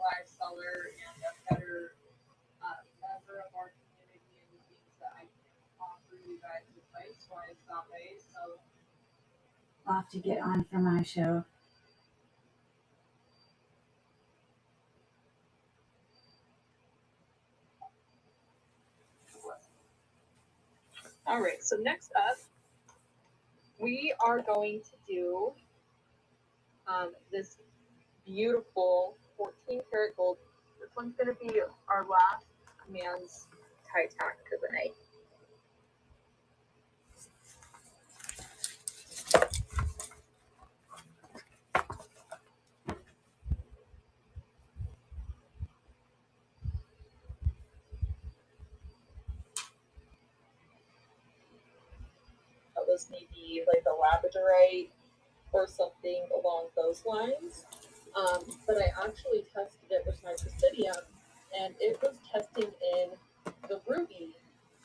live seller and a better member of our community and the things that I can offer you guys advice-wise that way. So I'll have to get on for my show. All right, so next up, we are going to do this beautiful 14 karat gold. This one's going to be our last man's tie tack for the night. That was maybe like a labradorite or something along those lines. But I actually tested it with my Presidium, and it was testing in the ruby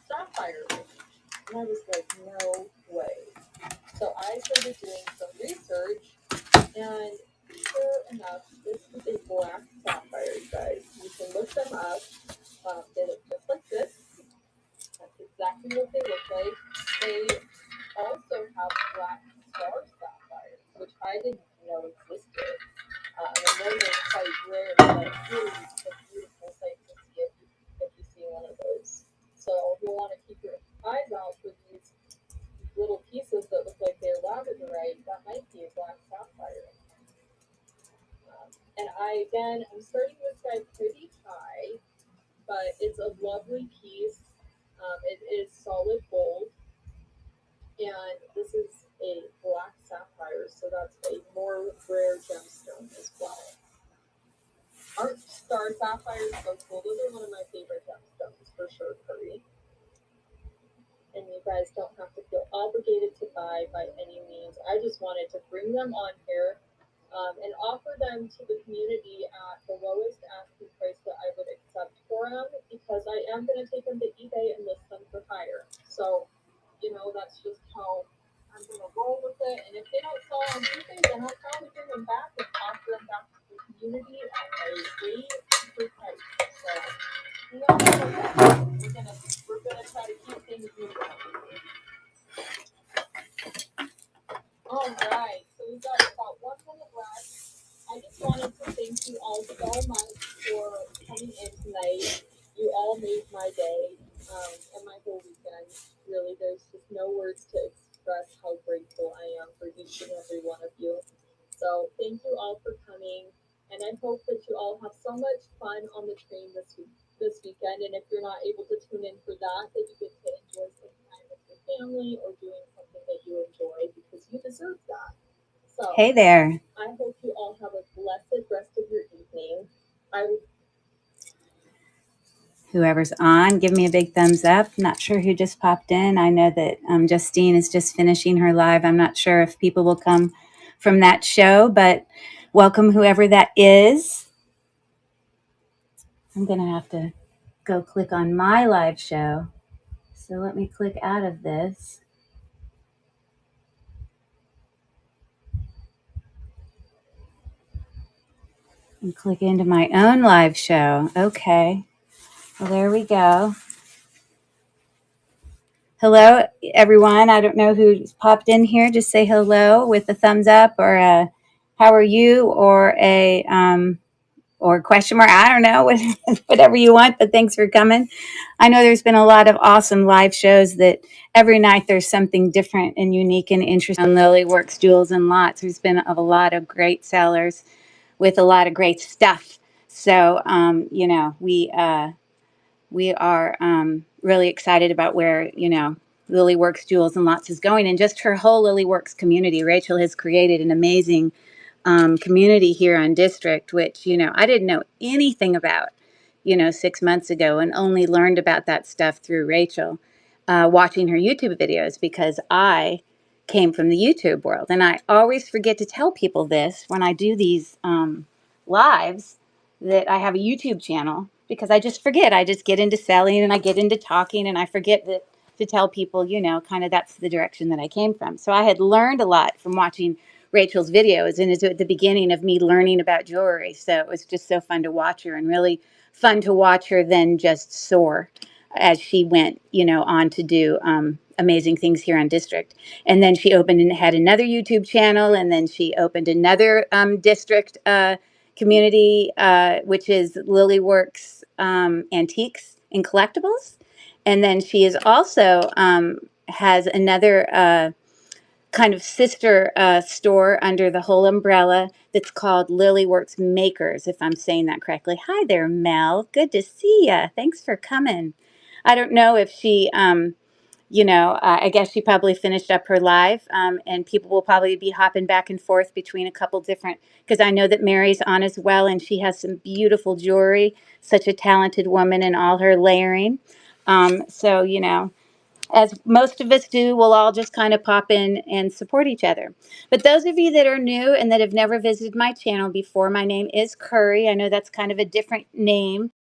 sapphire range. And I was like, no way. So I started doing some research, and sure enough, this is a black sapphire, you guys. You can look them up. They look just like this. That's exactly what they look like. They also have black star sapphires, which I didn't know existed. And I know they're quite rare, but really a beautiful sight to see if you see one of those. So you'll want to keep your eyes out for these little pieces that look like they're labradorite. That might be a black sapphire. And I'm starting this guy pretty high, but it's a lovely piece. It is solid gold, and this is a black sapphire, so that's a more rare gemstone as well. Aren't star sapphires so cool? Those are one of my favorite gemstones for sure, Curry. And you guys don't have to feel obligated to buy by any means. I just wanted to bring them on here and offer them to the community at the lowest asking price that I would accept for them, because I am going to take them to eBay and list them for higher. So, that's just how I'm going to roll with it. And if they don't sell on eBay, then I'll probably bring them back and offer them back to the community at a way cheaper price. So, we're gonna try to keep things moving. All right, so we've got about 1 minute left. I just wanted to thank you all so much for coming in tonight. You all made my day and my whole weekend. Really, there's just no words to express how grateful I am for each and every one of you. So thank you all for coming, and I hope that you all have so much fun on the train this weekend. And if you're not able to tune in for that you get to enjoy some time with your family or doing something that you enjoy, because you deserve that. So Hey there. I hope you all have a blessed rest of your evening. Whoever's on, give me a big thumbs up. Not sure who just popped in. I know that Justine is just finishing her live. I'm not sure if people will come from that show, but welcome whoever that is. I'm going to have to go click on my live show. So let me click out of this. And click into my own live show. Okay. Well, there we go. Hello, everyone. I don't know who's popped in here. Just say hello with a thumbs up or a how are you or a or question mark. I don't know, whatever you want, but thanks for coming. I know there's been a lot of awesome live shows that every night there's something different and unique and interesting. Lily Works Jewels and Lots. There's been a lot of great sellers with a lot of great stuff. So, we are really excited about where, Lily Works Jewels and Lots is going, and just her whole Lily Works community. Rachel has created an amazing community here on District, which, I didn't know anything about, 6 months ago, and only learned about that stuff through Rachel, watching her YouTube videos, because I came from the YouTube world. And I always forget to tell people this when I do these lives, that I have a YouTube channel, because I just forget. I just get into selling and I get into talking, and I forget to tell people, kind of that's the direction that I came from. So I had learned a lot from watching Rachel's videos and is at the beginning of me learning about jewelry. So it was just so fun to watch her, and really fun to watch her then just soar as she went, on to do amazing things here on District. And then she opened and had another YouTube channel, and then she opened another District community, which is Lily Works Antiques and Collectibles. And then she is also has another kind of sister store under the whole umbrella that's called Lily Works Makers, if I'm saying that correctly. Hi there, Mel. Good to see ya. Thanks for coming. I don't know if she, I guess she probably finished up her live, and people will probably be hopping back and forth between a couple different, because I know that Mary's on as well, and she has some beautiful jewelry, such a talented woman in all her layering. So, as most of us do, we'll all just kind of pop in and support each other. But those of you that are new and that have never visited my channel before, my name is Curry. I know that's kind of a different name.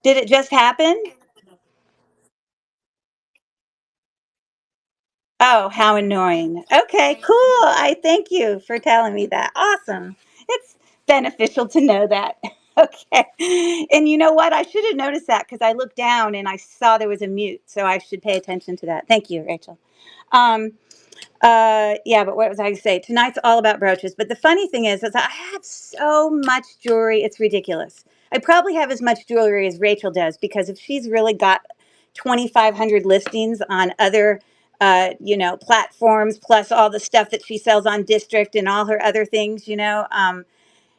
Did it just happen? Oh, how annoying. Okay, cool. I thank you for telling me that. Awesome. It's beneficial to know that. Okay. And you know what? I should have noticed that because I looked down and I saw there was a mute. So I should pay attention to that. Thank you, Rachel. Um, yeah, but what was I going to say? Tonight's all about brooches. But the funny thing is I have so much jewelry, it's ridiculous. I probably have as much jewelry as Rachel does because if she's really got 2,500 listings on other, platforms, plus all the stuff that she sells on District and all her other things,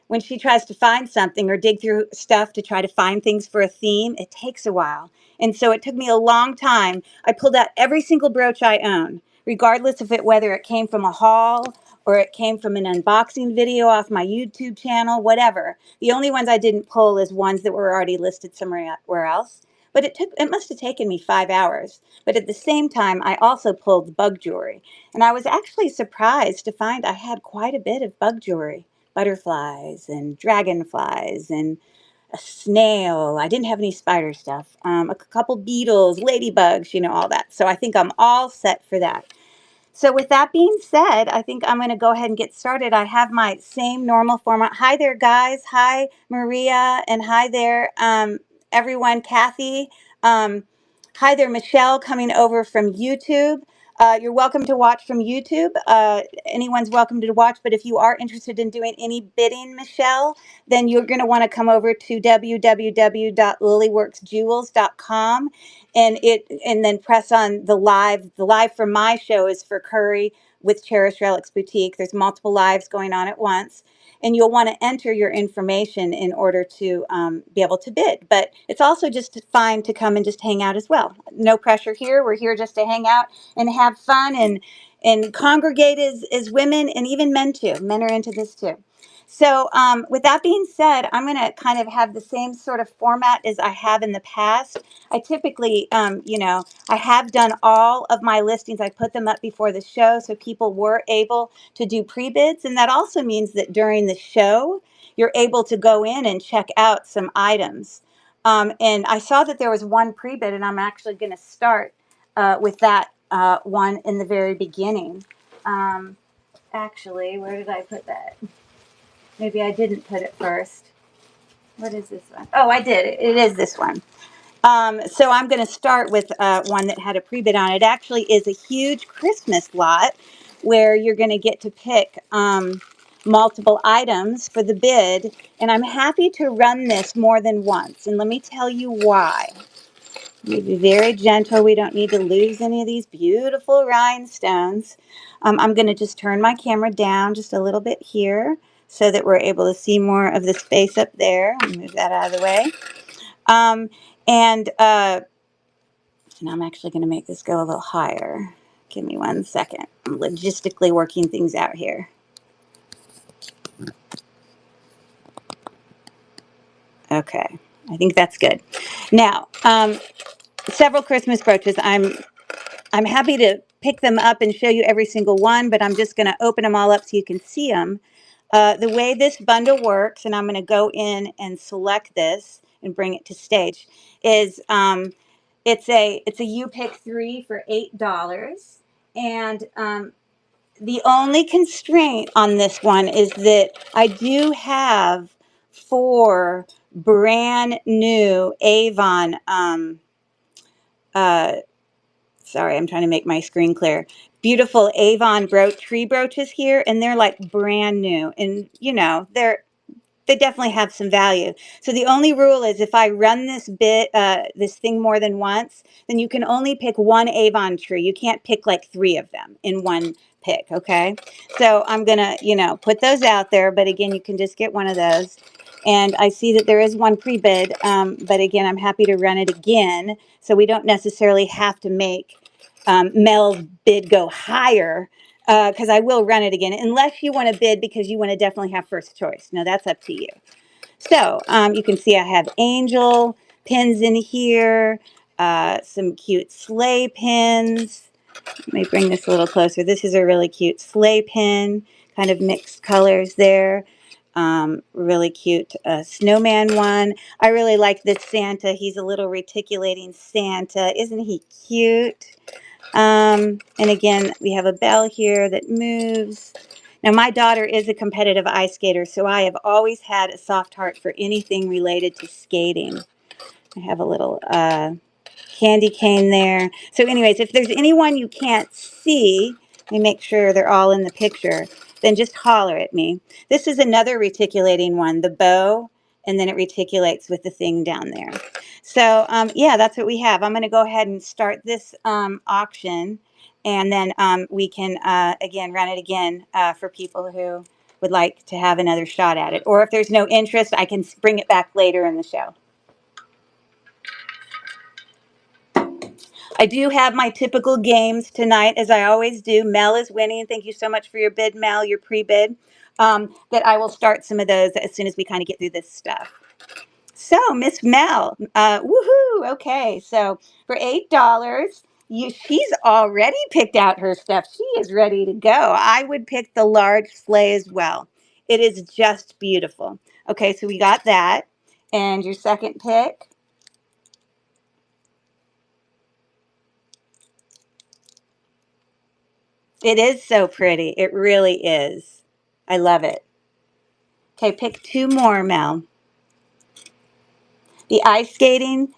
when she tries to find something or dig through stuff to try to find things for a theme, it takes a while. And so it took me a long time. I pulled out every single brooch I own, regardless of whether it came from a haul or it came from an unboxing video off my YouTube channel, whatever. The only ones I didn't pull is ones that were already listed somewhere else. But it must have taken me 5 hours. But at the same time, I also pulled bug jewelry. And I was actually surprised to find I had quite a bit of bug jewelry, butterflies and dragonflies and a snail. I didn't have any spider stuff. A couple beetles, ladybugs, all that. So I think I'm all set for that. So with that being said, I think I'm going to go ahead and get started. I have my same normal format. Hi there, guys. Hi, Maria. And hi there, everyone. Kathy. Hi there, Michelle, coming over from YouTube. You're welcome to watch from YouTube. Anyone's welcome to watch, but if you are interested in doing any bidding, Michelle, then you're going to want to come over to www.lilyworksjewels.com and then press on the live. The live for my show is for Curry with Cherish Relics Boutique. There's multiple lives going on at once. And you'll want to enter your information in order to be able to bid. But it's also just fine to come and just hang out as well. No pressure here. We're here just to hang out and have fun and congregate as women and even men too. Men are into this too. So with that being said, I'm going to kind of have the same sort of format as I have in the past. I typically, I have done all of my listings. I put them up before the show so people were able to do pre-bids. And that also means that during the show, you're able to go in and check out some items. And I saw that there was one pre-bid, and I'm actually going to start with that one in the very beginning. Actually, where did I put that? Maybe I didn't put it first. What is this one? Oh, I did. It is this one. So I'm going to start with one that had a pre-bid on it. It actually is a huge Christmas lot where you're going to get to pick multiple items for the bid. And I'm happy to run this more than once. And let me tell you why. Be very gentle. We don't need to lose any of these beautiful rhinestones. I'm going to just turn my camera down just a little bit here so that we're able to see more of the space up there. Move that out of the way. And I'm actually going to make this go a little higher. Give me 1 second. I'm logistically working things out here. Okay, I think that's good. Now, several Christmas brooches. I'm happy to pick them up and show you every single one, but I'm just going to open them all up so you can see them. The way this bundle works, and I'm going to go in and select this and bring it to stage, is it's a you pick 3 for $8, and the only constraint on this one is that I do have 4 brand new Avon sorry, I'm trying to make my screen clear. Beautiful Avon tree brooches here, and they're like brand new, and they definitely have some value. So the only rule is if I run this thing more than once, then you can only pick 1 Avon tree. You can't pick like 3 of them in one pick. Okay, so I'm gonna put those out there, but again, you can just get one of those. And I see that there is one pre-bid, but again, I'm happy to run it again, so we don't necessarily have to make Mel's bid go higher, because I will run it again, unless you want to bid because you want to definitely have first choice. Now, that's up to you. So you can see I have angel pins in here, some cute sleigh pins. Let me bring this a little closer. This is a really cute sleigh pin, kind of mixed colors there. Really cute snowman one. I really like this Santa. He's a little reticulating Santa. Isn't he cute? And again, we have a bell here that moves. Now, my daughter is a competitive ice skater, so I have always had a soft heart for anything related to skating. I have a little candy cane there. So anyways, if there's anyone you can't see, let me make sure they're all in the picture, then just holler at me. This is another reticulating one, the bow, and then it reticulates with the thing down there. So yeah, that's what we have. I'm going to go ahead and start this auction, and then we can, again, run it again for people who would like to have another shot at it. Or if there's no interest, I can bring it back later in the show. I do have my typical games tonight, as I always do. Mel is winning. Thank you so much for your bid, Mel, your pre-bid. That I will start some of those as soon as we kind of get through this stuff. So, Miss Mel, woohoo! Okay, so for $8, she's already picked out her stuff. She is ready to go. I would pick the large sleigh as well. It is just beautiful. Okay, so we got that. And your second pick? It is so pretty. It really is. I love it. Okay, pick 2 more, Mel. The ice skating,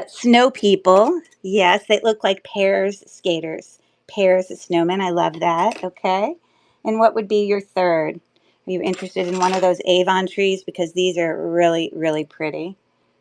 snow people. Yes, they look like pairs skaters. pears, a snowman. I love that. Okay. And what would be your third? Are you interested in one of those Avon trees? Because these are really, really pretty.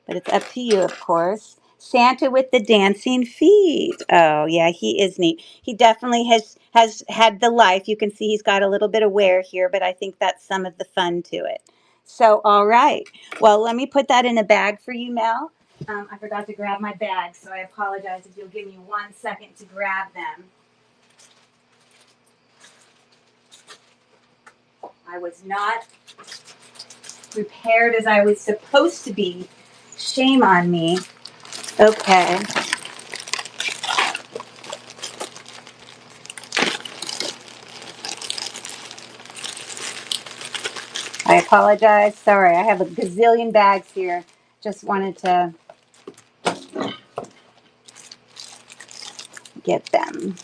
But it's up to you, of course. Santa with the dancing feet. Oh, yeah, he is neat. He definitely has had the life. You can see he's got a little bit of wear here, but I think that's some of the fun to it. So, all right. Well, let me put that in a bag for you, Mel. I forgot to grab my bag, so I apologize if you'll give me 1 second to grab them. I was not prepared as I was supposed to be. Shame on me. Okay. I apologize. Sorry, I have a gazillion bags here. Just wanted to get them.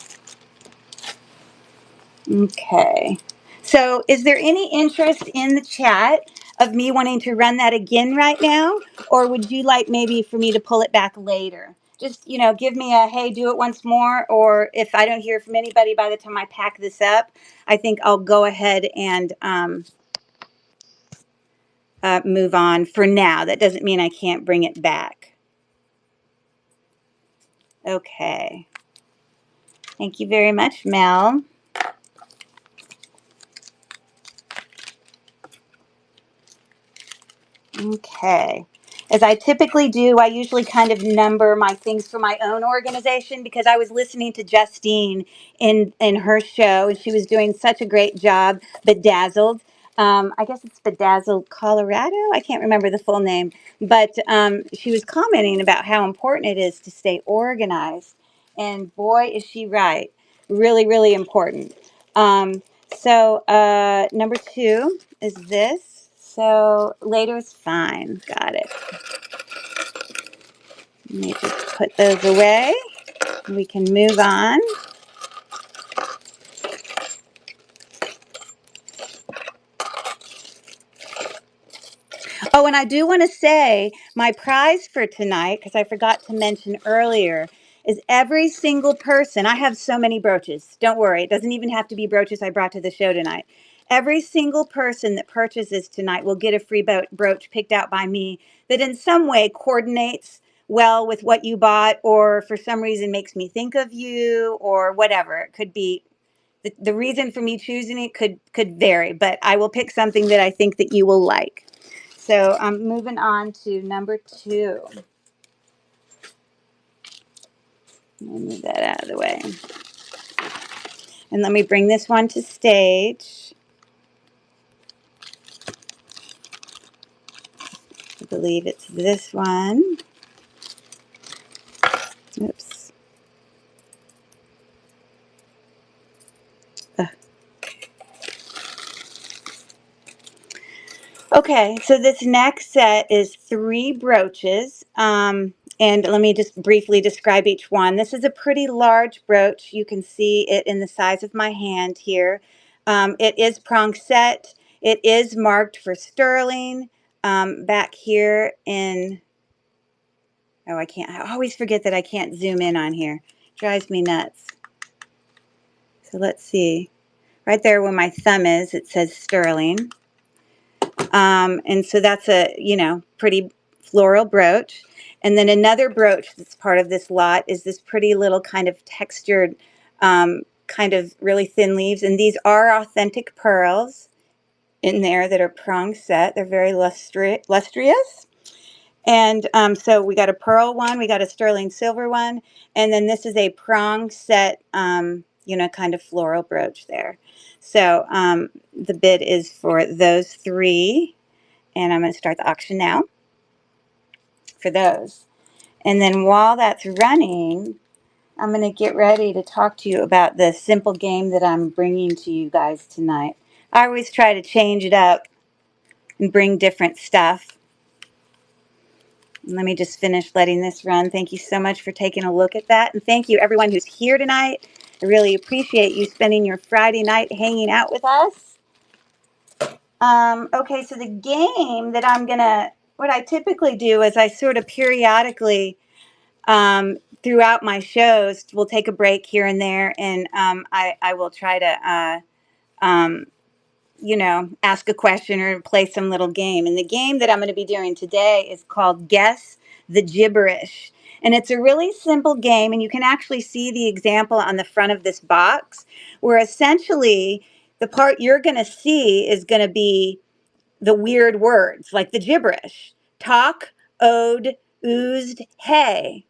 Okay. So, is there any interest in the chat of me wanting to run that again right now? Or would you like maybe for me to pull it back later? Just, give me a, hey, do it once more. Or if I don't hear from anybody by the time I pack this up, I think I'll go ahead and move on for now. That doesn't mean I can't bring it back. Okay. Thank you very much, Mel. Okay. As I typically do, I usually kind of number my things for my own organization because I was listening to Justine in her show, and she was doing such a great job. Bedazzled. I guess it's Bedazzled Colorado. I can't remember the full name, but she was commenting about how important it is to stay organized. And boy, is she right. Really, really important. So number two is this. So later is fine. Got it. Let me just put those away. We can move on. Oh, and I do want to say my prize for tonight, because I forgot to mention earlier, is every single person. I have so many brooches. Don't worry. It doesn't even have to be brooches I brought to the show tonight. Every single person that purchases tonight will get a free brooch picked out by me that in some way coordinates well with what you bought, or for some reason makes me think of you, or whatever. It could be the reason for me choosing it could vary, but I will pick something that I think that you will like. So I'm moving on to number two. Let me move that out of the way. And let me bring this one to stage. I believe it's this one. Oops. Ugh. Okay, so this next set is 3 brooches. And let me just briefly describe each one. This is a pretty large brooch. You can see it in the size of my hand here. It is prong set. It is marked for sterling. Back here in, oh, I always forget that I can't zoom in on here. Drives me nuts. So let's see. Right there where my thumb is, it says sterling. And so that's a, pretty floral brooch. And then another brooch that's part of this lot is this pretty little kind of textured, kind of really thin leaves. And these are authentic pearls in there that are prong set. They're very lustrous. And so we got a pearl one, we got a sterling silver one, and then this is a prong set, kind of floral brooch there. So the bid is for those 3. And I'm going to start the auction now for those. And then while that's running, I'm going to get ready to talk to you about the simple game that I'm bringing to you guys tonight. I always try to change it up and bring different stuff. And let me just finish letting this run. Thank you so much for taking a look at that. And thank you everyone who's here tonight. I really appreciate you spending your Friday night hanging out with us. Okay, so the game that what I typically do is I sort of periodically throughout my shows, we'll take a break here and there, and I will try to um, ask a question or play some little game. And the game that I'm going to be doing today is called Guess the Gibberish. And it's a really simple game, and you can actually see the example on the front of this box, where essentially the part you're going to see is going to be the weird words, like the gibberish. Talk, ode, oozed, hey.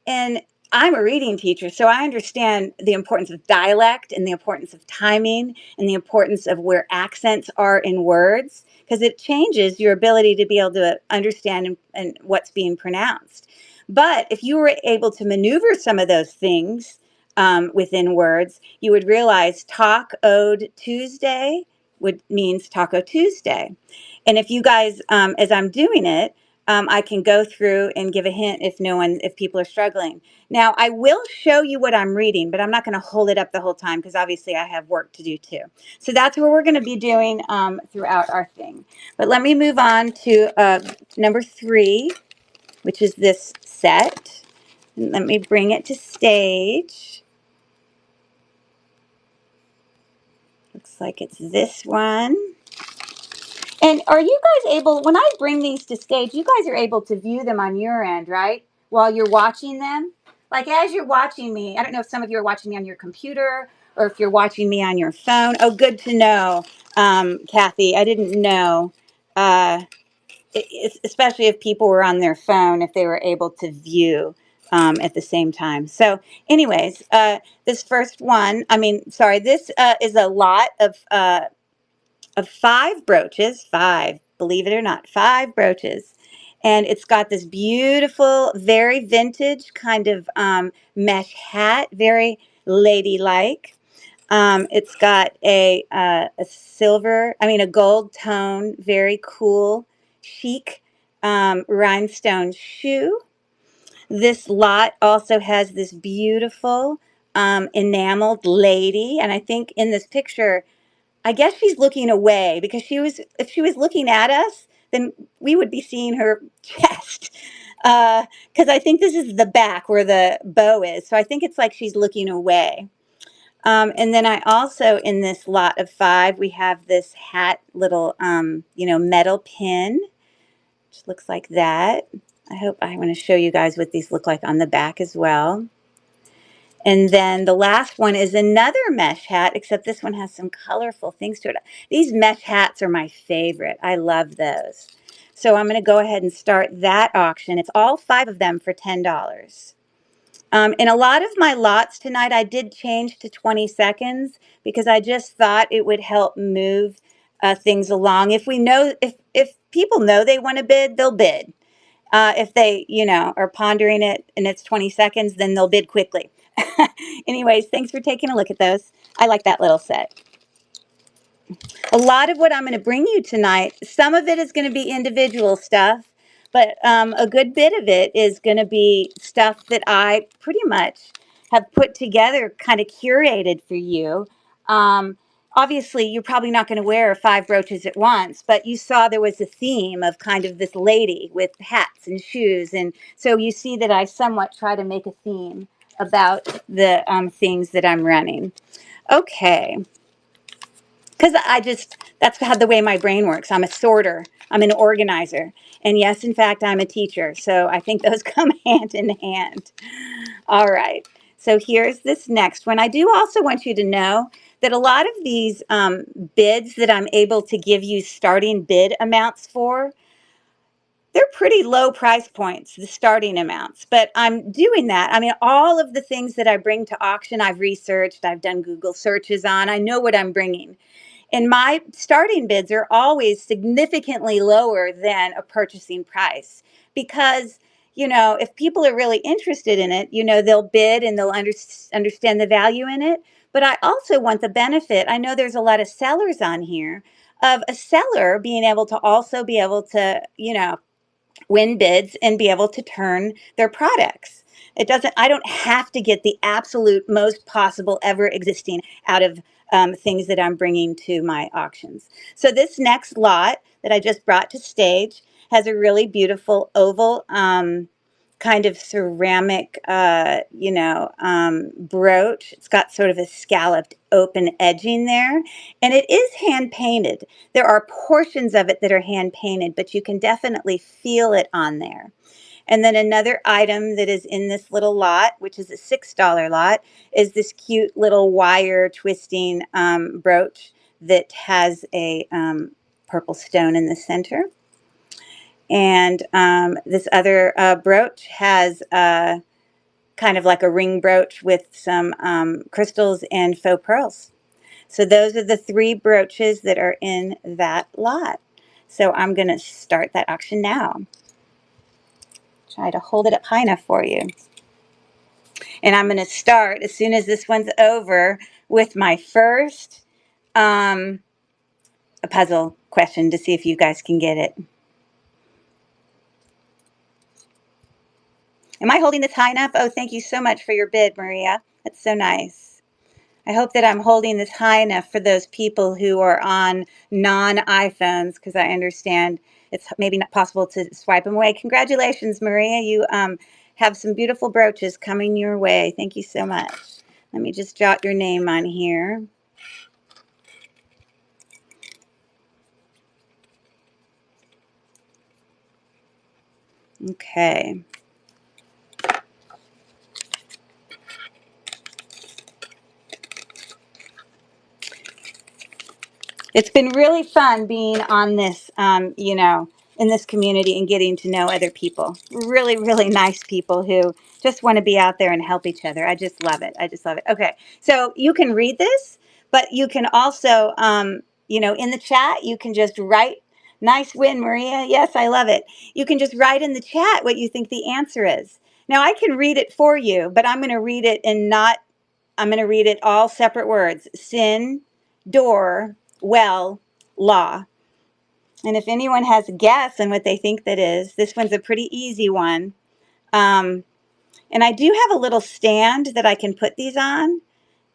And I'm a reading teacher, so I understand the importance of dialect and the importance of timing and the importance of where accents are in words, because it changes your ability to be able to understand and what's being pronounced. But if you were able to maneuver some of those things within words, you would realize talk ode Tuesday would means Taco Tuesday. And if you guys, as I'm doing it, I can go through and give a hint if people are struggling. Now, I will show you what I'm reading, but I'm not going to hold it up the whole time because obviously I have work to do too. So that's what we're going to be doing throughout our thing. But let me move on to number 3, which is this set. And let me bring it to stage. Looks like it's this one. And are you guys able, when I bring these to stage, you guys are able to view them on your end, right? While you're watching them? Like as you're watching me, I don't know if some of you are watching me on your computer or if you're watching me on your phone. Oh, good to know, Kathy. I didn't know, especially if people were on their phone, if they were able to view at the same time. So anyways, this first one, this is a lot of 5 brooches, 5, believe it or not, 5 brooches. And it's got this beautiful, very vintage kind of mesh hat, very ladylike. It's got a gold tone, very cool, chic rhinestone shoe. This lot also has this beautiful enameled lady. And I think in this picture, I guess she's looking away because if she was looking at us, then we would be seeing her chest. Because I think this is the back where the bow is. So I think it's like she's looking away. And then I also, in this lot of 5, we have this hat little, metal pin, which looks like that. I want to show you guys what these look like on the back as well. And then the last one is another mesh hat, except this one has some colorful things to it. These mesh hats are my favorite. I love those. So I'm going to go ahead and start that auction. It's all 5 of them for $10. In a lot of my lots tonight, I did change to 20 seconds because I just thought it would help move things along. If people know they want to bid, they'll bid. If they, are pondering it and it's 20 seconds, then they'll bid quickly. Anyways, thanks for taking a look at those. I like that little set. A lot of what I'm going to bring you tonight, some of it is going to be individual stuff, but a good bit of it is going to be stuff that I pretty much have put together, kind of curated for you. Obviously, you're probably not going to wear 5 brooches at once, but you saw there was a theme of kind of this lady with hats and shoes. And so you see that I somewhat try to make a theme about the things that I'm running. Okay. Because that's how the way my brain works. I'm a sorter. I'm an organizer. And yes, in fact, I'm a teacher. So I think those come hand in hand. All right. So here's this next one. I do also want you to know that a lot of these bids that I'm able to give you starting bid amounts for, they're pretty low price points, the starting amounts. But I'm doing that. All of the things that I bring to auction, I've researched, I've done Google searches on. I know what I'm bringing. And my starting bids are always significantly lower than a purchasing price because, if people are really interested in it, they'll bid and they'll understand the value in it. But I also want the benefit. I know there's a lot of sellers on here of a seller being able to also be able to, win bids and be able to turn their products. I don't have to get the absolute most possible ever existing out of things that I'm bringing to my auctions. So this next lot that I just brought to stage has a really beautiful oval kind of ceramic, brooch. It's got sort of a scalloped open edging there, and it is hand painted. There are portions of it that are hand painted, but you can definitely feel it on there. And then another item that is in this little lot, which is a $6 lot, is this cute little wire twisting brooch that has a purple stone in the center. And this other brooch has kind of like a ring brooch with some crystals and faux pearls. So those are the 3 brooches that are in that lot. So I'm going to start that auction now. Try to hold it up high enough for you. And I'm going to start as soon as this one's over with my first a puzzle question to see if you guys can get it. Am I holding this high enough? Oh, thank you so much for your bid, Maria. That's so nice. I hope that I'm holding this high enough for those people who are on non-iPhones, because I understand it's maybe not possible to swipe them away. Congratulations, Maria. You have some beautiful brooches coming your way. Thank you so much. Let me just jot your name on here. Okay. It's been really fun being on this, in this community and getting to know other people. Really, really nice people who just want to be out there and help each other. I just love it. I just love it. Okay, so you can read this, but you can also, in the chat, you can just write. Nice win, Maria. Yes, I love it. You can just write in the chat what you think the answer is. Now, I can read it for you, but I'm going to read it I'm going to read it all separate words. Sin, door, well, law. And if anyone has a guess on what they think that is, this one's a pretty easy one. And I do have a little stand that I can put these on.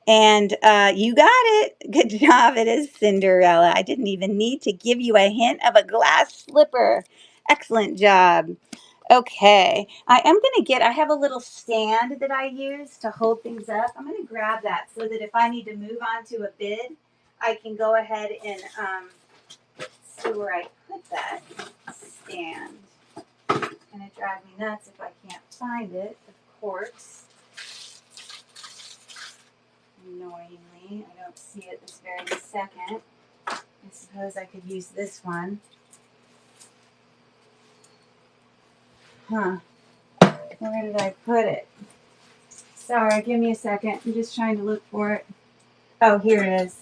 And you got it. Good job. It is Cinderella. I didn't even need to give you a hint of a glass slipper. Excellent job. Okay, I have a little stand that I use to hold things up. I'm going to grab that so that if I need to move on to a bid, I can go ahead and see where I put that stand. It's going to drive me nuts if I can't find it, of course. Annoyingly, I don't see it this very second. I suppose I could use this one. Huh. Where did I put it? Sorry, give me a second. I'm just trying to look for it. Oh, here it is.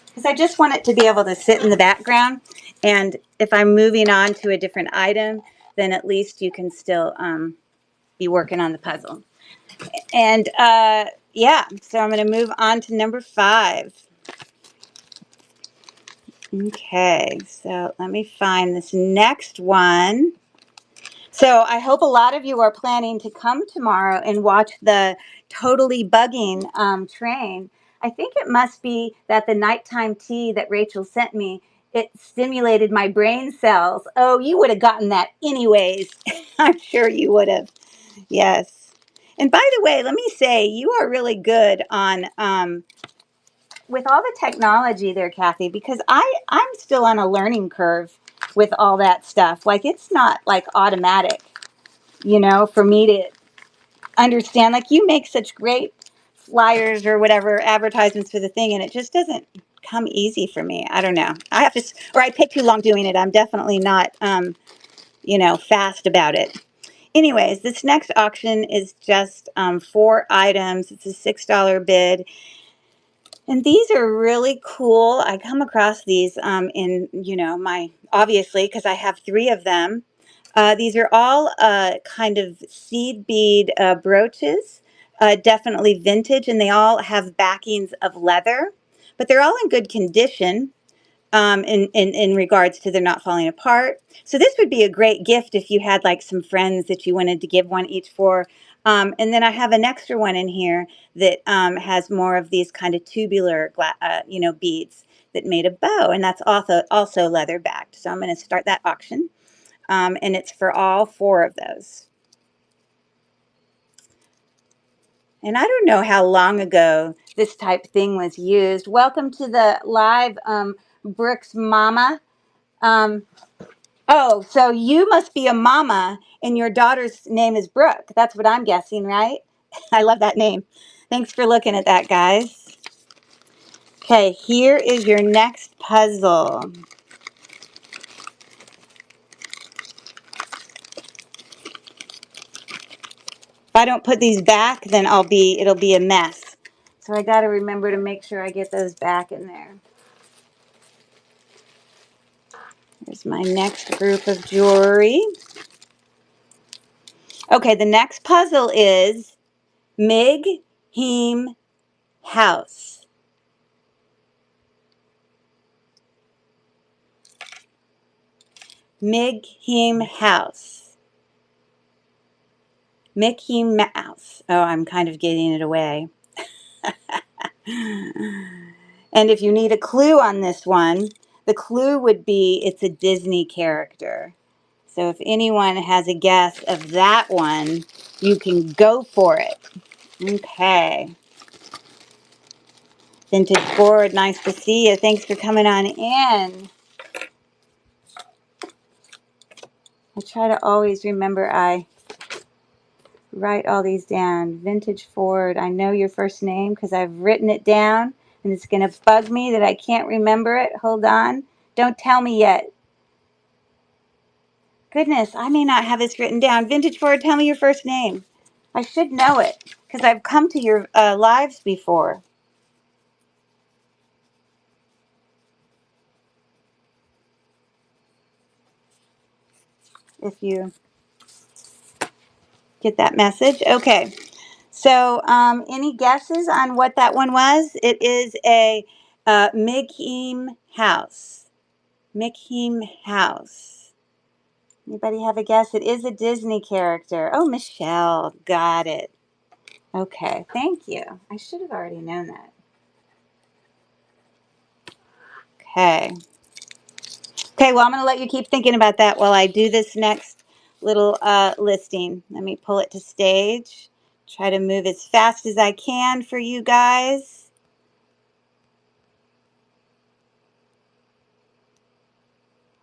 Because I just want it to be able to sit in the background. And if I'm moving on to a different item, then at least you can still be working on the puzzle. And yeah, so I'm going to move on to number 5. Okay, so let me find this next one. So I hope a lot of you are planning to come tomorrow and watch the Totally Bugging train. I think it must be that the nighttime tea that Rachel sent me, it stimulated my brain cells. Oh, you would have gotten that anyways. I'm sure you would have. Yes. And by the way, let me say, you are really good on with all the technology there, Kathy, because I'm still on a learning curve with all that stuff. Like, it's not like automatic, for me to understand. Like, you make such great flyers or whatever advertisements for the thing, and it just doesn't come easy for me. I don't know. I have to, or I take too long doing it. I'm definitely not, fast about it. Anyways, this next auction is just 4 items. It's a $6 bid. And these are really cool. I come across these in, obviously, because I have 3 of them. These are all kind of seed bead brooches, definitely vintage, and they all have backings of leather, but they're all in good condition in regards to they're not falling apart. So this would be a great gift if you had like some friends that you wanted to give one each for. And then I have an extra one in here that has more of these kind of tubular, beads that made a bow, and that's also leather backed. So I'm going to start that auction. and it's for all 4 of those. And I don't know how long ago this type thing was used. Welcome to the live, Brooks Mama. Oh, so you must be a mama and your daughter's name is Brooke. That's what I'm guessing, right? I love that name. Thanks for looking at that, guys. Okay, here is your next puzzle. If I don't put these back, then it'll be a mess. So I got to remember to make sure I get those back in there. Here's my next group of jewelry. Okay, the next puzzle is Mig Heem House. Mig Heem House. Mickey Mouse. Oh, I'm kind of getting it away. And if you need a clue on this one, the clue would be it's a Disney character. So if anyone has a guess of that one, you can go for it. Okay. Vintage Forward, nice to see you. Thanks for coming on in. I try to always remember I write all these down. Vintage Ford, I know your first name because I've written it down and it's going to bug me that I can't remember it. Hold on. Don't tell me yet. Goodness, I may not have this written down. Vintage Ford, tell me your first name. I should know it because I've come to your lives before. If you get that message. Okay. So, any guesses on what that one was? It is a Mickey House. Mickey House. Anybody have a guess? It is a Disney character. Oh, Michelle, got it. Okay, thank you. I should have already known that. Okay. Okay, well, I'm going to let you keep thinking about that while I do this next little listing. Let me pull it to stage. Try to move as fast as I can for you guys.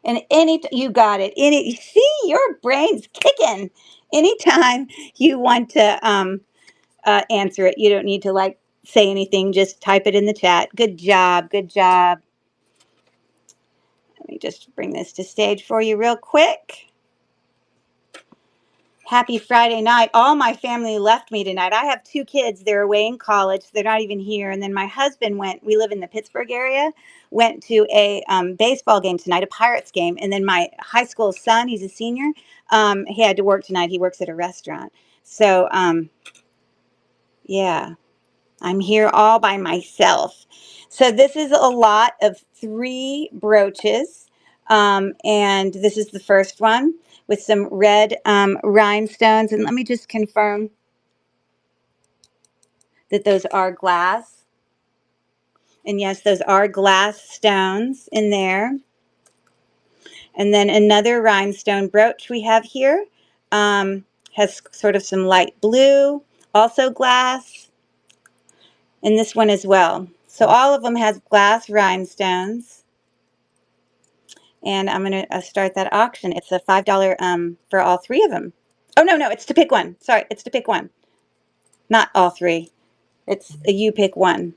And you got it. You see, your brain's kicking. Anytime you want to answer it, you don't need to like say anything. Just type it in the chat. Good job. Good job. Let me just bring this to stage for you real quick. Happy Friday night. All my family left me tonight. I have 2 kids. They're away in college. They're not even here. And then my husband we live in the Pittsburgh area, went to a baseball game tonight, a Pirates game. And then my high school son, he's a senior, he had to work tonight. He works at a restaurant. So, yeah, I'm here all by myself. So this is a lot of 3 brooches. And this is the first one with some red rhinestones. And let me just confirm that those are glass. And yes, those are glass stones in there. And then another rhinestone brooch we have here has sort of some light blue, also glass. And this one as well. So all of them has glass rhinestones. And I'm going to start that auction. It's a $5 for all 3 of them. Oh, no, it's to pick one. Sorry, it's to pick one. Not all 3. It's a you pick one.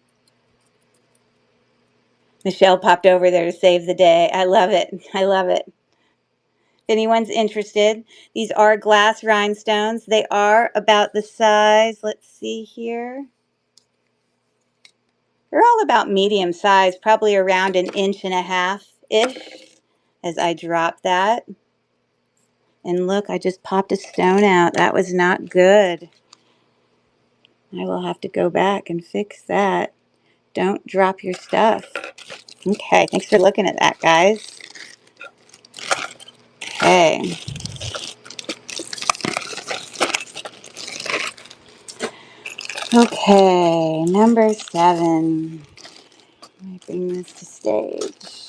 Michelle popped over there to save the day. I love it. I love it. If anyone's interested, these are glass rhinestones. They are about the size, let's see here. They're all about medium size, probably around 1.5 inches-ish as I drop that. And look, I just popped a stone out. That was not good. I will have to go back and fix that. Don't drop your stuff. Okay, thanks for looking at that, guys. Okay. Okay, number 7. Let me bring this to stage.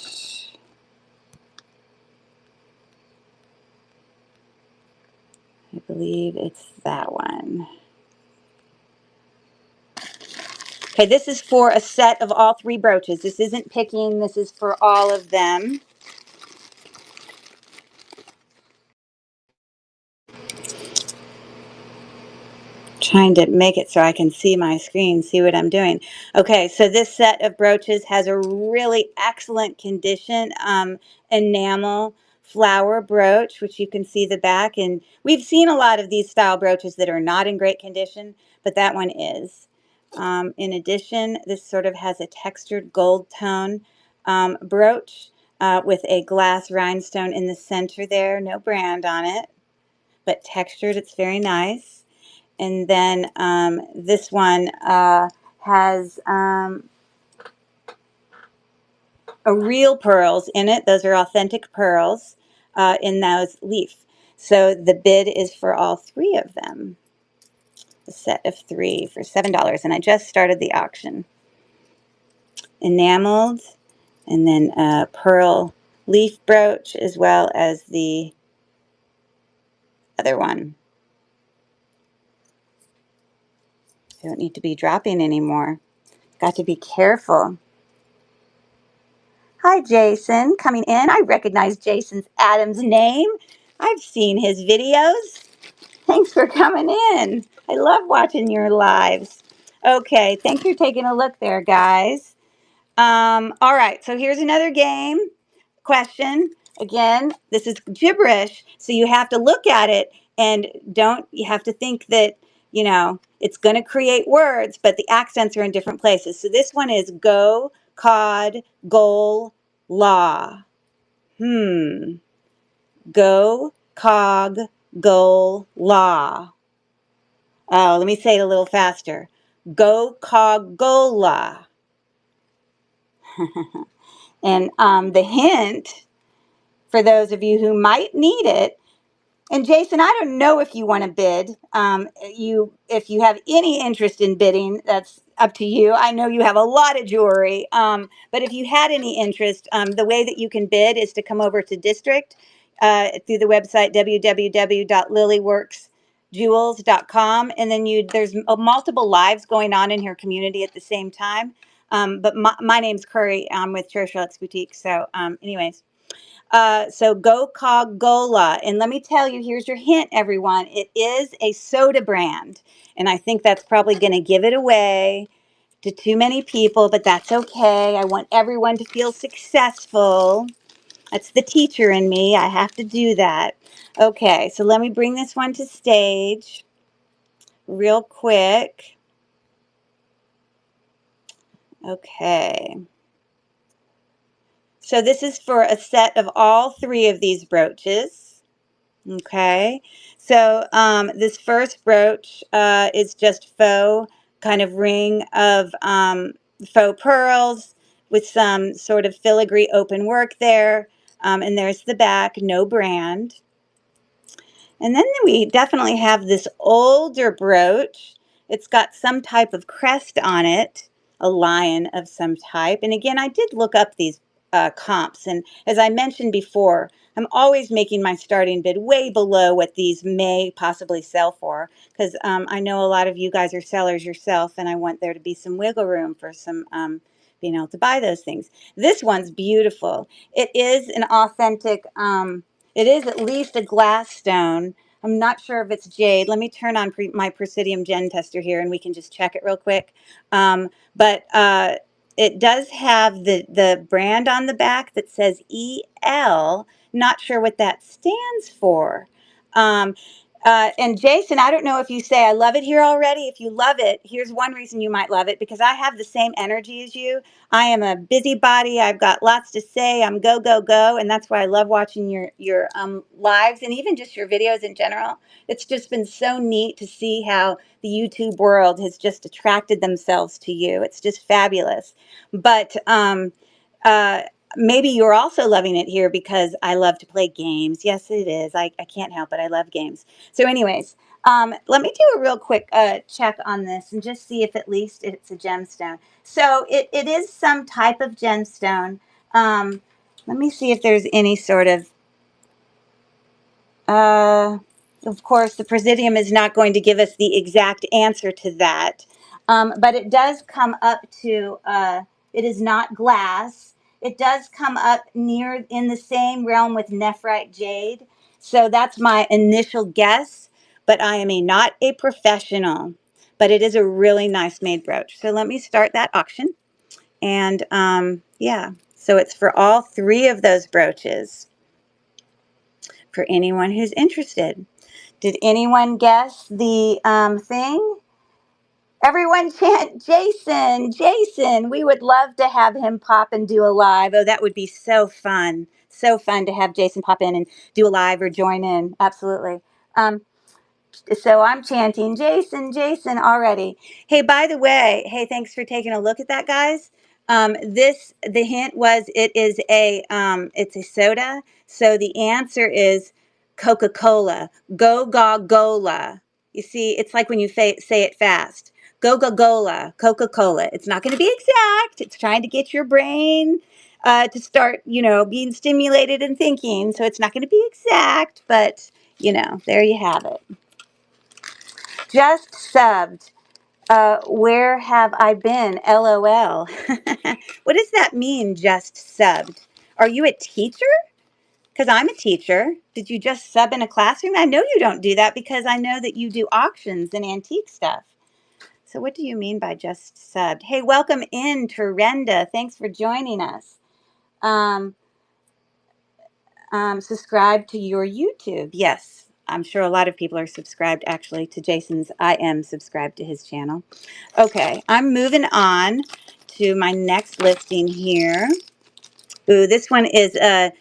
I believe it's that one. Okay, this is for a set of all 3 brooches. This isn't picking, this is for all of them. Trying to make it so I can see my screen, see what I'm doing. Okay, so this set of brooches has a really excellent condition enamel flower brooch, which you can see the back. And we've seen a lot of these style brooches that are not in great condition, but that one is. In addition, this sort of has a textured gold tone brooch with a glass rhinestone in the center there. No brand on it, but textured. It's very nice. And then this one has a real pearls in it. Those are authentic pearls in those leaf. So the bid is for all 3 of them. A set of 3 for $7. And I just started the auction. Enameled, and then a pearl leaf brooch, as well as the other one. I don't need to be dropping anymore. Got to be careful. Hi, Jason, coming in. I recognize Jason's Adams name. I've seen his videos. Thanks for coming in. I love watching your lives. Okay, thanks for taking a look there, guys. All right, so here's another game question. Again, this is gibberish, so you have to look at it and you have to think that, it's going to create words, but the accents are in different places. So this one is go, cod, goal, law. Go, cog, goal, law. Oh, let me say it a little faster. Go, cog, goal, law. And the hint, for those of you who might need it, and Jason, I don't know if you want to bid. If you have any interest in bidding, that's up to you. I know you have a lot of jewelry, but if you had any interest, the way that you can bid is to come over to District through the website www.lilyworksjewels.com, and then there's multiple lives going on in your community at the same time. But my name's Curry. I'm with Cherish Relics Boutique. So, anyways. So go Coca-Cola. And let me tell you, here's your hint, everyone. It is a soda brand. And I think that's probably going to give it away to too many people, but that's okay. I want everyone to feel successful. That's the teacher in me. I have to do that. Okay, so let me bring this one to stage real quick. Okay. So this is for a set of all 3 of these brooches. Okay, so this first brooch is just faux kind of ring of faux pearls with some sort of filigree open work there. And there's the back, no brand. And then we definitely have this older brooch. It's got some type of crest on it, a lion of some type. And again, I did look up these comps. And as I mentioned before, I'm always making my starting bid way below what these may possibly sell for, because I know a lot of you guys are sellers yourself, and I want there to be some wiggle room for some being able to buy those things. This one's beautiful. It is an authentic, it is at least a glass stone. I'm not sure if it's jade. Let me turn on my Presidium Gen Tester here, and we can just check it real quick. But it does have the brand on the back that says EL. Not sure what that stands for. And Jason, I don't know if you say I love it here already. If you love it, here's one reason you might love it, because I have the same energy as you. I am a busybody. I've got lots to say. I'm go, go, go. And that's why I love watching your lives and even just your videos in general. It's just been so neat to see how the YouTube world has just attracted themselves to you. It's just fabulous. But uh, maybe you're also loving it here because I love to play games. Yes, it is. I can't help it. I love games. So anyways, let me do a real quick check on this and just see if at least it's a gemstone. So it is some type of gemstone. Let me see if there's any sort of, of course, the Presidium is not going to give us the exact answer to that. But it does come up to, it is not glass. It does come up near in the same realm with nephrite jade. So that's my initial guess, but I am not a professional. But it is a really nice made brooch. So let me start that auction. And yeah, so it's for all three of those brooches for anyone who's interested. Did anyone guess the thing? Everyone chant Jason, Jason. We would love to have him pop and do a live. Oh, that would be so fun. So fun to have Jason pop in and do a live or join in. Absolutely. Um, so I'm chanting Jason, Jason already. Hey, by the way, hey, thanks for taking a look at that, guys. The hint was it's a soda. So the answer is Coca-Cola. Go-ga-gola. You see, it's like when you say it fast. Go-ga-gola, Coca-Cola. It's not going to be exact. It's trying to get your brain to start, being stimulated and thinking. So it's not going to be exact, but, there you have it. Just subbed. Where have I been? LOL. What does that mean, just subbed? Are you a teacher? Because I'm a teacher. Did you just sub in a classroom? I know you don't do that because I know that you do auctions and antique stuff. So what do you mean by just subbed? Hey, welcome in, Terenda. Thanks for joining us. Subscribe to your YouTube. Yes, I'm sure a lot of people are subscribed actually to Jason's. I am subscribed to his channel. Okay, I'm moving on to my next listing here. Ooh, this one is a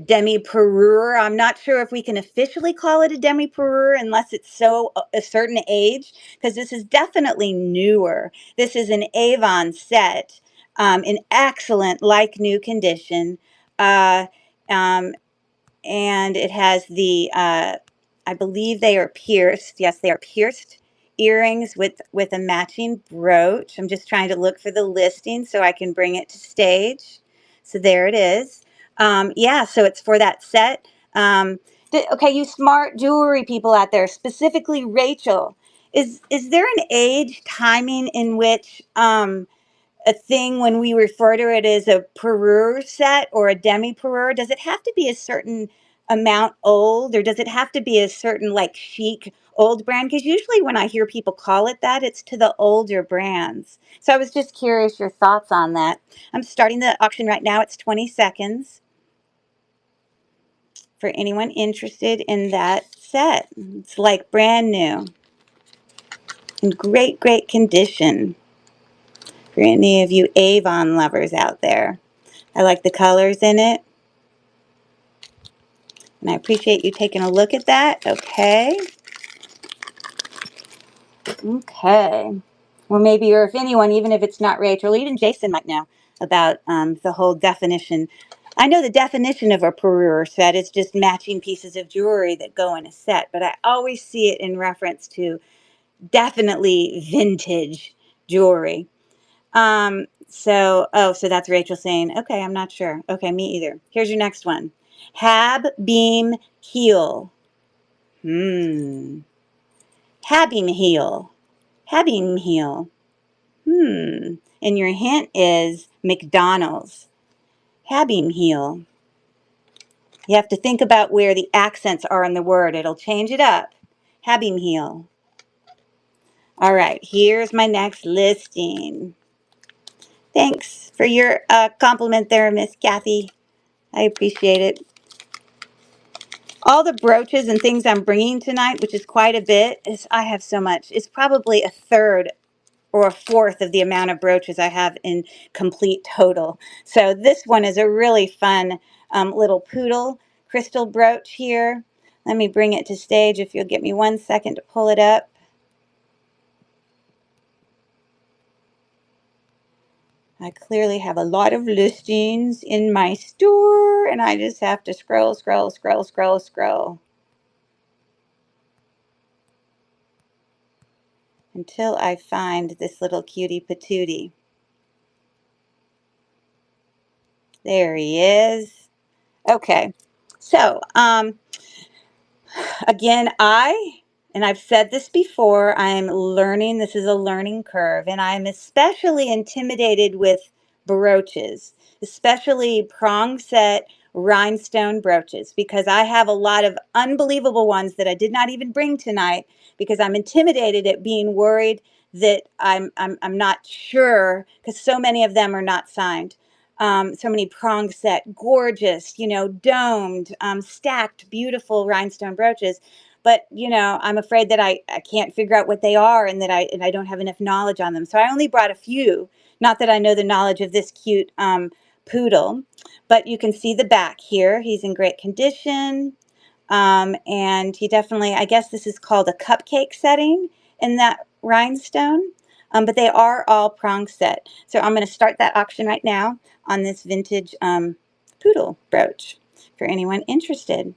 demi-parure. I'm not sure if we can officially call it a demi-parure unless it's so a certain age, because this is definitely newer. This is an Avon set in excellent, like new condition. Uh, um, and it has I believe they are pierced. Yes, they are pierced earrings with a matching brooch. I'm just trying to look for the listing so I can bring it to stage. So there it is. Yeah, so it's for that set. Okay, you smart jewelry people out there, specifically Rachel, is there an age timing in which a thing when we refer to it as a parure set or a demi parure? Does it have to be a certain amount old, or does it have to be a certain like chic old brand? Because usually when I hear people call it that, it's to the older brands. So I was just curious your thoughts on that. I'm starting the auction right now. It's 20 seconds for anyone interested in that set. It's like brand new, in great, great condition for any of you Avon lovers out there. I like the colors in it. And I appreciate you taking a look at that. Okay. Okay. Well, maybe, or if anyone, even if it's not Rachel, even Jason might know about the whole definition. I know the definition of a parure set is just matching pieces of jewelry that go in a set, but I always see it in reference to definitely vintage jewelry. So that's Rachel saying, okay, I'm not sure. Okay, me either. Here's your next one. Hab Beam Heel. Habbing heel. Habbing heel. And your hint is McDonald's. Habbing heel. You have to think about where the accents are in the word. It'll change it up. Habbing heel. All right, here's my next listing. Thanks for your compliment there, Miss Kathy. I appreciate it. All the brooches and things I'm bringing tonight, which is quite a bit, I have so much. It's probably a third or a fourth of the amount of brooches I have in complete total. So this one is a really fun little poodle crystal brooch here. Let me bring it to stage if you'll give me 1 second to pull it up. I clearly have a lot of listings in my store, and I just have to scroll, scroll, scroll, scroll, scroll until I find this little cutie patootie. There he is. Okay, so Again, and I've said this before, I'm learning, this is a learning curve, and I'm especially intimidated with brooches, especially prong set rhinestone brooches, because I have a lot of unbelievable ones that I did not even bring tonight because I'm intimidated at being worried that I'm not sure, because so many of them are not signed. So many prong set, gorgeous, domed, stacked, beautiful rhinestone brooches. But, I'm afraid that I can't figure out what they are, and that I don't have enough knowledge on them. So I only brought a few. Not that I know the knowledge of this cute poodle, but you can see the back here. He's in great condition. And he definitely, I guess this is called a cupcake setting in that rhinestone. But they are all prong set. So I'm going to start that auction right now on this vintage poodle brooch for anyone interested.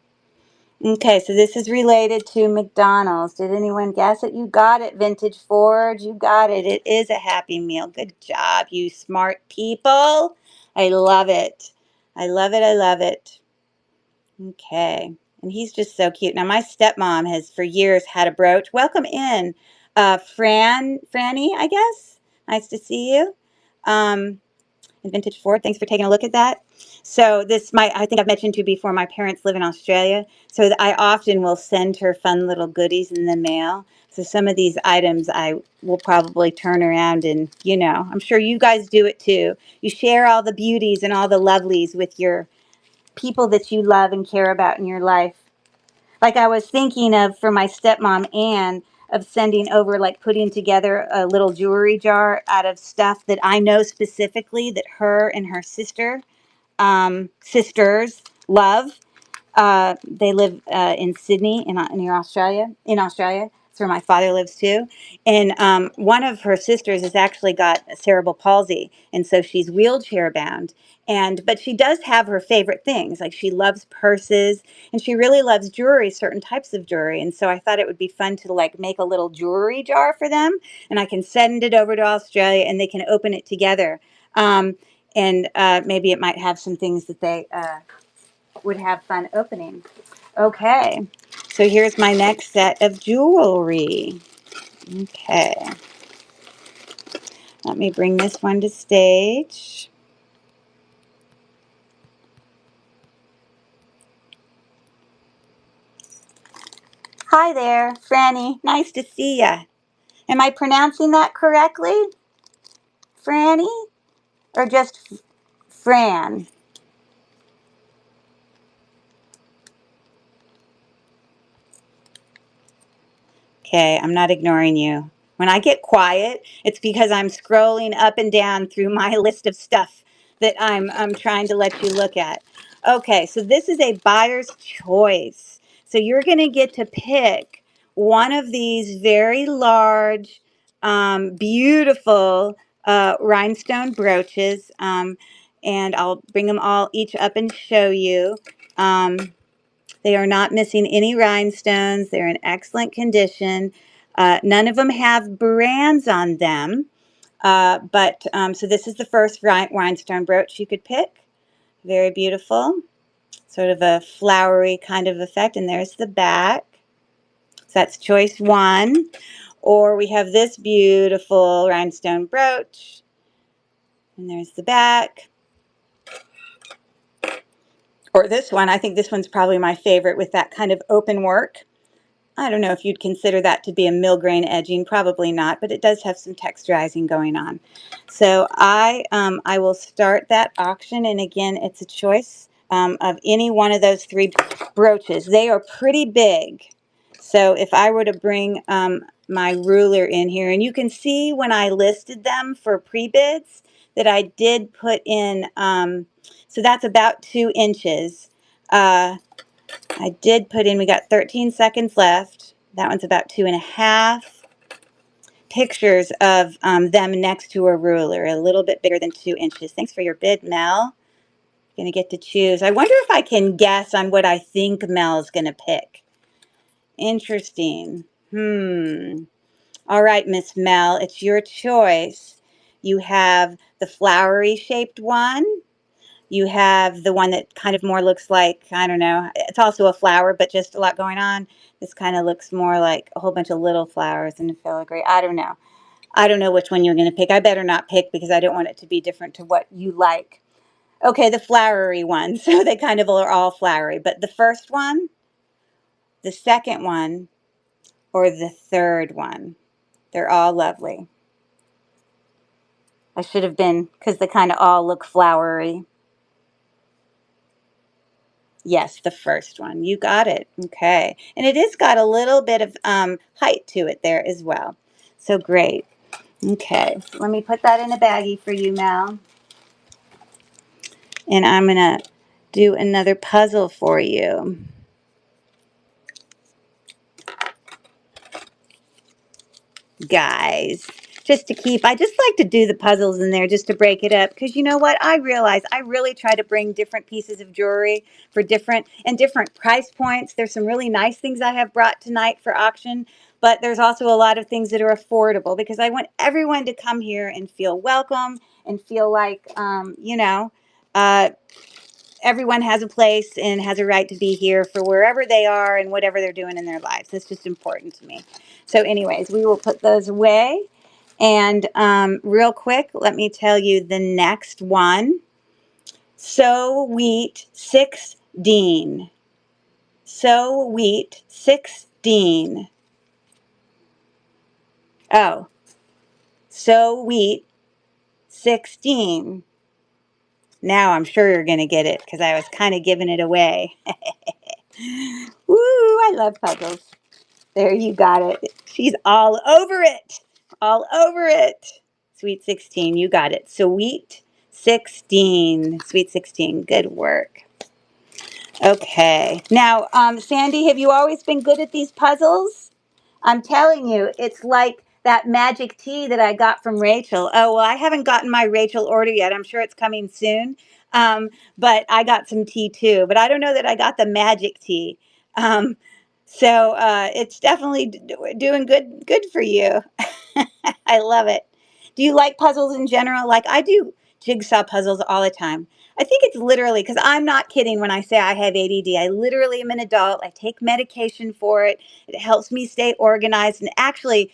Okay, so this is related to McDonald's. Did anyone guess it? You got it, Vintage Forge. You got it. It is a Happy Meal. Good job, you smart people. I love it. I love it. I love it. Okay. And he's just so cute. Now, my stepmom has for years had a brooch. Welcome in, Franny, I guess. Nice to see you. And Vintage Ford, thanks for taking a look at that. So I think I've mentioned to you before, my parents live in Australia. So I often will send her fun little goodies in the mail. So some of these items I will probably turn around and, I'm sure you guys do it too. You share all the beauties and all the lovelies with your people that you love and care about in your life. Like I was thinking of for my stepmom, Anne, of sending over, like putting together a little jewelry jar out of stuff that I know specifically that her and her sisters love. They live in Sydney, near Australia. In Australia, that's where my father lives too. And one of her sisters has actually got cerebral palsy, and so she's wheelchair bound. But she does have her favorite things, like she loves purses, and she really loves jewelry, certain types of jewelry. And so I thought it would be fun to like make a little jewelry jar for them, and I can send it over to Australia, and they can open it together. And maybe it might have some things that they would have fun opening. Okay, so here's my next set of jewelry. Okay, let me bring this one to stage. Hi there, Franny. Nice to see ya. Am I pronouncing that correctly? Franny? Or just Fran? Okay, I'm not ignoring you. When I get quiet, it's because I'm scrolling up and down through my list of stuff that I'm trying to let you look at. Okay, so this is a buyer's choice. So you're going to get to pick one of these very large, beautiful rhinestone brooches, and I'll bring them all each up and show you. They are not missing any rhinestones. They're in excellent condition. None of them have brands on them. So this is the first rhinestone brooch you could pick. Very beautiful. Sort of a flowery kind of effect. And there's the back. So that's choice one. Or we have this beautiful rhinestone brooch. And there's the back. Or this one. I think this one's probably my favorite with that kind of open work. I don't know if you'd consider that to be a mill grain edging, probably not, but it does have some texturizing going on. So I will start that auction, and again, it's a choice of any one of those three brooches. They are pretty big. So if I were to bring my ruler in here, and you can see when I listed them for pre-bids that I did put in, so that's about 2 inches. I did put in, we got 13 seconds left. That one's about 2.5 pictures of them next to a ruler, a little bit bigger than 2 inches. Thanks for your bid, Mel. Gonna get to choose. I wonder if I can guess on what I think Mel's gonna pick. Interesting. All right, Miss Mel, it's your choice. You have the flowery shaped one, You have the one that kind of more looks like, I don't know, it's also a flower, but just a lot going on. This kind of looks more like a whole bunch of little flowers in a filigree. I don't know. I don't know which one you're going to pick. I better not pick because I don't want it to be different to what you like. Okay, the flowery ones. So they kind of are all flowery. But the first one, the second one, or the third one, they're all lovely. I should have been, because they kind of all look flowery. Yes, the first one. You got it. Okay. And it is got a little bit of height to it there as well. So great. Okay. Let me put that in a baggie for you, Mel. And I'm going to do another puzzle for you. Guys, just to keep, I just like to do the puzzles in there just to break it up, because you know what, I realize I really try to bring different pieces of jewelry for different price points. There's some really nice things I have brought tonight for auction, but there's also a lot of things that are affordable, because I want everyone to come here and feel welcome and feel like uh, everyone has a place and has a right to be here for wherever they are and whatever they're doing in their lives. That's just important to me. So anyways, we will put those away. And real quick, let me tell you the next one. So wheat 16. So wheat 16. Oh, so wheat 16. Now I'm sure you're going to get it because I was kind of giving it away. Woo, I love puzzles. There, you got it. She's all over it. All over it. Sweet 16, you got it. Sweet 16. Sweet 16. Good work. Okay. Now, Sandy, have you always been good at these puzzles? I'm telling you, it's like that magic tea that I got from Rachel. Oh, well, I haven't gotten my Rachel order yet. I'm sure it's coming soon. But I got some tea too. But I don't know that I got the magic tea. Um, so it's definitely doing good for you. I love it. Do you like puzzles in general? Like I do jigsaw puzzles all the time. I think it's literally, because I'm not kidding when I say I have ADD. I literally am an adult. I take medication for it. It helps me stay organized. And actually,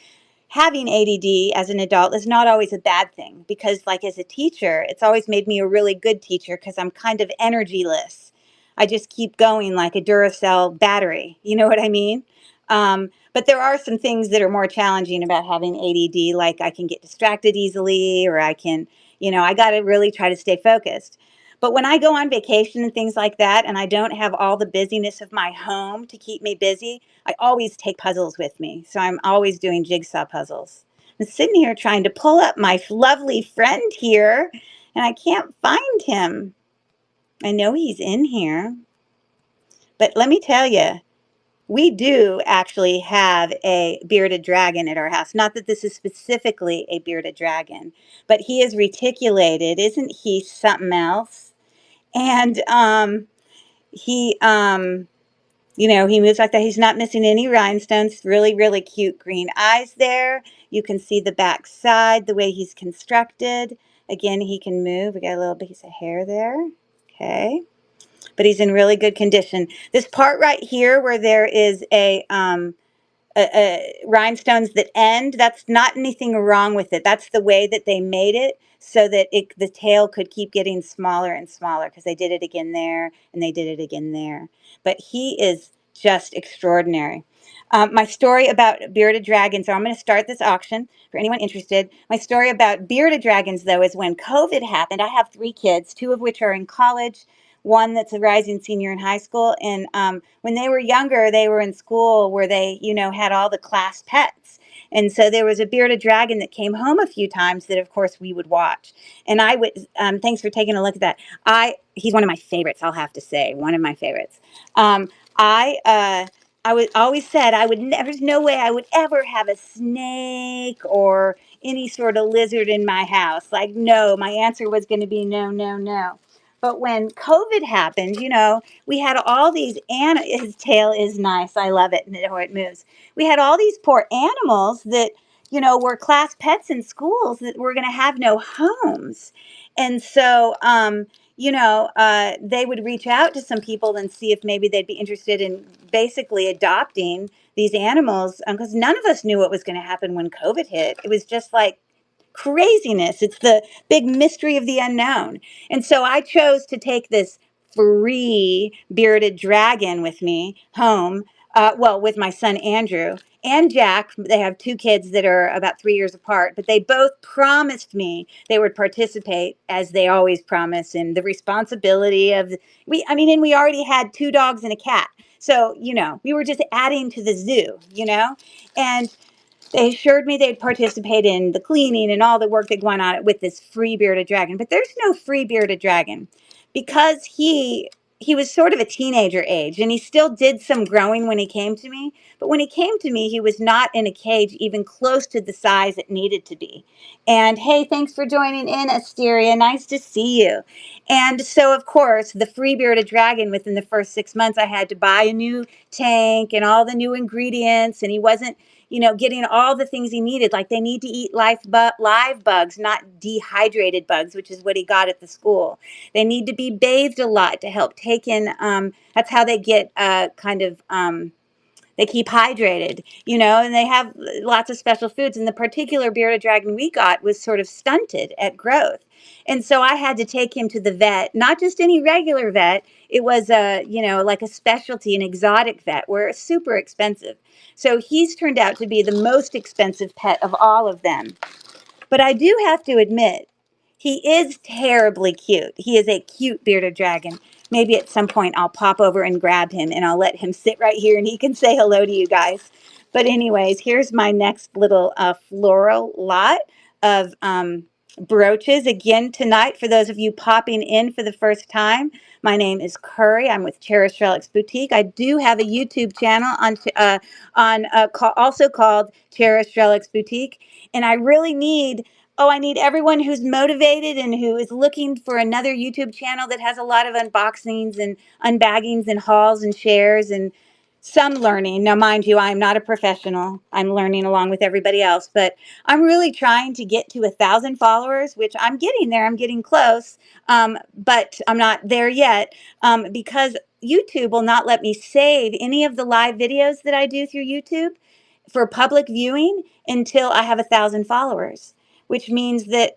having ADD as an adult is not always a bad thing, because, like, as a teacher, it's always made me a really good teacher because I'm kind of energyless. I just keep going like a Duracell battery. You know what I mean? But there are some things that are more challenging about having ADD, like I can get distracted easily, or I can, I got to really try to stay focused. But when I go on vacation and things like that, and I don't have all the busyness of my home to keep me busy, I always take puzzles with me. So I'm always doing jigsaw puzzles. I'm sitting here trying to pull up my lovely friend here, and I can't find him. I know he's in here. But let me tell you, we do actually have a bearded dragon at our house. Not that this is specifically a bearded dragon, but he is reticulated. Isn't he something else? And he he moves like that. He's not missing any rhinestones. Really, really cute green eyes there. You can see the back side, the way he's constructed. Again, he can move. We got a little piece of hair there. Okay. But he's in really good condition. This part right here where there is rhinestones that end, that's not anything wrong with it. That's the way that they made it, so that the tail could keep getting smaller and smaller, because they did it again there and they did it again there. But he is just extraordinary. My story about bearded dragons, so I'm going to start this auction for anyone interested. My story about bearded dragons, though, is when COVID happened. I have 3 kids, 2 of which are in college, one that's a rising senior in high school. And when they were younger, they were in school where they, had all the class pets. And so there was a bearded dragon that came home a few times that, of course, we would watch. And I would, thanks for taking a look at that. He's one of my favorites, I'll have to say, one of my favorites. Um, I would always said there's no way I would ever have a snake or any sort of lizard in my house. Like, no, my answer was going to be no, no, no. But when COVID happened, we had all these his tail is nice. I love it, and how it moves. We had all these poor animals that, were class pets in schools that were going to have no homes. And so, they would reach out to some people and see if maybe they'd be interested in basically adopting these animals, because none of us knew what was going to happen when COVID hit. It was just like craziness. It's the big mystery of the unknown. And so I chose to take this free bearded dragon with me home. Well, with my son Andrew and Jack. They have two kids that are about 3 years apart, but they both promised me they would participate, as they always promise, in the responsibility of and we already had two dogs and a cat. So, we were just adding to the zoo, and they assured me they'd participate in the cleaning and all the work that went on it with this free bearded dragon. But there's no free bearded dragon, because he was sort of a teenager age, and he still did some growing when he came to me. But when he came to me, he was not in a cage even close to the size it needed to be. And hey, thanks for joining in, Asteria. Nice to see you. And so, of course, the free bearded dragon, within the first 6 months, I had to buy a new tank and all the new ingredients, and he wasn't getting all the things he needed. Like, they need to eat live bugs, not dehydrated bugs, which is what he got at the school. They need to be bathed a lot to help take in. That's how they get they keep hydrated, and they have lots of special foods. And the particular bearded dragon we got was sort of stunted at growth. And so I had to take him to the vet, not just any regular vet. It was like a specialty, an exotic vet, where it's super expensive. So he's turned out to be the most expensive pet of all of them. But I do have to admit, he is terribly cute. He is a cute bearded dragon. Maybe at some point I'll pop over and grab him, and I'll let him sit right here and he can say hello to you guys. But anyways, here's my next little floral lot of brooches. Again, tonight, for those of you popping in for the first time, my name is Curry. I'm with Cherished Relics Boutique. I do have a YouTube channel also called Cherished Relics Boutique. And I really I need everyone who's motivated and who is looking for another YouTube channel that has a lot of unboxings and unbaggings and hauls and shares and some learning. Now, mind you, I'm not a professional. I'm learning along with everybody else, but I'm really trying to get to 1,000 followers, which I'm getting there. I'm getting close, but I'm not there yet, because YouTube will not let me save any of the live videos that I do through YouTube for public viewing until I have 1,000 followers, which means that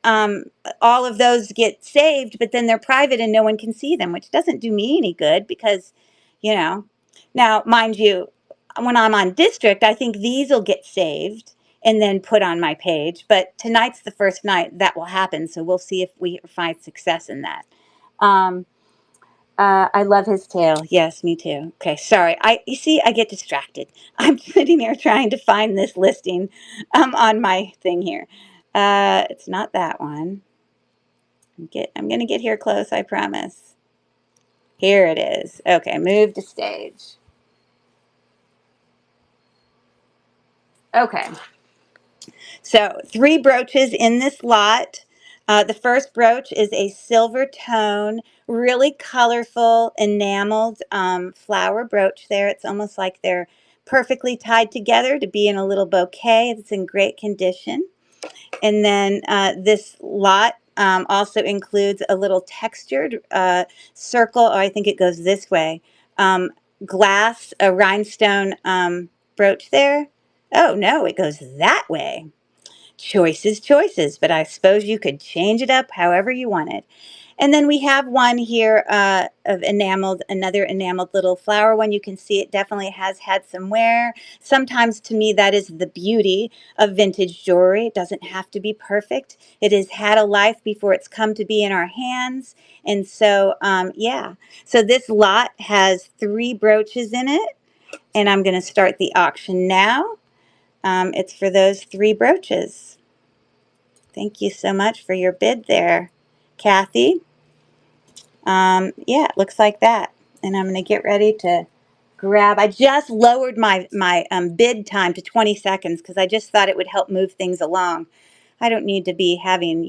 all of those get saved, but then they're private and no one can see them, which doesn't do me any good because, you know, now, mind you, when I'm on district, I think these will get saved and then put on my page. But tonight's the first night that will happen, so we'll see if we find success in that. Um, I love his tail. Yes, me too. Okay, sorry. You see, I get distracted. I'm sitting here trying to find this listing on my thing here. It's not that one. I'm going to get here close, I promise. Here it is. Okay, move to stage. Okay. So 3 brooches in this lot. The first brooch is a silver tone, really colorful, enameled flower brooch there. It's almost like they're perfectly tied together to be in a little bouquet. It's in great condition. And then this lot also includes a little textured circle, or I think it goes this way, glass, a rhinestone brooch there. Oh, no, it goes that way. Choices, but I suppose you could change it up however you wanted. And then we have one here of another enameled little flower one. You can see it definitely has had some wear. Sometimes, to me, that is the beauty of vintage jewelry. It doesn't have to be perfect. It has had a life before it's come to be in our hands. And so, yeah. So this lot has 3 brooches in it, and I'm going to start the auction now. It's for those 3 brooches. Thank you so much for your bid there, Kathy. Yeah, it looks like that. And I'm going to get ready to grab. I just lowered my bid time to 20 seconds because I just thought it would help move things along. I don't need to be having,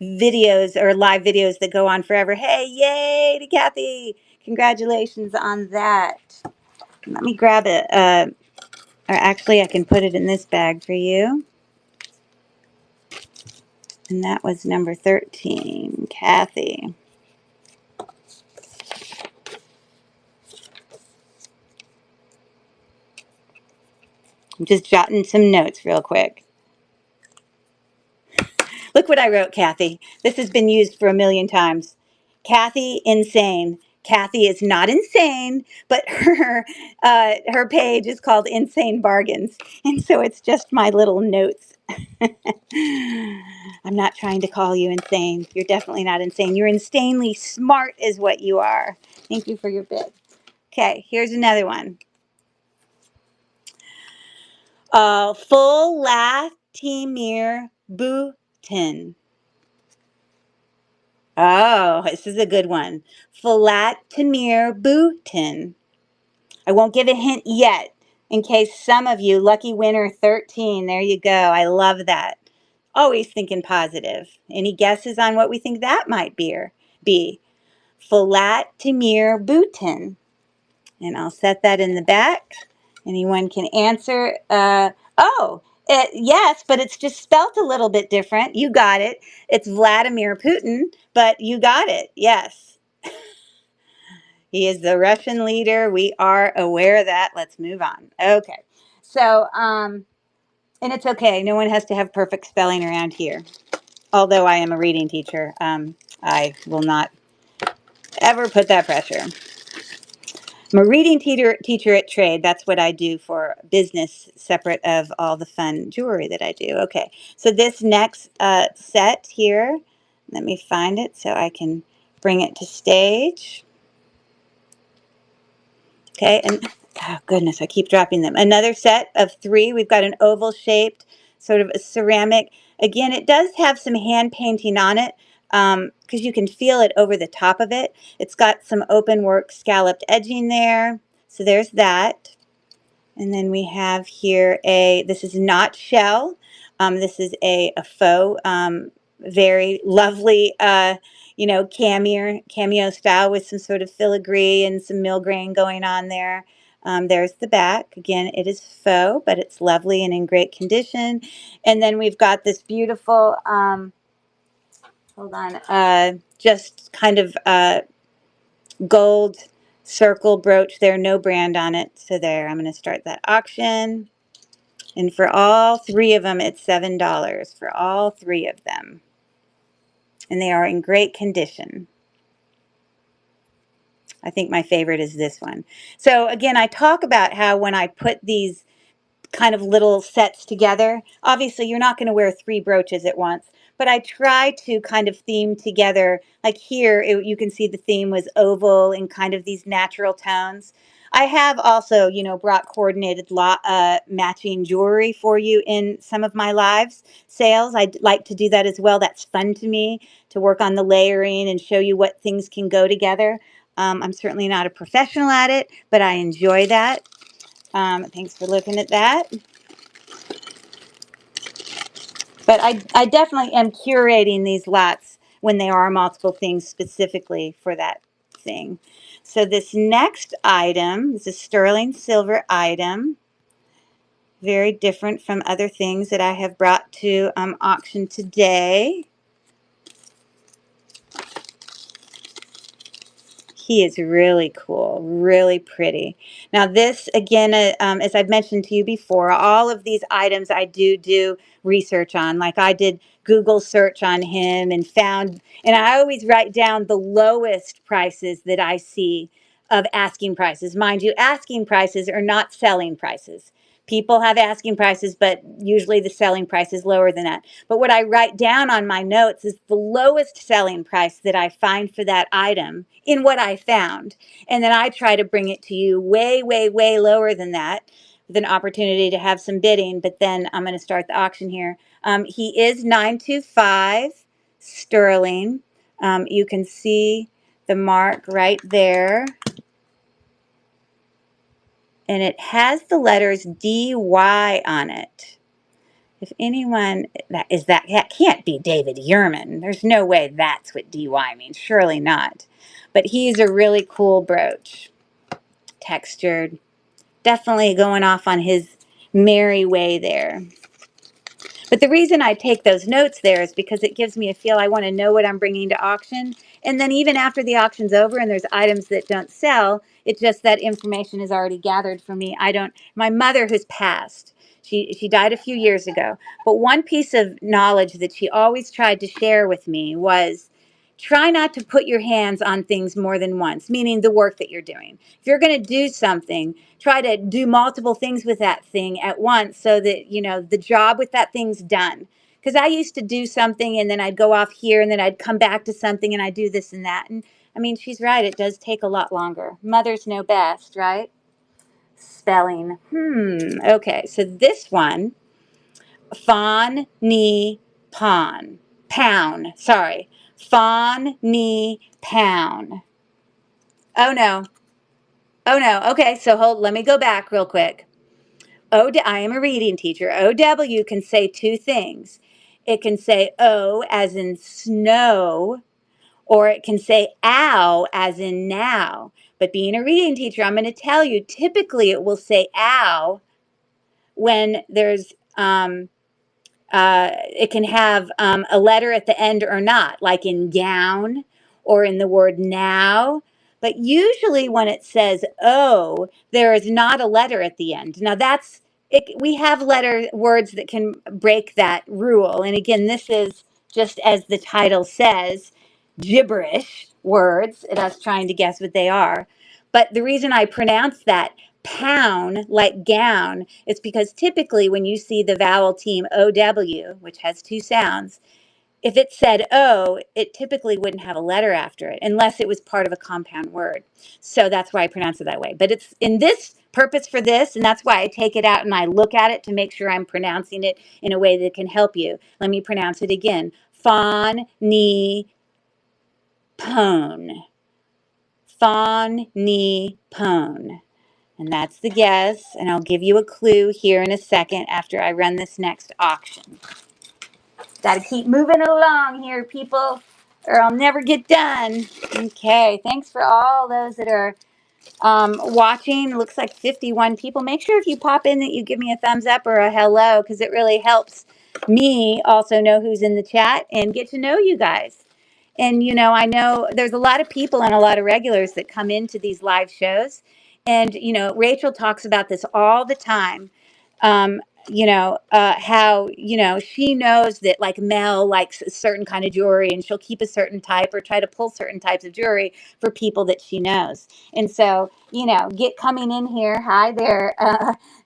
videos or live videos that go on forever. Hey, yay to Kathy. Congratulations on that. Let me grab it. Or actually, I can put it in this bag for you. And that was number 13, Kathy. I'm just jotting some notes real quick. Look what I wrote, Kathy. This has been used for a million times. Kathy, insane. Kathy is not insane, but her page is called Insane Bargains. And so it's just my little notes. I'm not trying to call you insane. You're definitely not insane. You're insanely smart is what you are. Thank you for your bid. Okay, here's another one. Full Latimir Bhutan. Oh, this is a good one. Vladimir Putin. I won't give a hint yet in case some of you, lucky winner 13, there you go. I love that. Always thinking positive. Any guesses on what we think that might be? Vladimir Putin. And I'll set that in the back. Anyone can answer. Yes, but it's just spelt a little bit different. You got it. It's Vladimir Putin, but you got it. Yes. He is the Russian leader. We are aware of that. Let's move on. Okay. So, and it's okay. No one has to have perfect spelling around here. Although I am a reading teacher, I will not ever put that pressure. I'm a reading teacher at trade. That's what I do for business, separate of all the fun jewelry that I do. Okay, so this next set here, let me find it so I can bring it to stage. Okay, and oh goodness, I keep dropping them. Another set of 3. We've got an oval shaped, sort of a ceramic. Again, it does have some hand painting on it because you can feel it over the top of it. It's got some open work scalloped edging there. So there's that. And then we have here this is not shell. This is a faux, very lovely, cameo style with some sort of filigree and some milgrain going on there. There's the back. Again, it is faux, but it's lovely and in great condition. And then we've got this beautiful, hold on, just kind of gold circle brooch there, no brand on it. So there, I'm going to start that auction. And for all 3 of them, it's $7 for all 3 of them. And they are in great condition. I think my favorite is this one. So again, I talk about how when I put these kind of little sets together. Obviously, you're not going to wear 3 brooches at once, but I try to kind of theme together. Like here, you can see the theme was oval and kind of these natural tones. I have also, brought coordinated matching jewelry for you in some of my lives sales. I'd like to do that as well. That's fun to me to work on the layering and show you what things can go together. I'm certainly not a professional at it, but I enjoy that. Thanks for looking at that. But I definitely am curating these lots when there are multiple things specifically for that thing. So this next item is a sterling silver item. Very different from other things that I have brought to auction today. He is really cool, really pretty. Now this, again, as I've mentioned to you before, all of these items I do research on. Like I did Google search on him and I always write down the lowest prices that I see of asking prices. Mind you, asking prices are not selling prices. People have asking prices, but usually the selling price is lower than that. But what I write down on my notes is the lowest selling price that I find for that item in what I found. And then I try to bring it to you way, way, way lower than that with an opportunity to have some bidding. But then I'm going to start the auction here. He is 925 sterling. You can see the mark right there. And it has the letters DY on it. If anyone, that can't be David Yerman. There's no way that's what DY means. Surely not. But he's a really cool brooch. Textured. Definitely going off on his merry way there. But the reason I take those notes there is because it gives me a feel. I want to know what I'm bringing to auction. And then even after the auction's over and there's items that don't sell, it's just that information is already gathered for me. I don't, my mother who's passed, she died a few years ago. But one piece of knowledge that she always tried to share with me was try not to put your hands on things more than once, meaning the work that you're doing. If you're going to do something, try to do multiple things with that thing at once so that, you know, the job with that thing's done. Because I used to do something and then I'd go off here and then I'd come back to something and I'd do this and that. And I mean, she's right. It does take a lot longer. Mothers know best, right? Spelling. Okay. So this one, fawn, knee, pawn. Pound. Sorry. Fawn, knee, pound. Oh no. Oh no. Okay. So let me go back real quick. I am a reading teacher. OW can say two things. It can say O as in snow, or it can say ow as in now. But being a reading teacher, I'm going to tell you, typically it will say ow when there's it can have a letter at the end or not, like in gown or in the word now. But usually when it says O, there is not a letter at the end. Now that's it. We have words that can break that rule. And again, this is just as the title says, gibberish words, and us trying to guess what they are. But the reason I pronounce that pound like gown, it's because typically when you see the vowel team OW, which has two sounds, if it said O, it typically wouldn't have a letter after it unless it was part of a compound word. So that's why I pronounce it that way. But it's in this purpose for this, and that's why I take it out and I look at it to make sure I'm pronouncing it in a way that can help you. Let me pronounce it again. Fawn, knee, pone. Fawn, knee, pone. And that's the guess. And I'll give you a clue here in a second after I run this next auction. Got to keep moving along here, people, or I'll never get done. Okay, thanks for all those that are watching. It looks like 51 people. Make sure if you pop in that you give me a thumbs up or a hello, because it really helps me also know who's in the chat and get to know you guys. And, you know, I know there's a lot of people and a lot of regulars that come into these live shows. And, you know, Rachel talks about this all the time. Um, how, you know, she knows that like Mel likes a certain kind of jewelry and she'll keep a certain type or try to pull certain types of jewelry for people that she knows. And so, you know, get coming in here. Hi there,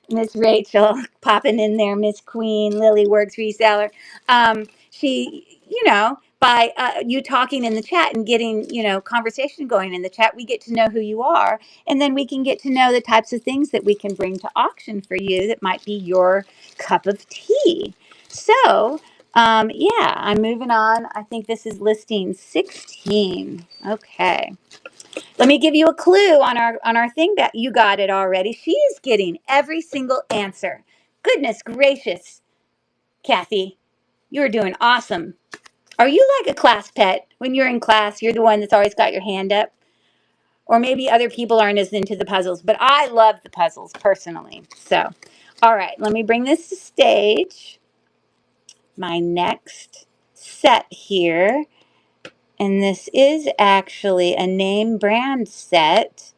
Miss Rachel, popping in there, Miss Queen, Lily Works Reseller. She, you know, by you talking in the chat and getting, you know, conversation going in the chat, we get to know who you are. And then we can get to know the types of things that we can bring to auction for you that might be your cup of tea. So, yeah, I'm moving on. I think this is listing 16. Okay. Let me give you a clue on our thing that you got it already. She is getting every single answer. Goodness gracious, Kathy, you're doing awesome. Are you like a class pet? When you're in class, you're the one that's always got your hand up? Or maybe other people aren't as into the puzzles, but I love the puzzles personally. So, all right, let me bring this to stage. My next set here. And this is actually a name brand set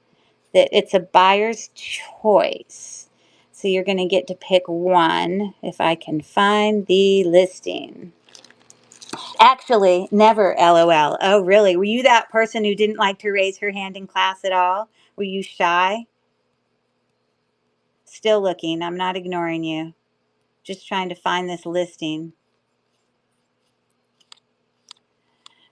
that it's a buyer's choice. So you're going to get to pick one if I can find the listing. Actually, never LOL. Oh, really? Were you that person who didn't like to raise her hand in class at all? Were you shy? Still looking. I'm not ignoring you. Just trying to find this listing.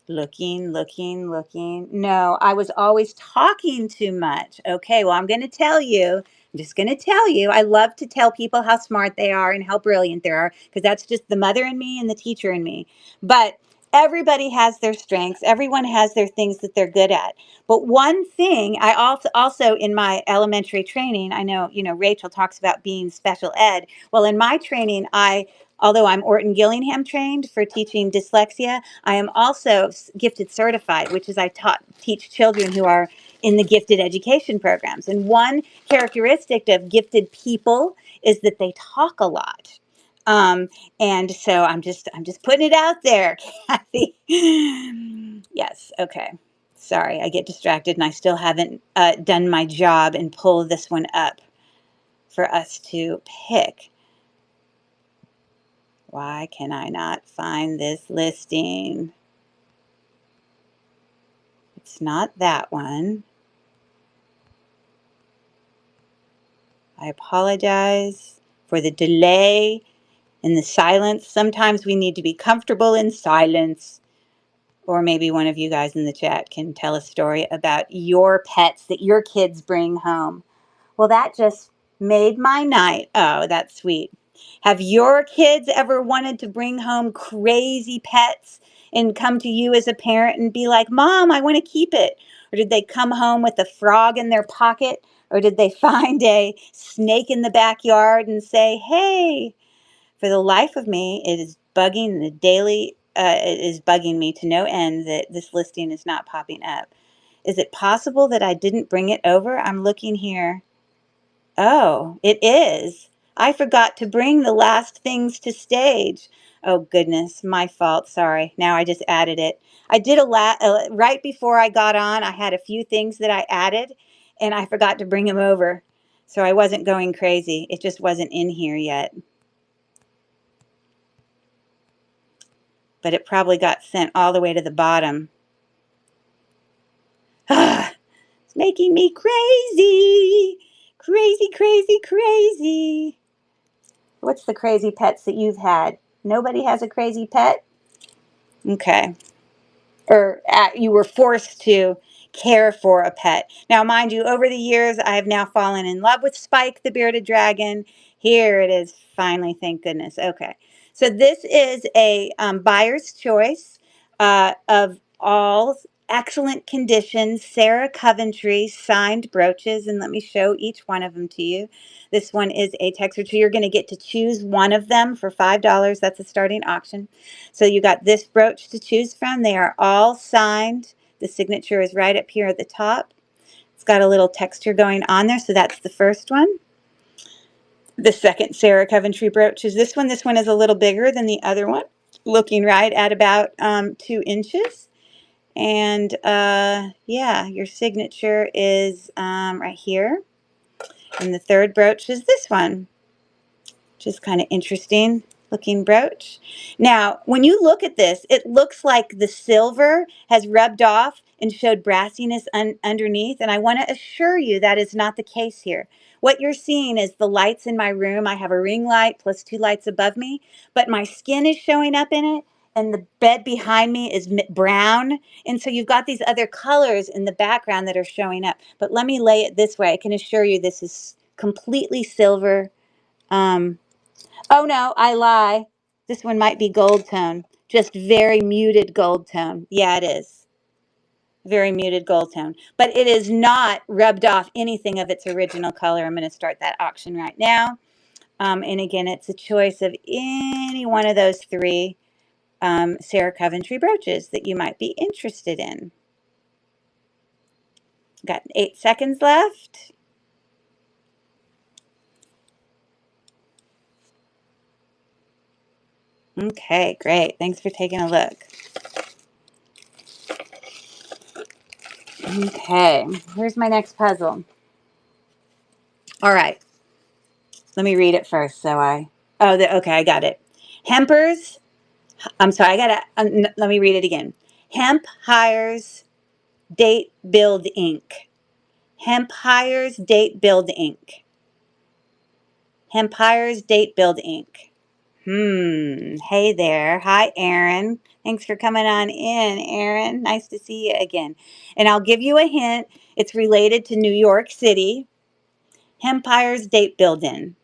Looking, looking, looking. No, I was always talking too much. Okay, well, I'm going to tell you. I'm just going to tell you. I love to tell people how smart they are and how brilliant they are because that's just the mother in me and the teacher in me. But everybody has their strengths. Everyone has their things that they're good at. But one thing I also in my elementary training, I know, you know, Rachel talks about being special ed. Well, in my training, although I'm Orton Gillingham trained for teaching dyslexia, I am also gifted certified, which is I teach children who are in the gifted education programs. And one characteristic of gifted people is that they talk a lot. And so I'm just putting it out there, Kathy. Yes, okay. Sorry, I get distracted and I still haven't done my job and pull this one up for us to pick. Why can I not find this listing? It's not that one. I apologize for the delay and the silence. Sometimes we need to be comfortable in silence. Or maybe one of you guys in the chat can tell a story about your pets that your kids bring home. Well, that just made my night. Oh, that's sweet. Have your kids ever wanted to bring home crazy pets and come to you as a parent and be like, Mom, I want to keep it? Or did they come home with a frog in their pocket? Or did they find a snake in the backyard and say, hey, for the life of me, it is bugging the daily. It is bugging me to no end that this listing is not popping up. Is it possible that I didn't bring it over? I'm looking here. Oh, it is. I forgot to bring the last things to stage. Oh goodness, my fault. Sorry. Now I just added it. I did right before I got on. I had a few things that I added, and I forgot to bring them over. So I wasn't going crazy. It just wasn't in here yet. But it probably got sent all the way to the bottom. It's making me crazy. Crazy, crazy, crazy. What's the crazy pets that you've had? Nobody has a crazy pet? Okay. Or you were forced to care for a pet. Now, mind you, over the years, I have now fallen in love with Spike, the bearded dragon. Here it is, finally, thank goodness. Okay. So this is a buyer's choice of all excellent condition Sarah Coventry signed brooches. And let me show each one of them to you. This one is a texture. So you're going to get to choose one of them for $5. That's a starting auction. So you got this brooch to choose from. They are all signed. The signature is right up here at the top. It's got a little texture going on there. So that's the first one. The second Sarah Coventry brooch is this one. This one is a little bigger than the other one, looking right at about 2 inches. And yeah, your signature is right here. And the third brooch is this one, which is kind of interesting looking brooch. Now, when you look at this, it looks like the silver has rubbed off and showed brassiness underneath. And I want to assure you that is not the case here. What you're seeing is the lights in my room. I have a ring light plus 2 lights above me, but my skin is showing up in it. And the bed behind me is brown. And so you've got these other colors in the background that are showing up. But let me lay it this way. I can assure you this is completely silver. Oh no, I lie. This one might be gold tone. Just very muted gold tone. Yeah, it is. Very muted gold tone. But it is not rubbed off anything of its original color. I'm going to start that auction right now. And again, it's a choice of any one of those 3 Sarah Coventry brooches that you might be interested in. Got 8 seconds left. Okay, great. Thanks for taking a look. Okay, here's my next puzzle. All right. Let me read it first. Okay, I got it. Hempers, I'm sorry, let me read it again. Hemp hires Date Build Inc. Hemp hires Date Build Inc. Hemp hires Date Build Inc. Hey there. Hi, Aaron. Thanks for coming on in, Aaron. Nice to see you again. And I'll give you a hint. It's related to New York City. Hemp hires Date Build In.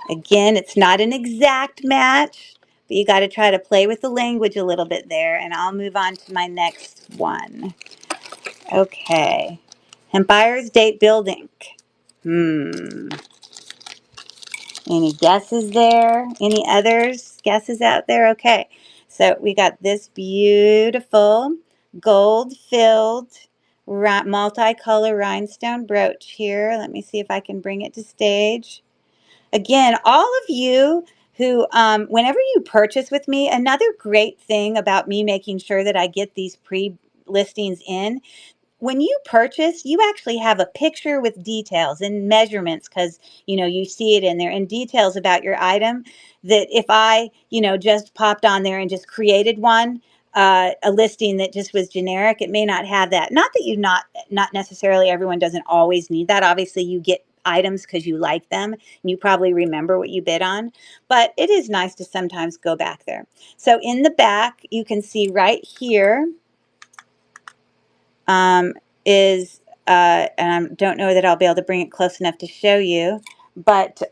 Again, it's not an exact match, but you got to try to play with the language a little bit there, and I'll move on to my next one. Okay. Empires Date Building. Any guesses there? Any others? Guesses out there? Okay. So we got this beautiful gold-filled multicolor rhinestone brooch here. Let me see if I can bring it to stage. Again, all of you who, whenever you purchase with me, another great thing about me making sure that I get these pre-listings in, when you purchase, you actually have a picture with details and measurements because, you see it in there and details about your item that if I, just popped on there and just created one, a listing that just was generic, it may not have that. Not that not necessarily everyone doesn't always need that. Obviously, you get items because you like them and you probably remember what you bid on, but it is nice to sometimes go back there. So in the back, you can see right here, um, is, and I don't know that I'll be able to bring it close enough to show you, but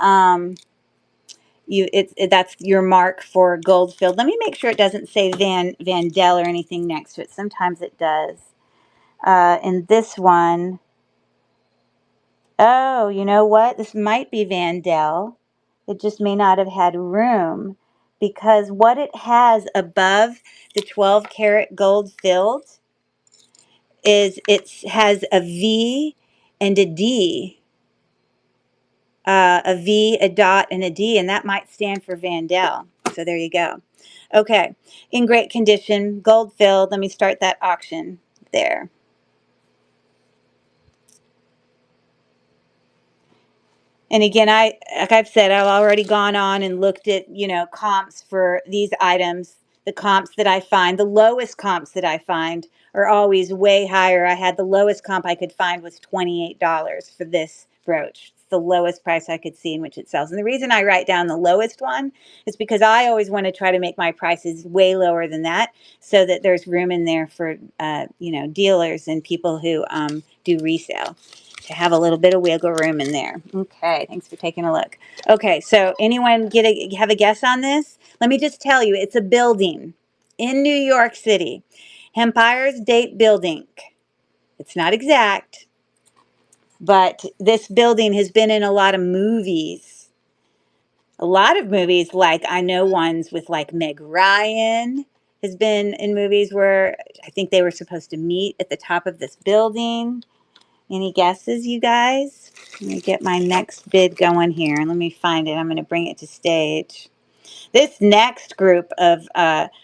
that's your mark for gold filled. Let me make sure it doesn't say Vandel or anything next to it. Sometimes it does. In this one, oh, you know what? This might be Vandel. It just may not have had room because what it has above the 12 karat gold filled is it has a V and a D, a V, a dot, and a D, and that might stand for Vandel. So there you go. Okay, in great condition, gold filled. Let me start that auction there. And again, like I've said, I've already gone on and looked at, comps for these items. The comps that I find, the lowest comps that I find are always way higher. I had the lowest comp I could find was $28 for this brooch. It's the lowest price I could see in which it sells. And the reason I write down the lowest one is because I always want to try to make my prices way lower than that so that there's room in there for, dealers and people who do resale, to have a little bit of wiggle room in there. Okay, thanks for taking a look. Okay, so anyone have a guess on this? Let me just tell you, it's a building in New York City. Empire State Building. It's not exact, but this building has been in a lot of movies. A lot of movies, like I know ones with like Meg Ryan has been in movies where I think they were supposed to meet at the top of this building. Any guesses, you guys? Let me get my next bid going here. Let me find it. I'm going to bring it to stage. This next group of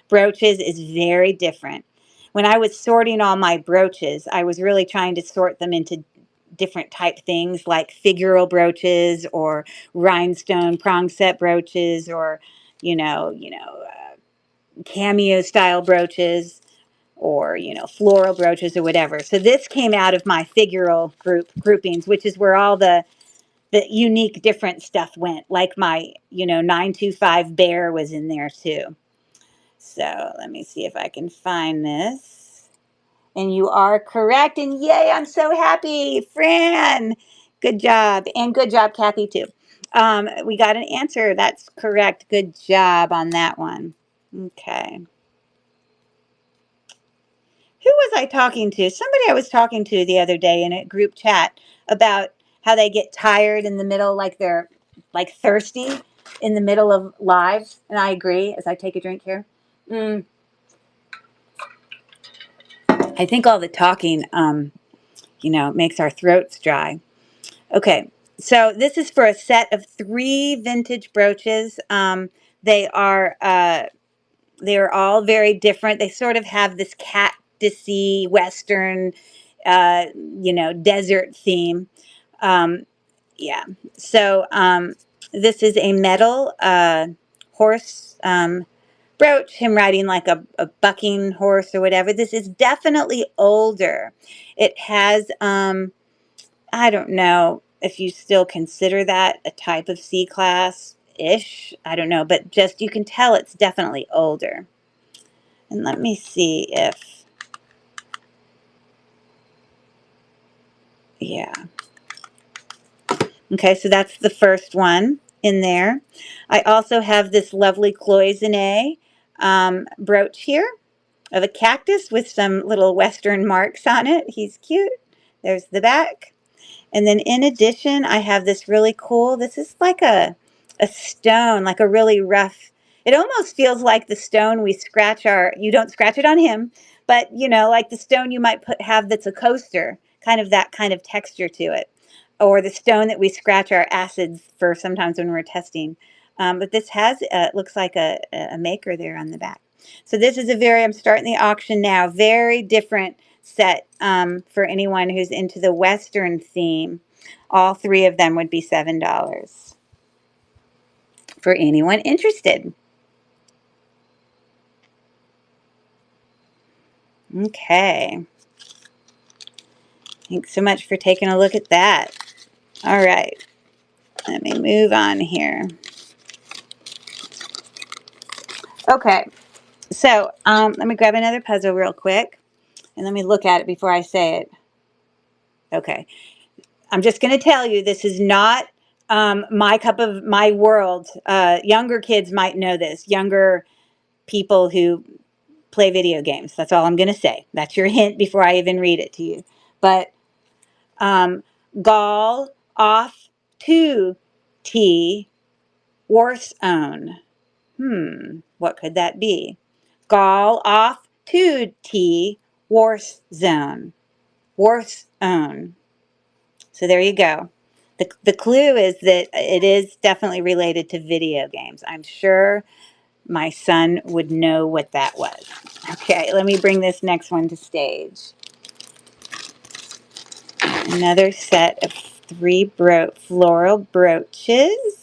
brooches is very different. When I was sorting all my brooches, I was really trying to sort them into different type things like figural brooches or rhinestone prong set brooches or, cameo style brooches or floral brooches or whatever. So this came out of my figural groupings, which is where all the unique different stuff went, like my 925 bear was in there too. So let me see if I can find this. And you are correct, and yay, I'm so happy, Fran. Good job, and good job, Kathy, too. We got an answer. That's correct. Good job on that one. Okay. Who was I talking to? Somebody I was talking to the other day in a group chat about how they get tired in the middle, like they're like thirsty in the middle of lives. And I agree as I take a drink here. I think all the talking, makes our throats dry. Okay, so this is for a set of 3 vintage brooches. They are they're all very different. They sort of have this cactusy Western, desert theme. Um, yeah. So this is a metal horse brooch, him riding like a bucking horse or whatever. This is definitely older. It has, I don't know if you still consider that a type of C-class ish. I don't know, but just you can tell it's definitely older. And let me see if, yeah. Okay, so that's the first one in there. I also have this lovely cloisonne brooch here of a cactus with some little Western marks on it. He's cute. There's the back. And then in addition, I have this really cool, this is like a stone, like a really rough, it almost feels like the stone we scratch you don't scratch it on him, but like the stone you might have that's a coaster, kind of that kind of texture to it. or the stone that we scratch our acids for sometimes when we're testing. But this has, looks like a maker there on the back. So this is a very, I'm starting the auction now, very different set for anyone who's into the Western theme. All three of them would be $7 for anyone interested. Okay. Thanks so much for taking a look at that. All right. Let me move on here. Okay. So let me grab another puzzle real quick and let me look at it before I say it. Okay. I'm just going to tell you this is not my cup of my world. Younger kids might know this. Younger people who play video games. That's all I'm going to say. That's your hint before I even read it to you. But gall off to T War's own. What could that be? Gall off to T War's zone. War's own. So there you go. The clue is that it is definitely related to video games. I'm sure my son would know what that was. Okay, let me bring this next one to stage. Another set of three floral brooches.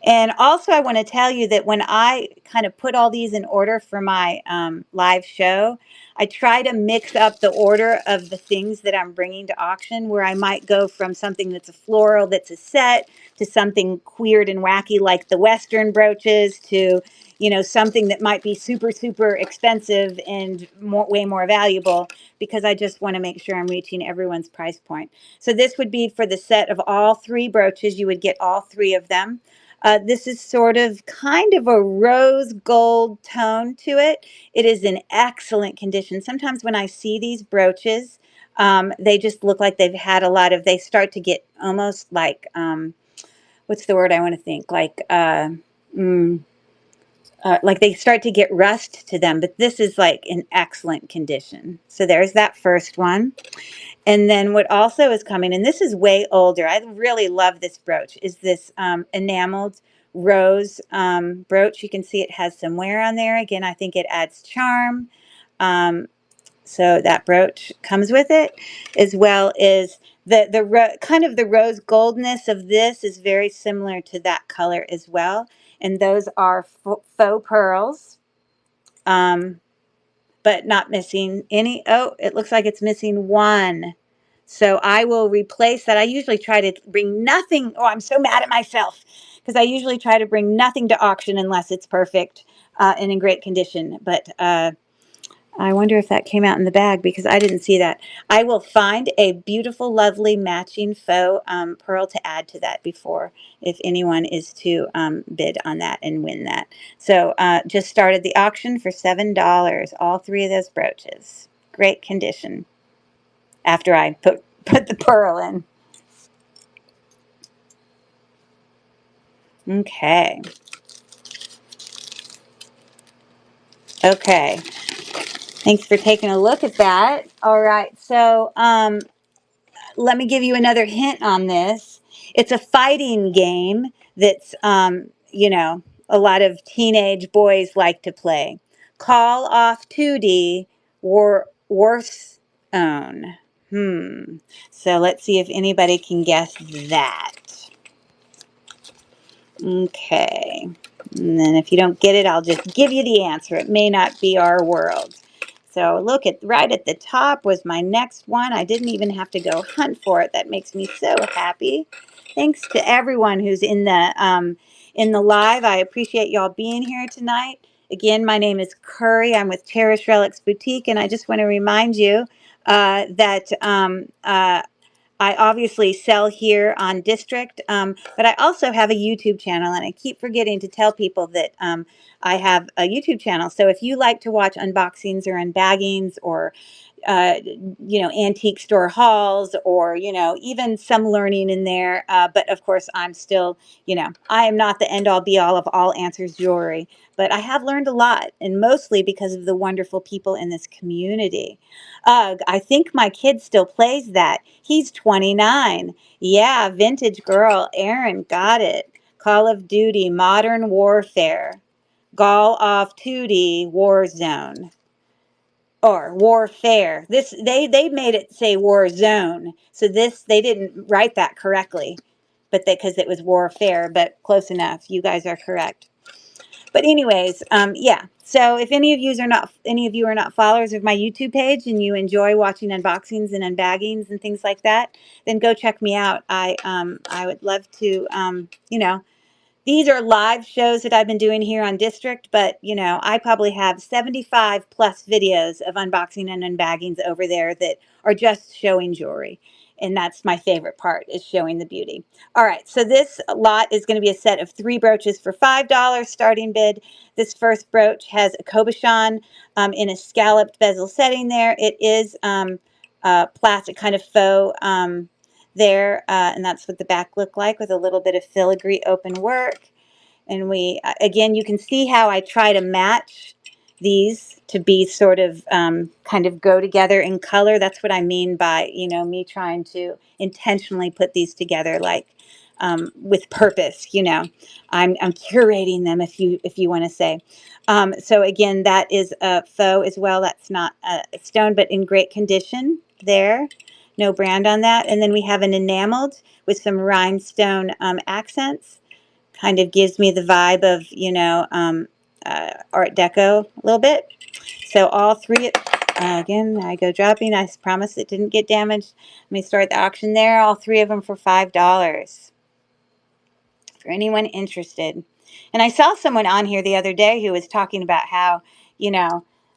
And also, I want to tell you that when I kind of put all these in order for my live show, I try to mix up the order of the things that I'm bringing to auction, where I might go from something that's a floral that's a set to something weird and wacky like the Western brooches to, you know, something that might be super, super expensive and way more valuable, because I just want to make sure I'm reaching everyone's price point. So this would be for the set of all three brooches. You would get all three of them. This is sort of kind of a rose gold tone to it. It is in excellent condition. Sometimes when I see these brooches, they just look like they've had a lot of, they start to get almost like, what's the word I want to think? Like they start to get rust to them, but this is like in excellent condition. So there's that first one. And then what also is coming, and this is way older, I really love this brooch, is this enameled rose brooch. You can see it has some wear on there. Again, I think it adds charm. So that brooch comes with it, as well as kind of the rose goldness of this is very similar to that color as well. And those are faux pearls. But not missing any. Oh, it looks like it's missing one. So I will replace that. I usually try to bring nothing. Oh, I'm so mad at myself because I usually try to bring nothing to auction unless it's perfect and in great condition. But I wonder if that came out in the bag because I didn't see that. I will find a beautiful, lovely matching faux pearl to add to that before, if anyone is to bid on that and win that. So just started the auction for $7, all three of those brooches. Great condition after I put the pearl in. Okay. Okay. Thanks for taking a look at that. All right. So let me give you another hint on this. It's a fighting game that's, you know, a lot of teenage boys like to play. Call off 2D Worth's own. So let's see if anybody can guess that. Okay. And then if you don't get it, I'll just give you the answer. It may not be our world. So look at right at the top was my next one. I didn't even have to go hunt for it. That makes me so happy. Thanks to everyone who's in the live. I appreciate y'all being here tonight. Again, my name is Curry. I'm with Cherish Relics Boutique, and I just want to remind you that I obviously sell here on District, but I also have a YouTube channel, and I keep forgetting to tell people that I have a YouTube channel. So if you like to watch unboxings or unbaggings or, antique store hauls, or, even some learning in there. But of course, I'm still, I am not the end all be all of all answers jewelry, but I have learned a lot, and mostly because of the wonderful people in this community. I think my kid still plays that. He's 29. Yeah, vintage girl. Aaron got it. Call of Duty, Modern Warfare, Call of Duty, Warzone, or warfare. This they made it say war zone. So this, they didn't write that correctly, but because it was warfare, but close enough. You guys are correct. But anyways, yeah. So if any of you are not followers of my YouTube page and you enjoy watching unboxings and unbaggings and things like that, then go check me out. I would love to these are live shows that I've been doing here on District, but I probably have 75 plus videos of unboxing and unbaggings over there that are just showing jewelry. And that's my favorite part, is showing the beauty. All right, so this lot is going to be a set of 3 brooches for $5 starting bid. This first brooch has a cabochon in a scalloped bezel setting there. It is plastic, kind of faux there, and that's what the back looked like, with a little bit of filigree open work. And we, again, you can see how I try to match these to be sort of kind of go together in color. That's what I mean by, me trying to intentionally put these together, like with purpose. I'm curating them, if you want to say. So again, that is a faux as well. That's not a stone, but in great condition there. No brand on that. And then we have an enameled with some rhinestone accents. Kind of gives me the vibe of, Art Deco a little bit. So all 3, again, I go dropping. I promise it didn't get damaged. Let me start the auction there. All 3 of them for $5 for anyone interested. And I saw someone on here the other day who was talking about how,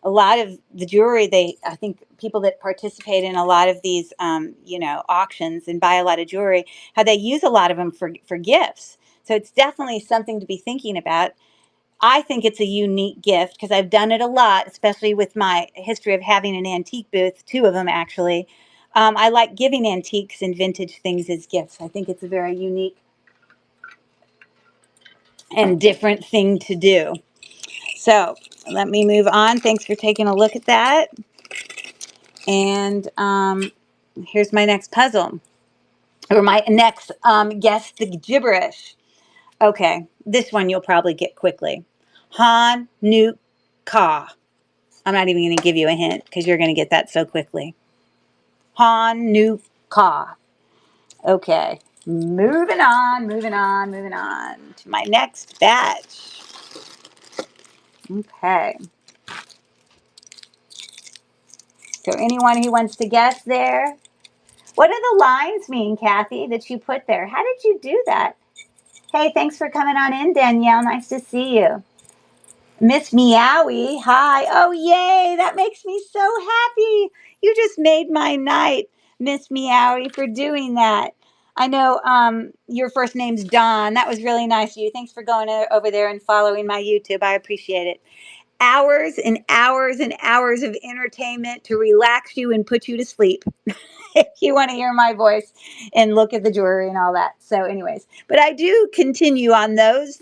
a lot of the jewelry, I think people that participate in a lot of these, auctions and buy a lot of jewelry, how they use a lot of them for gifts. So it's definitely something to be thinking about. I think it's a unique gift because I've done it a lot, especially with my history of having an antique booth, 2 of them actually. I like giving antiques and vintage things as gifts. I think it's a very unique and different thing to do. So let me move on. Thanks for taking a look at that. And here's my next puzzle, or my next guess the gibberish. Okay, this one you'll probably get quickly. Han Nu Ka. I'm not even going to give you a hint because you're going to get that so quickly. Han Nu Ka. Okay, moving on to my next batch. Okay. So anyone who wants to guess there? What do the lines mean, Kathy, that you put there? How did you do that? Hey, thanks for coming on in, Danielle. Nice to see you. Miss Meowie, hi. Oh, yay. That makes me so happy. You just made my night, Miss Meowie, for doing that. I know your first name's Dawn. That was really nice of you. Thanks for going over there and following my YouTube. I appreciate it. Hours and hours and hours of entertainment to relax you and put you to sleep. If you want to hear my voice and look at the jewelry and all that. So anyways, but I do continue on those,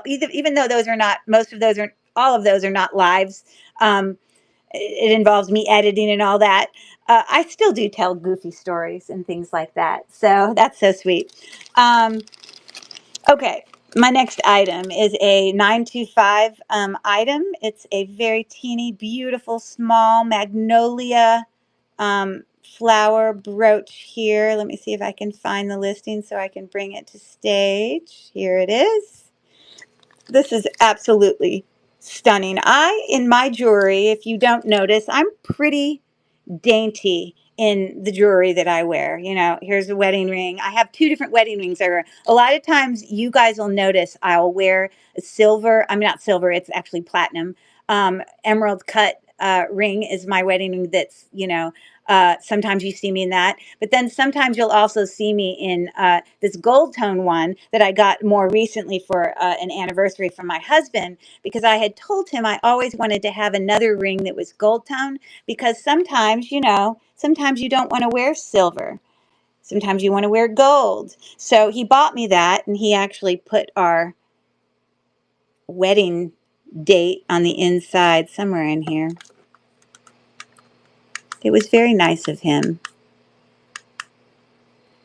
even though those are not, most of those are, all of those are not lives. It involves me editing and all that. I still do tell goofy stories and things like that. So that's so sweet. Okay. My next item is a 925 item. It's a very teeny, beautiful, small magnolia flower brooch here. Let me see if I can find the listing so I can bring it to stage. Here it is. This is absolutely stunning. In my jewelry, if you don't notice, I'm pretty dainty in the jewelry that I wear. Here's a wedding ring. I have 2 different wedding rings I wear. A lot of times you guys will notice I'll wear a silver, I'm not silver, it's actually platinum, emerald cut ring is my wedding ring. That's, sometimes you see me in that, but then sometimes you'll also see me in this gold tone one that I got more recently for an anniversary from my husband, because I had told him I always wanted to have another ring that was gold tone, because sometimes, sometimes you don't want to wear silver. Sometimes you want to wear gold. So he bought me that, and he actually put our wedding date on the inside somewhere in here. It was very nice of him.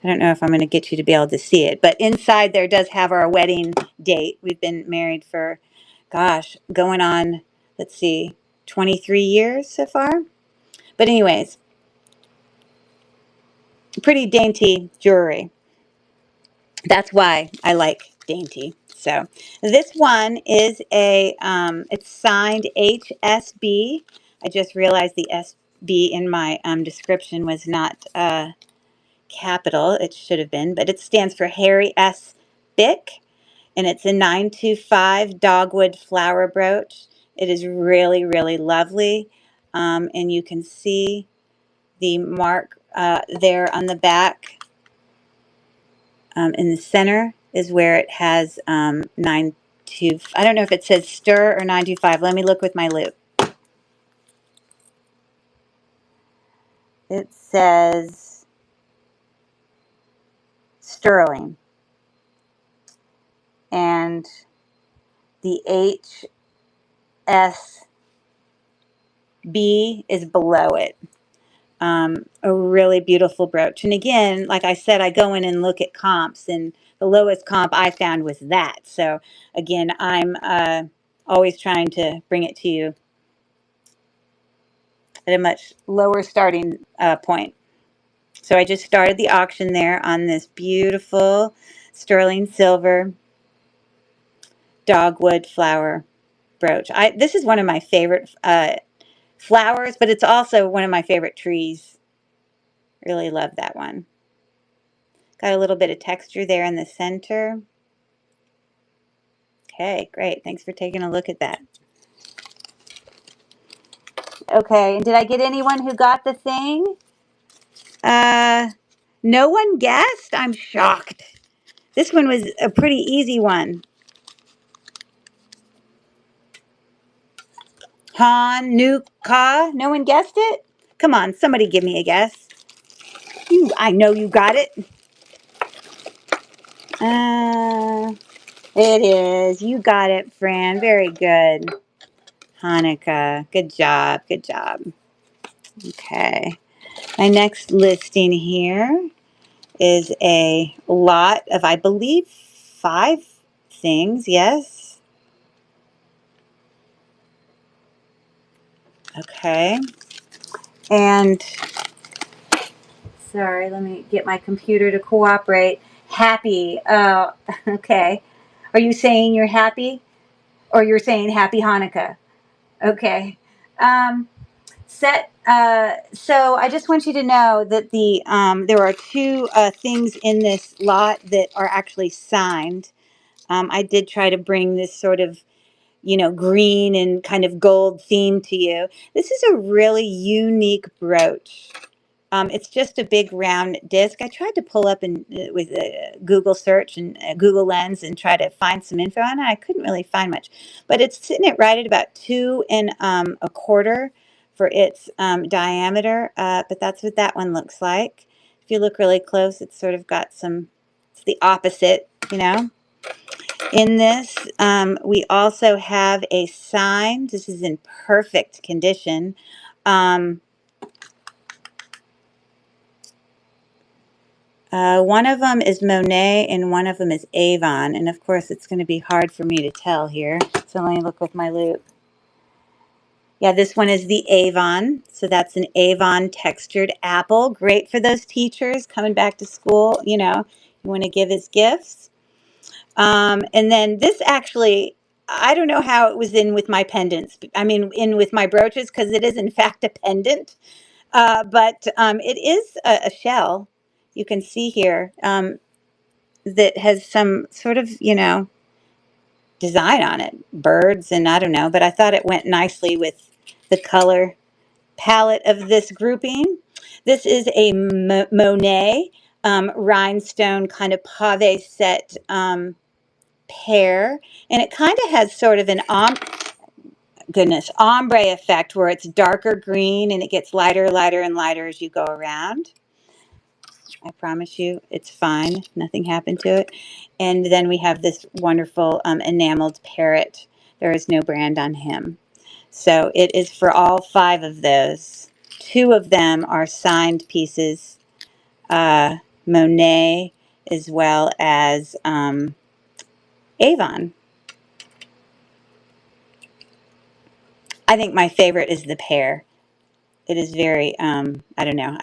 I don't know if I'm going to get you to be able to see it, but inside there does have our wedding date. We've been married for, gosh, going on, let's see, 23 years so far. But anyways, pretty dainty jewelry. That's why I like dainty. So this one is it's signed HSB. I just realized the SB in my description was not capital. It should have been, but it stands for Harry S. Bick, and it's a 925 dogwood flower brooch. It is really, really lovely, and you can see the mark there on the back. In the center is where it has 925. I don't know if it says stir or 925. Let me look with my loop. It says sterling, and the HSB is below it. A really beautiful brooch. And again, like I said, I go in and look at comps, and the lowest comp I found was that. So again, I'm always trying to bring it to you at a much lower starting point. So I just started the auction there on this beautiful sterling silver dogwood flower brooch. This is one of my favorite flowers, but it's also one of my favorite trees. Really love that one. Got a little bit of texture there in the center. Okay, great. Thanks for taking a look at that. Okay, and did I get anyone who got the thing? No one guessed? I'm shocked. This one was a pretty easy one. Hanukkah. No one guessed it? Come on, somebody give me a guess. I know you got it. It is. You got it, Fran. Very good. Hanukkah. Good job. Good job. Okay. My next listing here is a lot of, I believe, 5 things. Yes. Okay. And sorry, let me get my computer to cooperate. Happy. Okay. Are you saying you're happy? Or you're saying happy Hanukkah? Okay. So I just want you to know that there are 2 things in this lot that are actually signed. I did try to bring this sort of, green and kind of gold theme to you. This is a really unique brooch. It's just a big round disc. I tried to pull up with a Google search and Google Lens and try to find some info on it. I couldn't really find much, but it's sitting at right at about 2 1/4 for its diameter. But that's what that one looks like. If you look really close, it's sort of got it's the opposite, In this, we also have a sign. This is in perfect condition. One of them is Monet and one of them is Avon. And of course, it's going to be hard for me to tell here. So let me look with my loupe. Yeah, this one is the Avon. So that's an Avon textured apple. Great for those teachers coming back to school. You want to give as gifts. And then this actually, I don't know how it was in with my pendants. I mean, in with my brooches, because it is in fact a pendant. But it is a shell. You can see here that has some sort of, design on it. Birds and I don't know. But I thought it went nicely with the color palette of this grouping. This is a Monet rhinestone kind of pave set pear, and it kind of has sort of an ombre effect where it's darker green and it gets lighter, lighter, and lighter as you go around. I promise you, it's fine. Nothing happened to it. And then we have this wonderful enameled parrot. There is no brand on him. So it is for all 5 of those. 2 of them are signed pieces, Monet as well as Avon. I think my favorite is the pear. It is very, I don't know.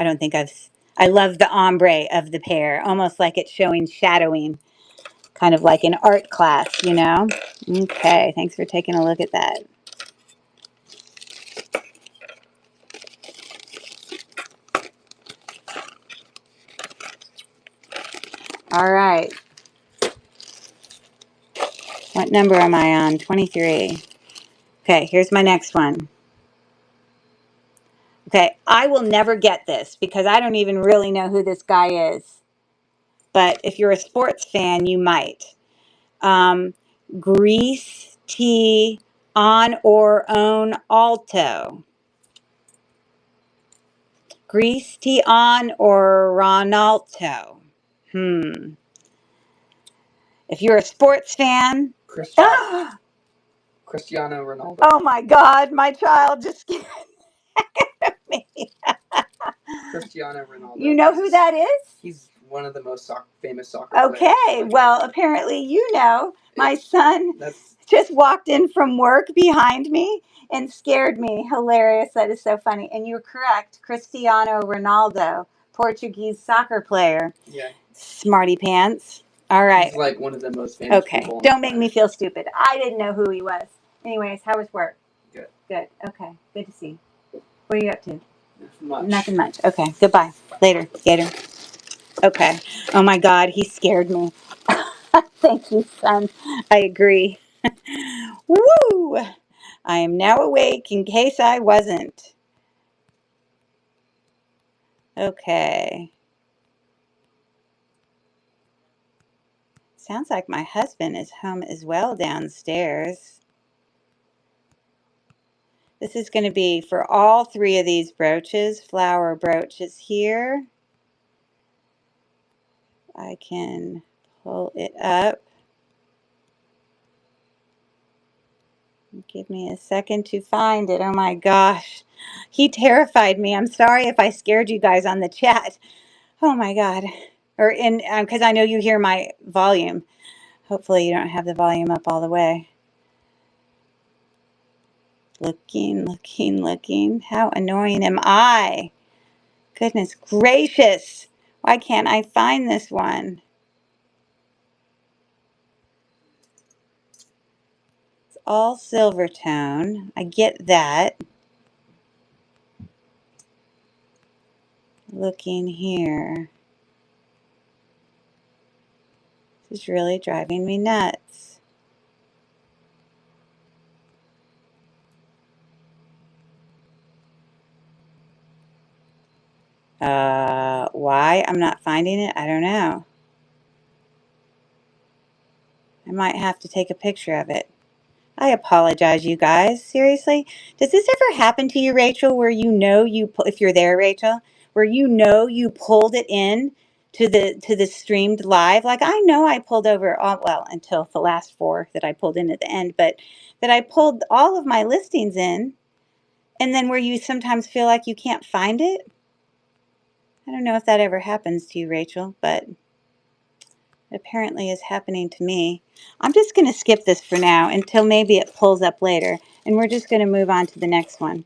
I love the ombre of the pear, almost like it's showing shadowing, kind of like an art class, you know? Okay, thanks for taking a look at that. All right. What number am I on? 23. Okay, here's my next one. Okay, I will never get this because I don't even really know who this guy is. But if you're a sports fan, you might. Grease tea on or own alto. Grease tea on or Ronaldo. If you're a sports fan. Cristiano Ronaldo. Oh my God, my child just scared me. Cristiano Ronaldo. You know who that is? He's one of the most famous soccer players. Okay, well, apparently you know. My son just walked in from work behind me and scared me. Hilarious. That is so funny. And you're correct. Cristiano Ronaldo, Portuguese soccer player. Yeah. Smarty pants. All right. He's like one of the most famous people. Okay, don't make me feel stupid. I didn't know who he was. Anyways, how was work? Good. Good. Okay, good to see you. What are you up to? Nothing much. Nothing much. Okay, goodbye. Later, Gator. Okay. Oh my God, he scared me. Thank you, son. I agree. Woo! I am now awake in case I wasn't. Okay. Sounds like my husband is home as well downstairs. This is going to be for all 3 of these brooches, flower brooches here. I can pull it up. Give me a second to find it. Oh my gosh. He terrified me. I'm sorry if I scared you guys on the chat. Oh my God. Or in, because I know you hear my volume. Hopefully you don't have the volume up all the way. Looking, looking, looking. How annoying am I? Goodness gracious. Why can't I find this one? It's all silver tone. I get that. Looking here. This is really driving me nuts. Why I'm not finding it, I don't know. I might have to take a picture of it. I apologize, you guys. Seriously? Does this ever happen to you, Rachel, where you know if you're there, Rachel, where you know you pulled it in to the streamed live? Like, I know I pulled over, well, until the last 4 that I pulled in at the end, but that I pulled all of my listings in, and then where you sometimes feel like you can't find it? I don't know if that ever happens to you, Rachel, but it apparently is happening to me. I'm just going to skip this for now until maybe it pulls up later, and we're just going to move on to the next one.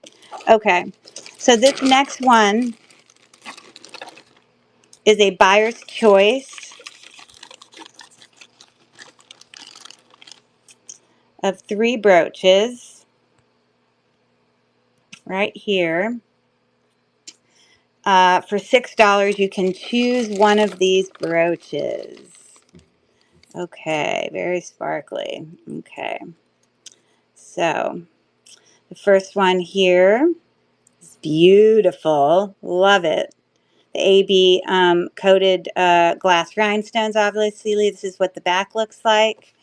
Okay, so this next one is a buyer's choice of 3 brooches right here. For $6, you can choose one of these brooches. Okay, very sparkly. Okay, so The first one here is beautiful. Love it. The AB coated glass rhinestones, obviously. This is what the back looks like.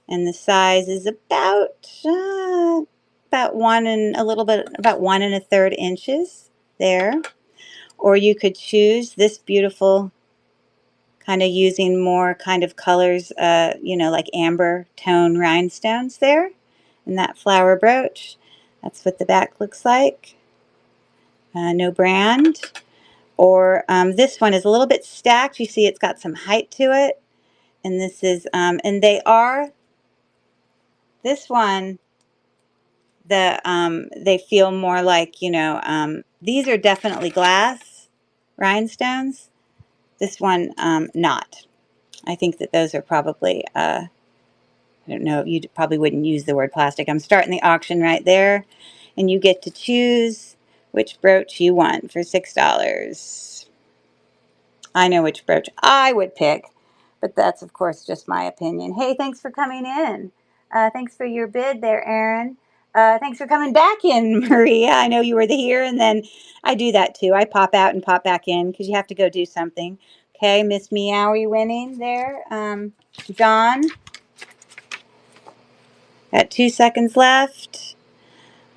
And the size is about 1 1/3 inches there. Or you could choose this beautiful kind of using more kind of colors, you know, like amber tone rhinestones there. And that flower brooch. That's what the back looks like. No brand. Or this one is a little bit stacked. You see it's got some height to it. And this is, and they are, this one, they feel more like, you know, these are definitely glass rhinestones. This one, not. I think that those are probably, I don't know, you probably wouldn't use the word plastic. I'm starting the auction right there. And you get to choose which brooch you want for $6. I know which brooch I would pick, but that's, of course, just my opinion. Hey, thanks for coming in. Thanks for your bid there, Aaron. Thanks for coming back in, Maria. I know you were here, and then I do that too. I pop out and pop back in because you have to go do something. Okay, Miss Meowie winning there. John, got 2 seconds left.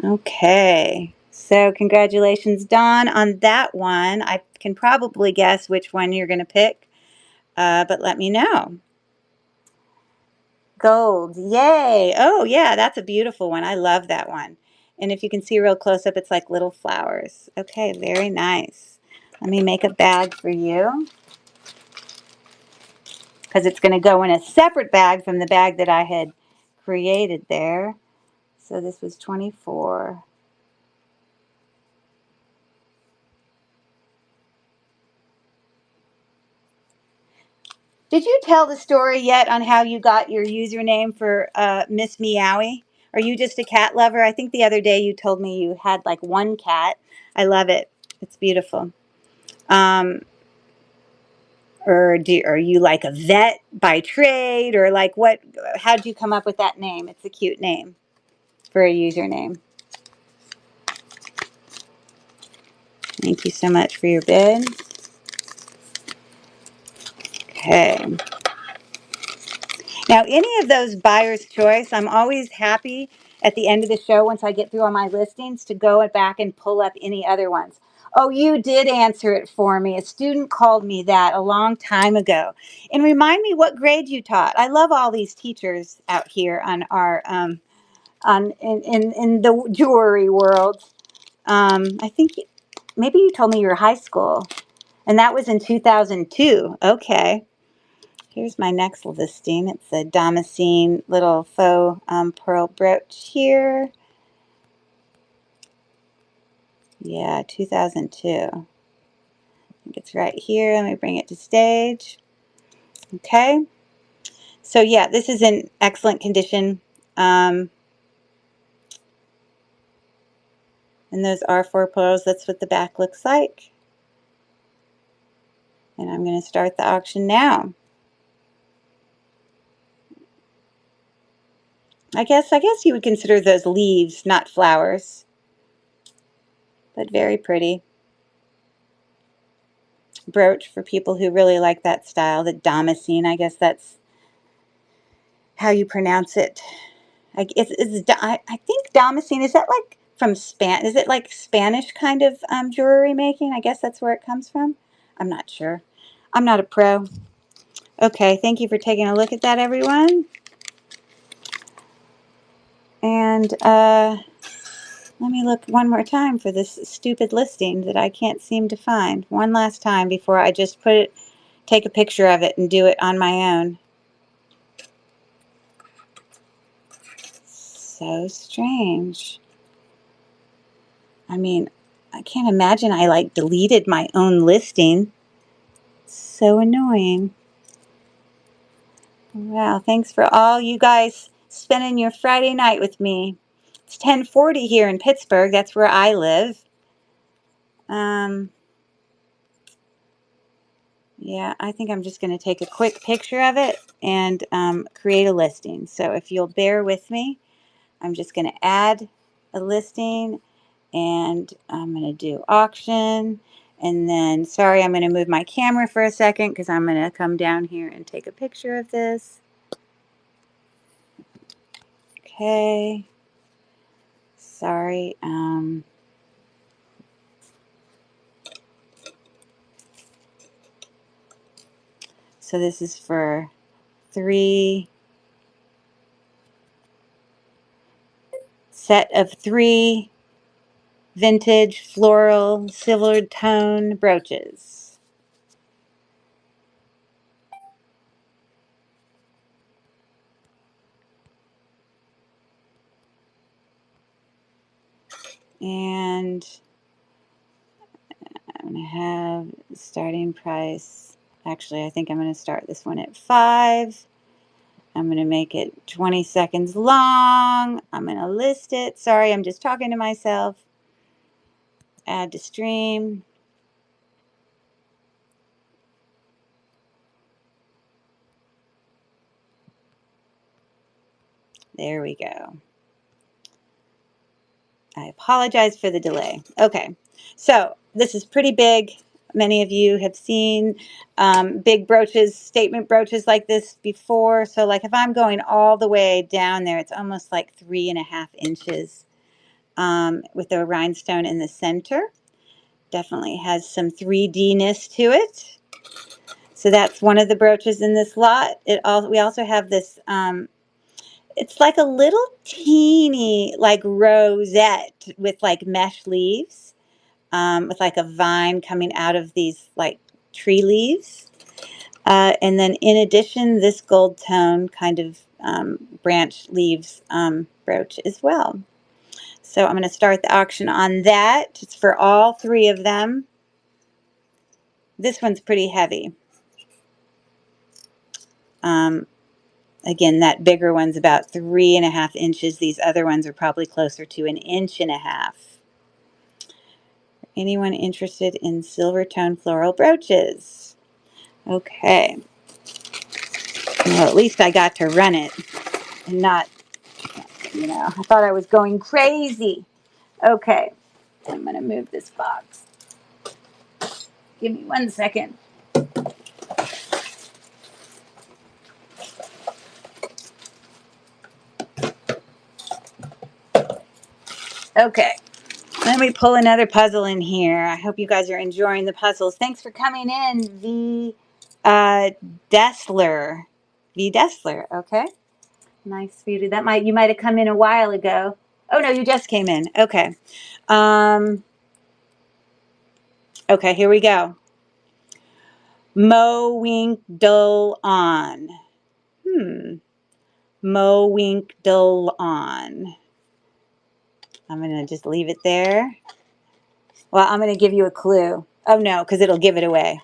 Okay, so congratulations, Dawn, on that one. I can probably guess which one you're going to pick, but let me know. Gold, yay! Oh yeah, that's a beautiful one. I love that one. And if you can see real close up, it's like little flowers. Okay, very nice. Let me make a bag for you because it's going to go in a separate bag from the bag that I had created there. So this was 24. Did you tell the story yet on how you got your username for Miss Meowie? Are you just a cat lover? I think the other day you told me you had like one cat. I love it. It's beautiful. Or are you like a vet by trade, or like what? How did you come up with that name? It's a cute name for a username. Thank you so much for your bid. Okay. Now, any of those buyer's choice, I'm always happy at the end of the show once I get through all my listings to go back and pull up any other ones. Oh, you did answer it for me. A student called me that a long time ago. And remind me what grade you taught. I love all these teachers out here on our in the jewelry world. I think maybe you told me you were high school, and that was in 2002. Okay. Here's my next listing. It's a Damascene little faux pearl brooch here. Yeah, 2002. I think it's right here. Let me bring it to stage. Okay. So yeah, this is in excellent condition. And those are 4 pearls. That's what the back looks like. And I'm going to start the auction now. I guess you would consider those leaves, not flowers, but very pretty. Brooch for people who really like that style, the Damascene. I guess that's how you pronounce it. I think Damascene, is that like from is it like Spanish kind of jewelry making? I guess that's where it comes from. I'm not sure. I'm not a pro. Okay, thank you for taking a look at that, everyone. And let me look one more time for this stupid listing that I can't seem to find. One last time before I just take a picture of it and do it on my own. So strange. I mean, I can't imagine I like deleted my own listing. So annoying. Wow, thanks for all you guys spending your Friday night with me. It's 10:40 here in Pittsburgh. That's where I live. Yeah, I think I'm just going to take a quick picture of it and create a listing. So if you'll bear with me, I'm just going to add a listing, and I'm going to do auction. And then, sorry, I'm going to move my camera for a second because I'm going to come down here and take a picture of this. Okay. Sorry. So this is for 3 set of 3 vintage floral silver tone brooches. And I'm going to have starting price. Actually, I think I'm going to start this one at 5. I'm going to make it 20 seconds long. I'm going to list it. Sorry, I'm just talking to myself. Add to stream. There we go. I apologize for the delay. Okay, so this is pretty big. Many of you have seen big brooches, statement brooches like this before. So like if I'm going all the way down there, it's almost like 3.5 inches with a rhinestone in the center. Definitely has some 3D-ness to it. So that's one of the brooches in this lot. We also have this, it's like a little teeny like rosette with like mesh leaves, with like a vine coming out of these like tree leaves. And then in addition, this gold tone kind of branch leaves brooch as well. So I'm going to start the auction on that. It's for all 3 of them. This one's pretty heavy. Again, that bigger one's about 3.5 inches. These other ones are probably closer to 1.5 inches. Anyone interested in silver tone floral brooches? Okay. Well, at least I got to run it and not, I thought I was going crazy. Okay. I'm going to move this box. Give me 1 second. Okay. Let me pull another puzzle in here. I hope you guys are enjoying the puzzles. Thanks for coming in, V. Dessler. V. Dessler. Okay. Nice beauty. You might have come in a while ago. Oh no, you just came in. Okay. Okay, here we go. Mo wink dull on. Mo wink dull on. I'm gonna just leave it there. Well, I'm gonna give you a clue. Oh no, because it'll give it away.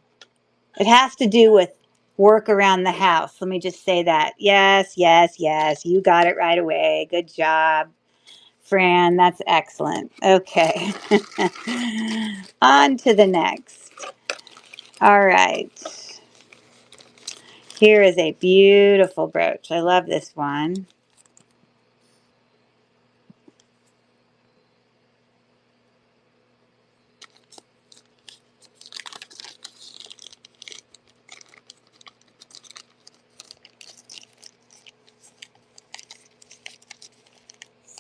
It has to do with work around the house. Let me just say that. Yes, yes, yes. You got it right away. Good job, Fran. That's excellent. Okay. On to the next. All right. Here is a beautiful brooch. I love this one.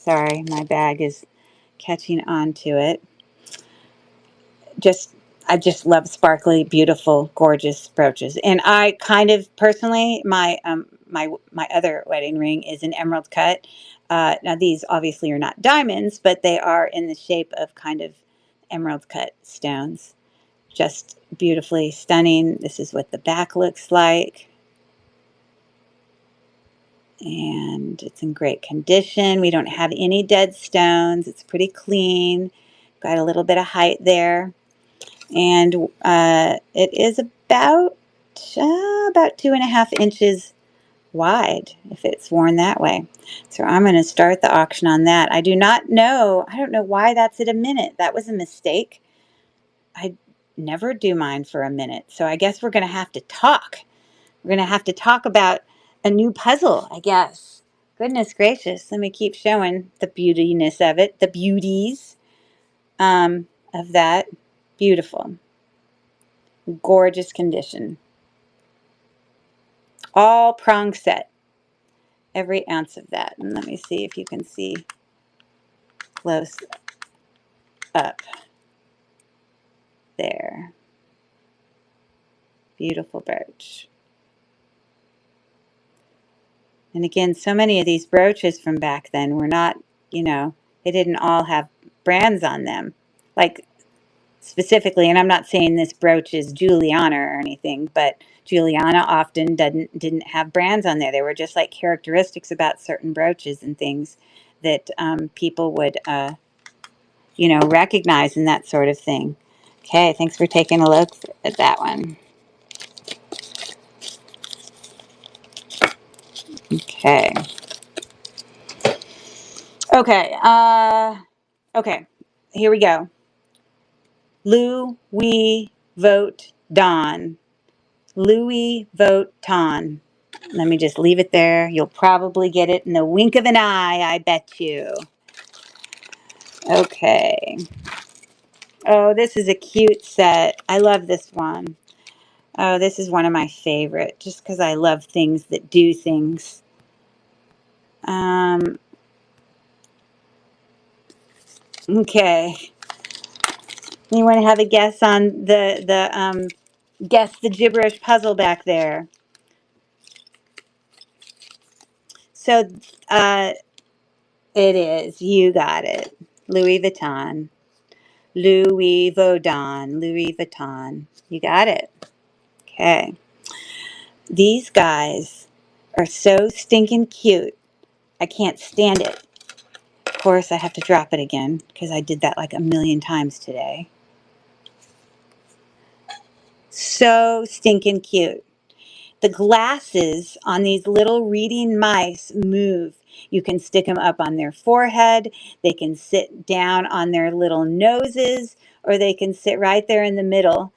Sorry, my bag is catching on to it. I just love sparkly, beautiful, gorgeous brooches. And I kind of personally, my other wedding ring is an emerald cut. Now these obviously are not diamonds, but they are in the shape of kind of emerald cut stones. Just beautifully stunning. This is what the back looks like. And it's in great condition. We don't have any dead stones. It's pretty clean. Got a little bit of height there. And it is about 2.5 inches wide if it's worn that way. So I'm going to start the auction on that. I don't know why that's at a minute. That was a mistake. I never do mine for a minute. So I guess we're going to have to talk. We're going to have to talk about a new puzzle, I guess, Goodness gracious. Let me keep showing the beautiness of it. The beauties of that. Beautiful. Gorgeous condition. All prong set. Every ounce of that. And let me see if you can see close up. There. Beautiful brooch. And again, so many of these brooches from back then were not, you know, they didn't all have brands on them. Like specifically, and I'm not saying this brooch is Juliana or anything, but Juliana often didn't have brands on there. They were just like characteristics about certain brooches and things that people would, you know, recognize and that sort of thing. Okay, thanks for taking a look at that one. Okay. Okay. Okay. Here we go. Louis Vuitton. Louis Vuitton. Let me just leave it there. You'll probably get it in the wink of an eye, I bet you. Okay. Oh, this is a cute set. I love this one. Oh, this is one of my favorite, just because I love things that do things. Okay. You want to have a guess on guess the gibberish puzzle back there? So, it is. You got it. Louis Vuitton. Louis Vuitton. Louis Vuitton. You got it. Okay. These guys are so stinking cute. I can't stand it. Of course, I have to drop it again because I did that like a million times today. So stinking cute. The glasses on these little reading mice move. You can stick them up on their forehead. They can sit down on their little noses, or they can sit right there in the middle,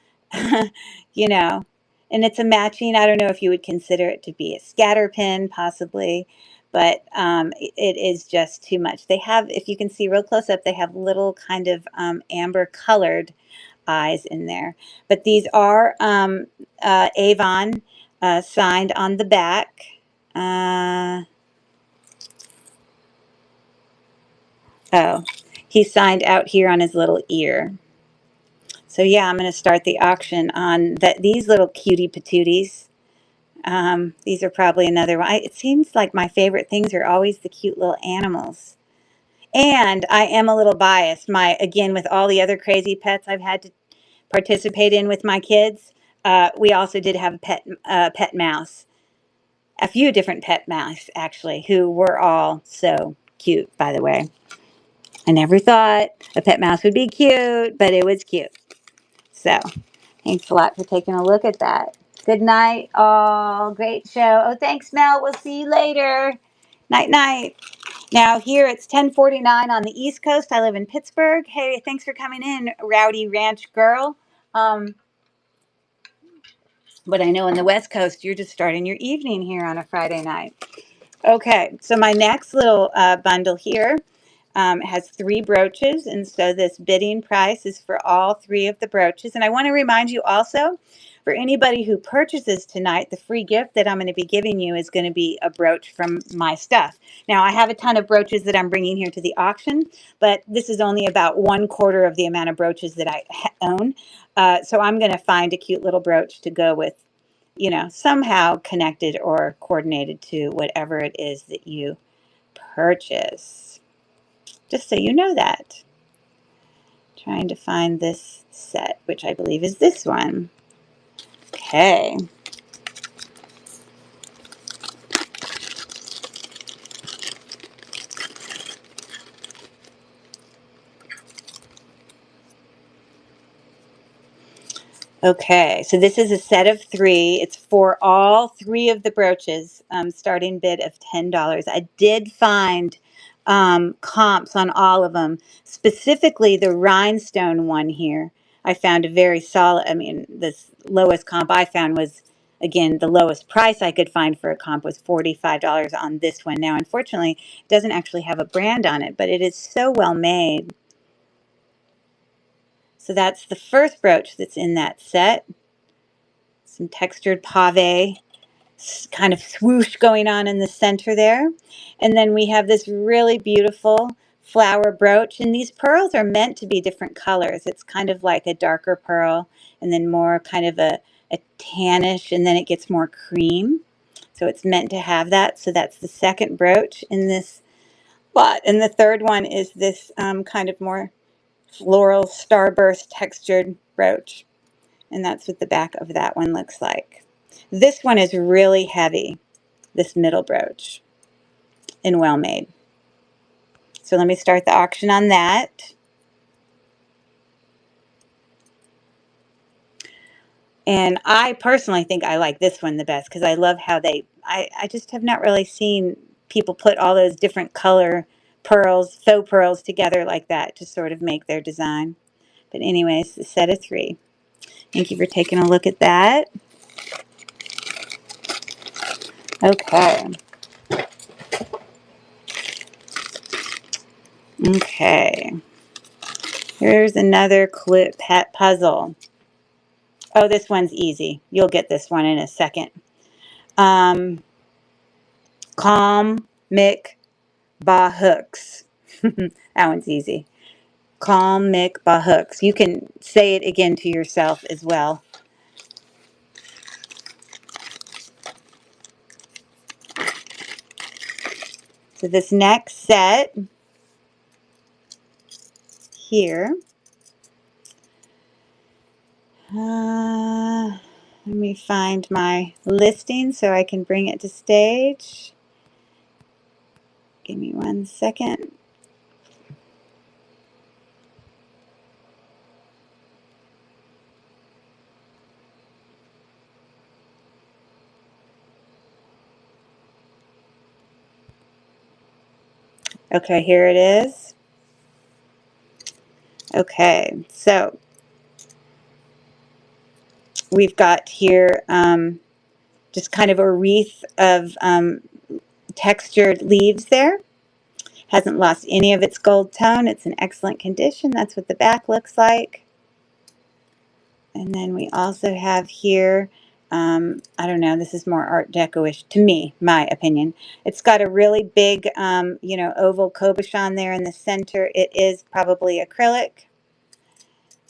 you know. And it's a matching, I don't know if you would consider it to be a scatter pin, possibly, but it is just too much. They have, if you can see real close up, they have little kind of amber colored eyes in there. But these are Avon signed on the back. Oh, he signed out here on his little ear. So yeah, I'm going to start the auction on these little cutie patooties. These are probably another one. It seems like my favorite things are always the cute little animals. And I am a little biased. Again, with all the other crazy pets I've had to participate in with my kids, we also did have a pet mouse. A few different pet mouse, actually, who were all so cute, by the way. I never thought a pet mouse would be cute, but it was cute. So, thanks a lot for taking a look at that. Good night, all. Great show. Oh, thanks, Mel. We'll see you later. Night, night. Now, here it's 10:49 on the East Coast. I live in Pittsburgh. Hey, thanks for coming in, Rowdy Ranch Girl. But I know on the West Coast, you're just starting your evening here on a Friday night. Okay, so my next little bundle here has 3 brooches, and so this bidding price is for all 3 of the brooches. And I want to remind you also, for anybody who purchases tonight, the free gift that I'm going to be giving you is going to be a brooch from my stuff. Now, I have a ton of brooches that I'm bringing here to the auction, but this is only about 1/4 of the amount of brooches that I own. So I'm going to find a cute little brooch to go with, you know, somehow connected or coordinated to whatever it is that you purchase. Just so you know that. Trying to find this set, which I believe is this one. Okay. Okay, so this is a set of 3. It's for all 3 of the brooches, starting bid of $10. I did find comps on all of them, specifically the rhinestone one here. I found a very solid, I mean, the lowest comp I found was again, the lowest price I could find for a comp was $45 on this one. Now, unfortunately, it doesn't actually have a brand on it, but it is so well made. So that's the first brooch that's in that set. Some textured pave kind of swoosh going on in the center there. And then we have this really beautiful flower brooch. And these pearls are meant to be different colors. It's kind of like a darker pearl and then more kind of a tannish, and then it gets more cream. So it's meant to have that. So that's the second brooch in this lot. And the third one is this kind of more floral starburst textured brooch. And that's what the back of that one looks like. This one is really heavy, this middle brooch, and well made. So let me start the auction on that. And I personally think I like this one the best because I love how I just have not really seen people put all those different color pearls, faux pearls together like that to sort of make their design. But anyways, a set of 3. Thank you for taking a look at that. Okay. Okay. Here's another clip pet puzzle. Oh, this one's easy. You'll get this one in a second. Calm Mick Bahooks. That one's easy. Calm Mick Bahooks. You can say it again to yourself as well. So this next set here. Let me find my listing so I can bring it to stage. Give me 1 second. Okay, here it is. Okay, so we've got here just kind of a wreath of textured leaves there. Hasn't lost any of its gold tone. It's in excellent condition. That's what the back looks like. And then we also have here, I don't know, this is more Art Deco-ish to me, my opinion. It's got a really big, oval cabochon there in the center. It is probably acrylic.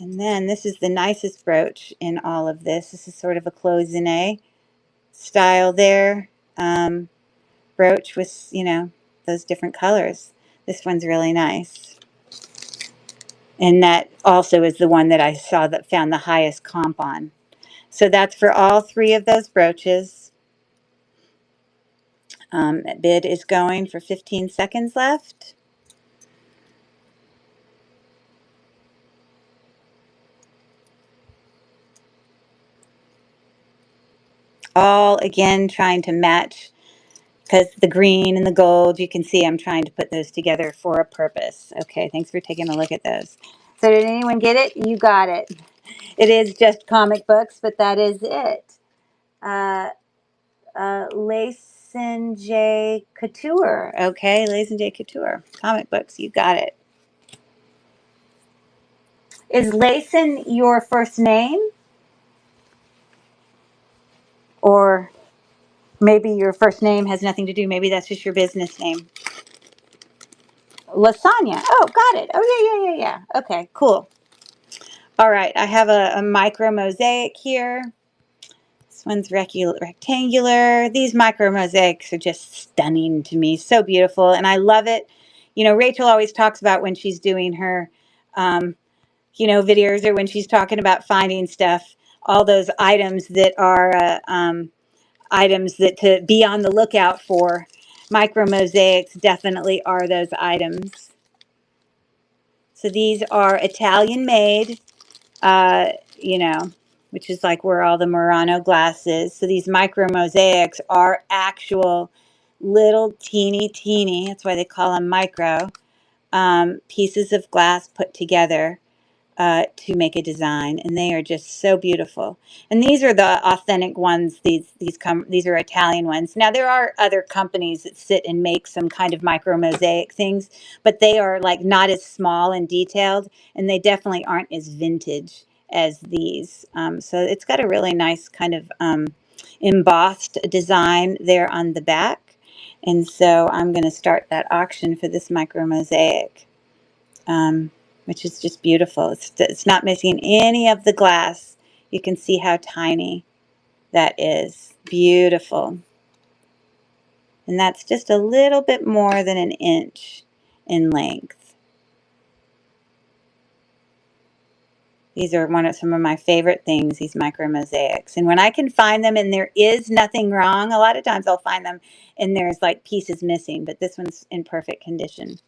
And then this is the nicest brooch in all of this. This is sort of a cloisonne style there. Brooch with, those different colors. This one's really nice. And that also is the one that I saw that found the highest comp on. So that's for all 3 of those brooches. Bid is going for 15 seconds left. All again trying to match, because the green and the gold, you can see I'm trying to put those together for a purpose. Okay, thanks for taking a look at those. So did anyone get it? You got it. It is just comic books, but that is it. Layson J. Couture. Okay, Layson J. Couture. Comic books, you got it. Is Layson your first name? Or maybe your first name has nothing to do. Maybe that's just your business name. Lasagna. Oh, got it. Oh, yeah. Okay, cool. All right, I have a micro mosaic here. This one's rectangular. These micro mosaics are just stunning to me. So beautiful, and I love it. Rachel always talks about when she's doing her, videos, or when she's talking about finding stuff, all those items that are items that to be on the lookout for. Micro mosaics definitely are those items. So these are Italian made, which is like where all the Murano glass is. So these micro mosaics are actual little teeny, that's why they call them micro, pieces of glass put together. to make a design, and they are just so beautiful. And these are the authentic ones. These are Italian ones. Now there are other companies that sit and make some kind of micro mosaic things, but they are like not as small and detailed, and they definitely aren't as vintage as these. So it's got a really nice kind of embossed design there on the back. And so I'm going to start that auction for this micro mosaic. Which is just beautiful. It's not missing any of the glass. You can see how tiny that is. Beautiful. And that's just a little bit more than an inch in length. These are some of my favorite things, these micro mosaics. And when I can find them and there is nothing wrong, a lot of times I'll find them and there's like pieces missing, but this one's in perfect condition.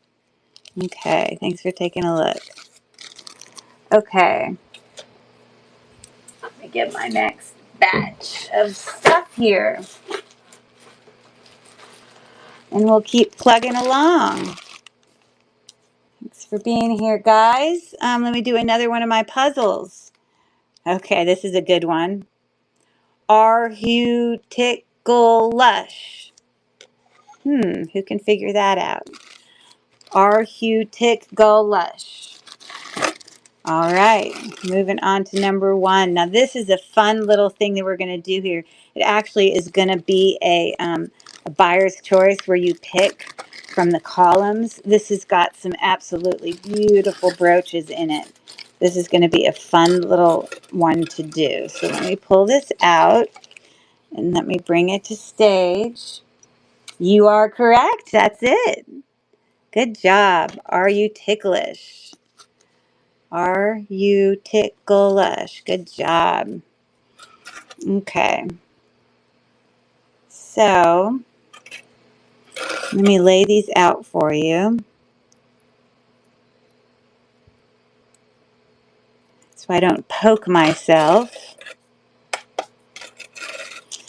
Okay, thanks for taking a look. Okay. Let me get my next batch of stuff here. And we'll keep plugging along. Thanks for being here, guys. Let me do another one of my puzzles. Okay, this is a good one. Are you tickle lush? Who can figure that out? Are you tickle lush? All right, moving on to number 1. Now this is a fun little thing that we're going to do here. It actually is going to be a buyer's choice where you pick from the columns. This has got some absolutely beautiful brooches in it. This is going to be a fun little one to do. So let me pull this out and let me bring it to stage. You are correct. That's it. Good job. Are you ticklish? Are you ticklish? Good job. Okay. So, let me lay these out for you. So I don't poke myself.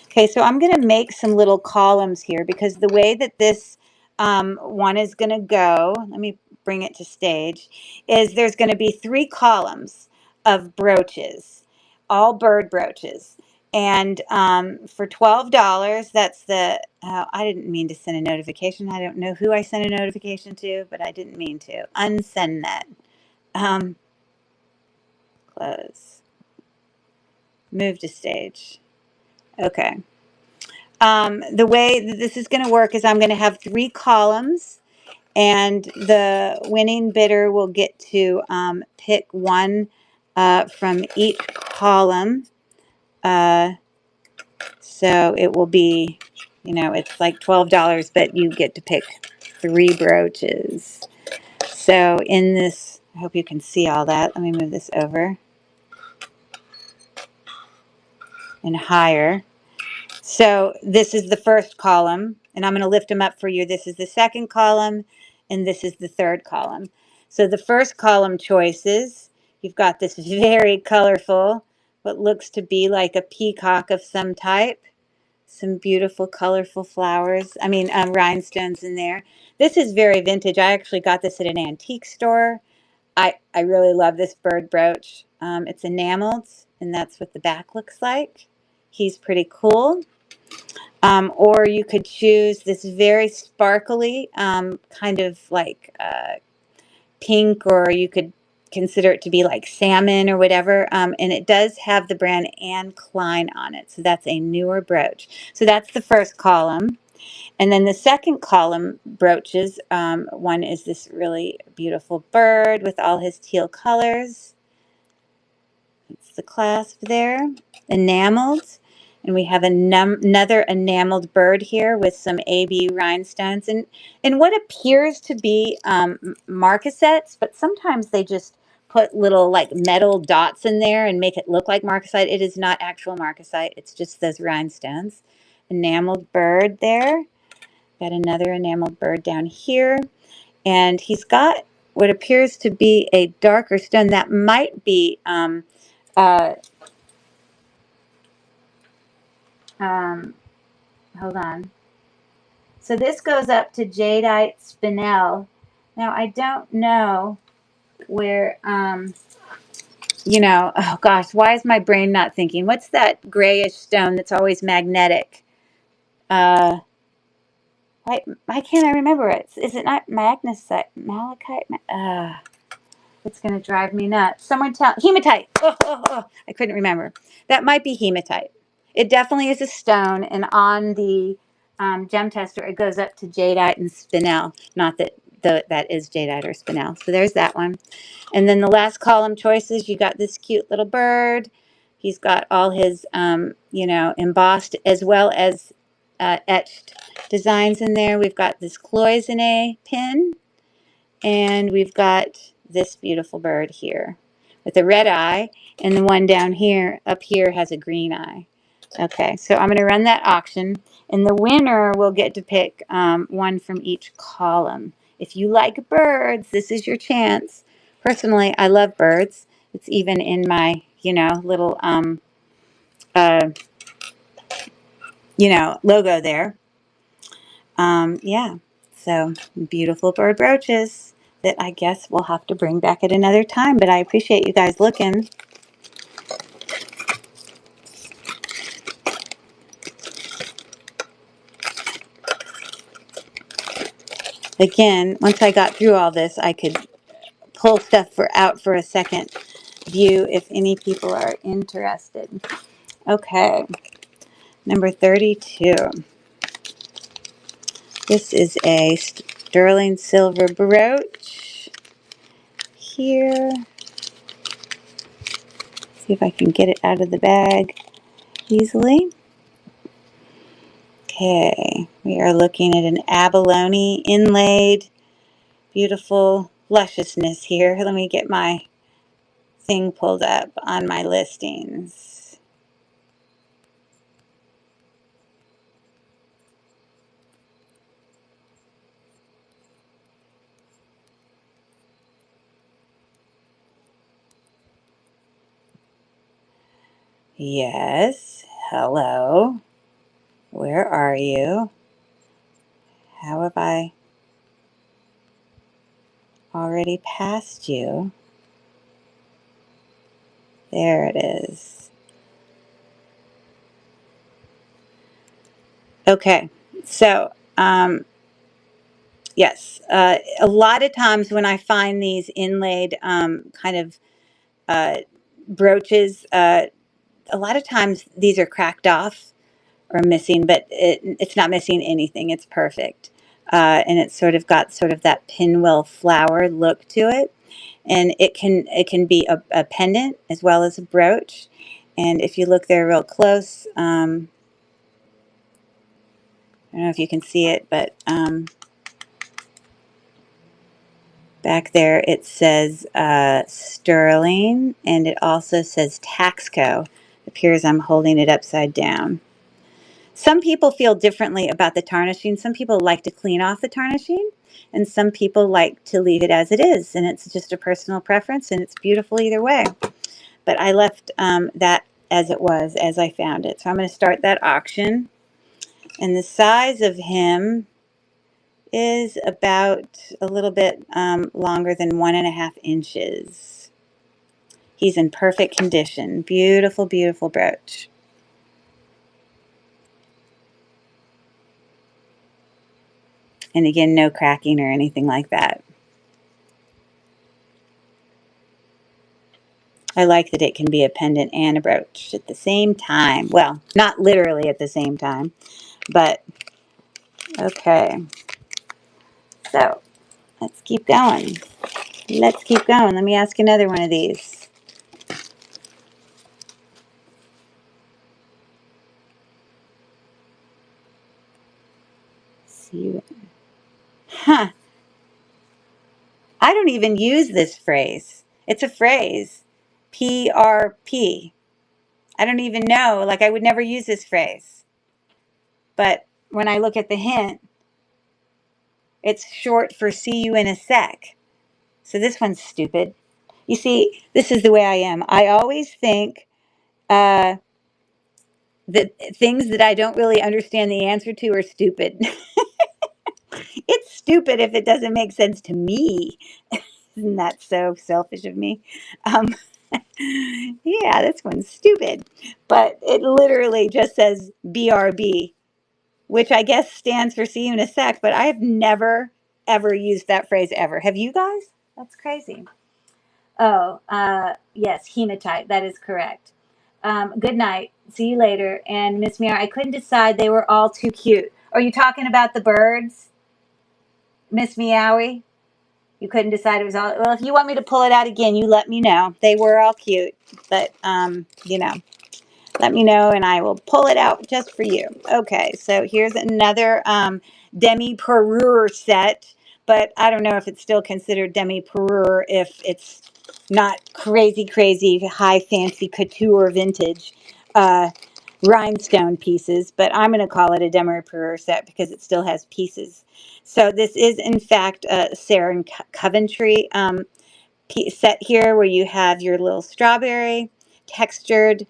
Okay, so I'm going to make some little columns here because the way that this one is going to go, let me bring it to stage, is there's going to be 3 columns of brooches, all bird brooches. And for $12, that's the, I didn't mean to send a notification. I don't know who I sent a notification to, but I didn't mean to. Unsend that. Close. Move to stage. Okay. The way that this is going to work is I'm going to have 3 columns, and the winning bidder will get to pick one from each column. So it will be, it's like $12, but you get to pick 3 brooches. So in this, I hope you can see all that. Let me move this over and higher. So this is the first column, and I'm going to lift them up for you. This is the second column, and this is the third column. So the first column choices, you've got this very colorful, what looks to be like a peacock of some type. Some beautiful, colorful flowers. Rhinestones in there. This is very vintage. I actually got this at an antique store. I really love this bird brooch. It's enameled, and that's what the back looks like. He's pretty cool. Or you could choose this very sparkly kind of like pink, or you could consider it to be like salmon or whatever. And it does have the brand Anne Klein on it. So that's a newer brooch. So that's the first column. And then the second column brooches, one is this really beautiful bird with all his teal colors. That's the clasp there. Enameled. And we have another enameled bird here with some AB rhinestones and what appears to be marcasets, but sometimes they just put little like metal dots in there and make it look like marcasite. It is not actual marcasite. It's just those rhinestones. Enameled bird there. Got another enameled bird down here. And he's got what appears to be a darker stone. That might be hold on. So this goes up to jadeite spinel. Now I don't know where you know, oh gosh, why is my brain not thinking? What's that grayish stone that's always magnetic? Uh, why can't I remember it? Is it not magnesite? Malachite? It's going to drive me nuts. Someone tell hematite. I couldn't remember. That might be hematite. It definitely is a stone, and on the gem tester, it goes up to jadeite and spinel. Not that that is jadeite or spinel. So there's that one. And then the last column choices, you got this cute little bird. He's got all his, you know, embossed as well as etched designs in there. We've got this cloisonne pin, and we've got this beautiful bird here with a red eye, and the one down here, up here, has a green eye. Okay, so I'm going to run that auction, and the winner will get to pick one from each column. If you like birds, this is your chance. Personally, I love birds. It's even in my, you know, little, uh, you know, logo there. Yeah, so beautiful bird brooches that I guess we'll have to bring back at another time, but I appreciate you guys looking. Again, once I got through all this, I could pull stuff out for a second view if any people are interested. Okay, number 32. This is a sterling silver brooch here. See if I can get it out of the bag easily. Okay, we are looking at an abalone inlaid, beautiful lusciousness here. Let me get my thing pulled up on my listings. Yes, hello. Where are you? How have I already passed you? There it is. Okay, so, yes, a lot of times when I find these inlaid kind of brooches, a lot of times these are cracked off or missing, but it's not missing anything. It's perfect. And it's sort of got sort of that pinwheel flower look to it. And it can be a pendant as well as a brooch. And if you look there real close, I don't know if you can see it, but back there it says sterling, and it also says Taxco. It appears I'm holding it upside down. Some people feel differently about the tarnishing. Some people like to clean off the tarnishing, and some people like to leave it as it is. And it's just a personal preference, and it's beautiful either way. But I left that as it was, as I found it. So I'm going to start that auction. And the size of him is about a little bit longer than 1.5 inches. He's in perfect condition. Beautiful, beautiful brooch. And again, no cracking or anything like that. I like that it can be a pendant and a brooch at the same time. Well, not literally at the same time, but okay. So let's keep going. Let's keep going. Let me ask another one of these. See, huh? I don't even use this phrase. It's a phrase, PRP. I don't even know. Like I would never use this phrase. But when I look at the hint, it's short for see you in a sec. So this one's stupid. You see, this is the way I am. I always think that things that I don't really understand the answer to are stupid. It's stupid if it doesn't make sense to me. Isn't that so selfish of me? Um, Yeah, this one's stupid. But it literally just says BRB, which I guess stands for see you in a sec, but I have never, ever used that phrase ever. Have you guys? That's crazy. Oh, yes, hematite. That is correct. Good night. See you later. And Miss Meow, I couldn't decide. They were all too cute. Are you talking about the birds, Miss Meowie? You couldn't decide it was all. Well, if you want me to pull it out again, you let me know. They were all cute, but let me know and I will pull it out just for you. Okay, so here's another demi parure set, but I don't know if it's still considered demi parure if it's not crazy, crazy high fancy couture vintage rhinestone pieces, but I'm going to call it a demi parure set because it still has pieces. So this is in fact Sarah and Coventry set here where you have your little strawberry textured.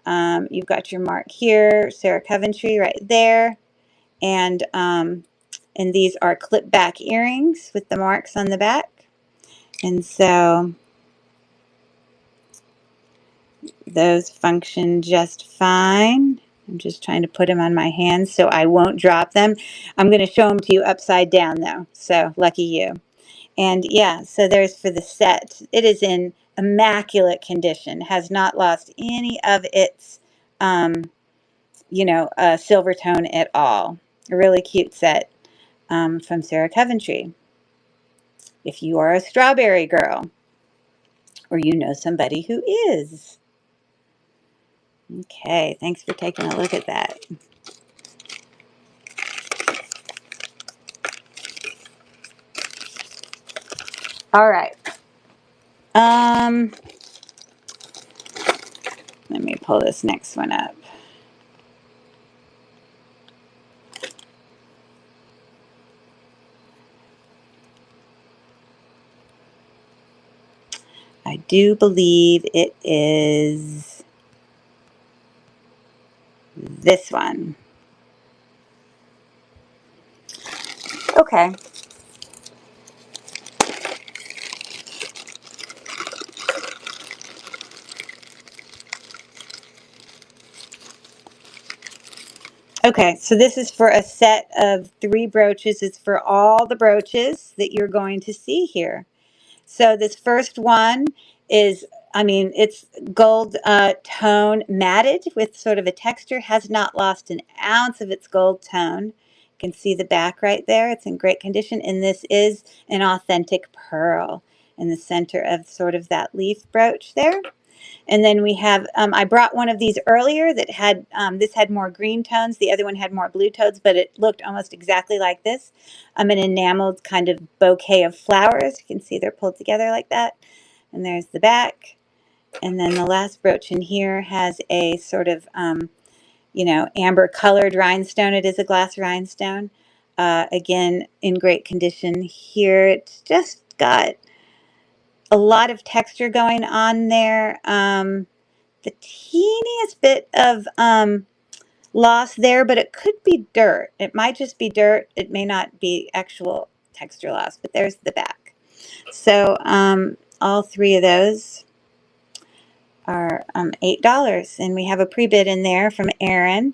You've got your mark here, Sarah Coventry right there. And these are clip back earrings with the marks on the back. And so those function just fine. I'm just trying to put them on my hands so I won't drop them. I'm going to show them to you upside down though. So lucky you. And yeah, so there's for the set. It is in immaculate condition, has not lost any of its, silver tone at all. A really cute set from Sarah Coventry. If you are a strawberry girl, or you know somebody who is. Okay, thanks for taking a look at that. All right. Let me pull this next one up. I do believe it is this one. Okay. Okay, so this is for a set of 3 brooches. It's for all the brooches that you're going to see here. So this first one is, it's gold tone matted with sort of a texture, has not lost an ounce of its gold tone. You can see the back right there. It's in great condition. And this is an authentic pearl in the center of sort of that leaf brooch there. And then we have, I brought one of these earlier that had, this had more green tones. The other one had more blue tones, but it looked almost exactly like this. An enameled kind of bouquet of flowers. You can see they're pulled together like that. And there's the back. And then the last brooch in here has a sort of, amber colored rhinestone. It is a glass rhinestone. Again, in great condition here. It's just got a lot of texture going on there. The teeniest bit of loss there, but it could be dirt. It might just be dirt. It may not be actual texture loss, but there's the back. So all 3 of those are $8, and we have a pre-bid in there from Aaron.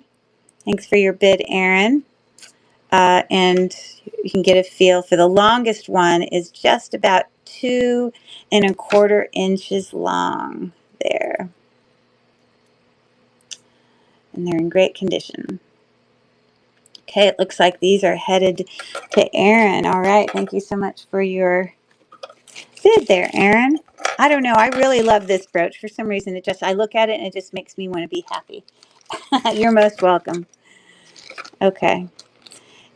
Thanks for your bid, Aaron. And you can get a feel for the longest one is just about 2 1/4 inches long there. And they're in great condition. Okay, it looks like these are headed to Aaron. All right, thank you so much for your bid there, Aaron. I don't know, I really love this brooch. For some reason, I look at it and it just makes me want to be happy. You're most welcome. Okay.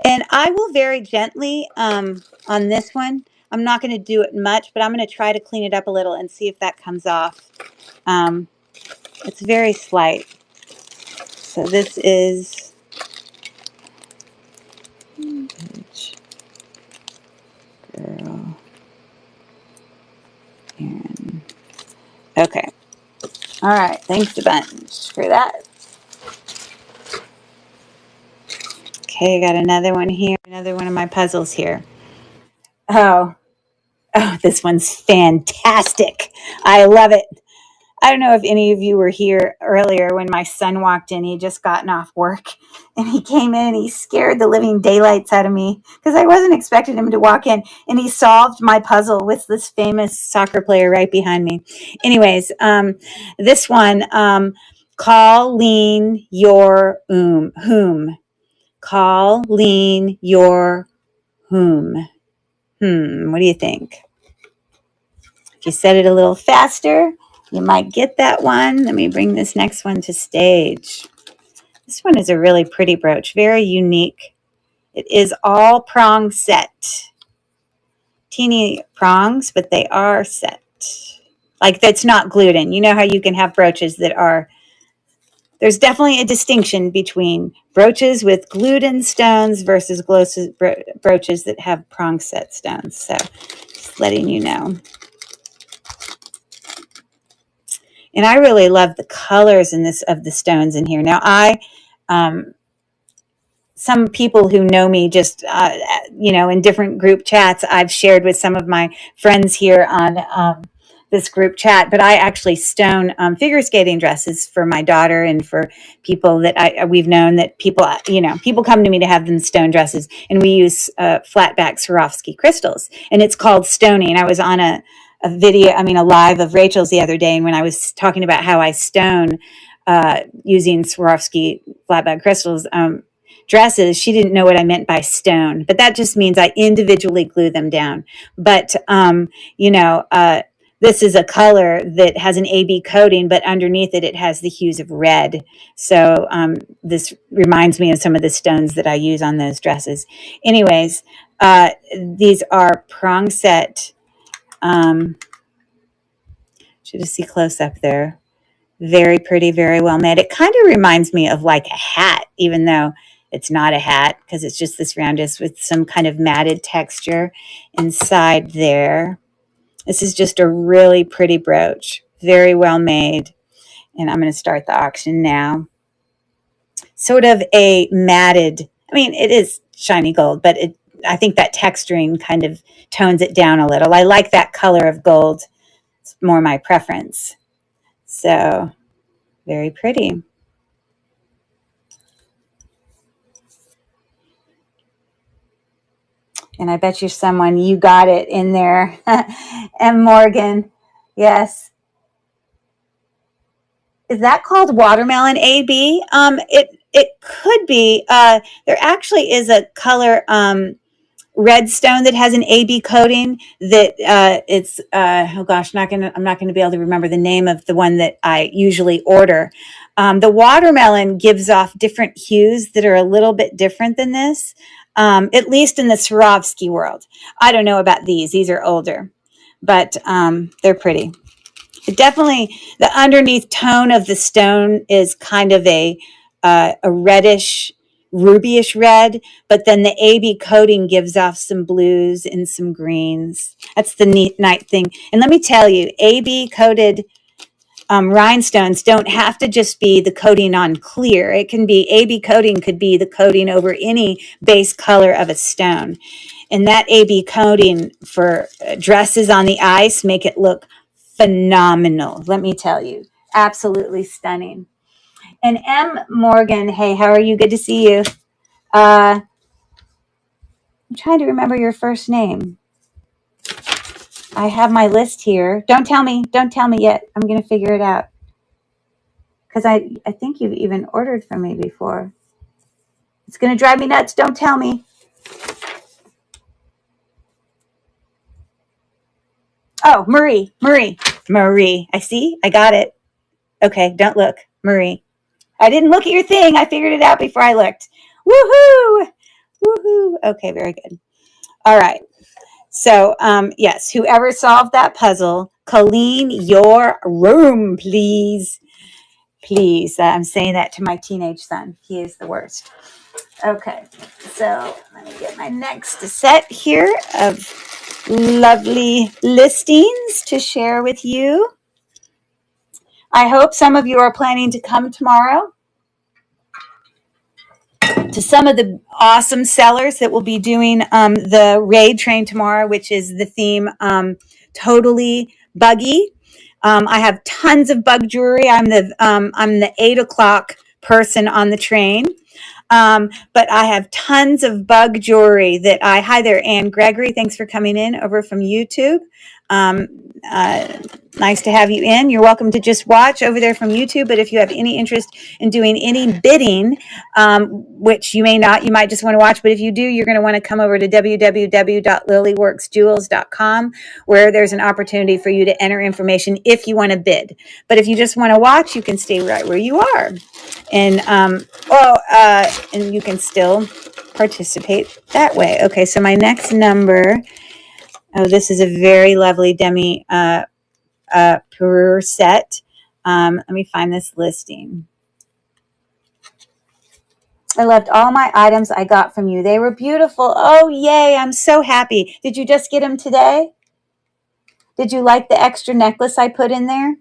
And I will very gently, on this one, I'm not going to do it much, but I'm going to try to clean it up a little and see if that comes off. It's very slight. So this is girl Aaron. Okay. All right. Thanks a bunch for that. Okay, I got another one here. Another one of my puzzles here. Oh, this one's fantastic. I love it. I don't know if any of you were here earlier when my son walked in. He just gotten off work and he came in and he scared the living daylights out of me because I wasn't expecting him to walk in, and he solved my puzzle with this famous soccer player right behind me. Anyways, this one, call lean your whom. Call lean your whom. What do you think? If you said it a little faster, you might get that one. Let me bring this next one to stage. This one is a really pretty brooch, very unique. It is all prong set. Teeny prongs, but they are set. Like, that's not glued in. You know how you can have brooches that are, there's definitely a distinction between brooches with glued in stones versus brooches that have prong set stones. So just letting you know. And I really love the colors in this of the stones in here. Now, some people who know me just, in different group chats, I've shared with some of my friends here on this group chat, but I actually stone figure skating dresses for my daughter and for people that we've known that people come to me to have them stone dresses, and we use flatback Swarovski crystals, and it's called stoning. I was on a live of Rachel's the other day, and when I was talking about how I stone using Swarovski flatback crystals dresses, she didn't know what I meant by stone, but that just means I individually glue them down. But this is a color that has an AB coating, but underneath it has the hues of red. So this reminds me of some of the stones that I use on those dresses. Anyways, these are prong set. Should just see close up there. Very pretty, very well made. It kind of reminds me of like a hat, even though it's not a hat, because it's just this roundness with some kind of matted texture inside there. This is just a really pretty brooch. Very well made. And I'm going to start the auction now. Sort of a matted, it is shiny gold, but I think that texturing kind of tones it down a little. I like that color of gold. It's more my preference. So, very pretty. And I bet you got it in there. M. Morgan. Yes. Is that called watermelon AB? It could be. There actually is a color red stone that has an AB coating that it's I'm not gonna be able to remember the name of the one that I usually order. The watermelon gives off different hues that are a little bit different than this, at least in the Swarovski world. I don't know about these. These are older, but they're pretty. Definitely, the underneath tone of the stone is kind of a reddish, rubyish red, but then the AB coating gives off some blues and some greens. That's the neat thing. And let me tell you, AB coated rhinestones don't have to just be the coating on clear. It can be AB coating could be the coating over any base color of a stone. And that AB coating for dresses on the ice make it look phenomenal. Let me tell you, absolutely stunning. And M. Morgan, hey, how are you? Good to see you. I'm trying to remember your first name. I have my list here. Don't tell me yet. I'm going to figure it out. Because I think you've even ordered from me before. It's going to drive me nuts. Don't tell me. Oh, Marie. I see. I got it. Okay, don't look. Marie. I didn't look at your thing. I figured it out before I looked. Woohoo! Okay, very good. All right. So, yes, whoever solved that puzzle, clean your room, please. Please. I'm saying that to my teenage son. He is the worst. Okay, so let me get my next set here of lovely listings to share with you. I hope some of you are planning to come tomorrow to some of the awesome sellers that will be doing the raid train tomorrow, which is the theme totally buggy. I have tons of bug jewelry. I'm the 8 o'clock person on the train. But I have tons of bug jewelry hi there, Anne Gregory. Thanks for coming in over from YouTube. Um, nice to have you in. You're welcome to just watch over there from YouTube. But if you have any interest in doing any bidding, which you may not, you might just want to watch. But if you do, you're going to want to come over to www.lilyworksjewels.com, where there's an opportunity for you to enter information if you want to bid. But if you just want to watch, you can stay right where you are. And and you can still participate that way. Okay, so my next number, this is a very lovely demi Perur set. Let me find this listing. I loved all my items I got from you. They were beautiful. Oh, yay, I'm so happy. Did you just get them today? Did you like the extra necklace I put in there?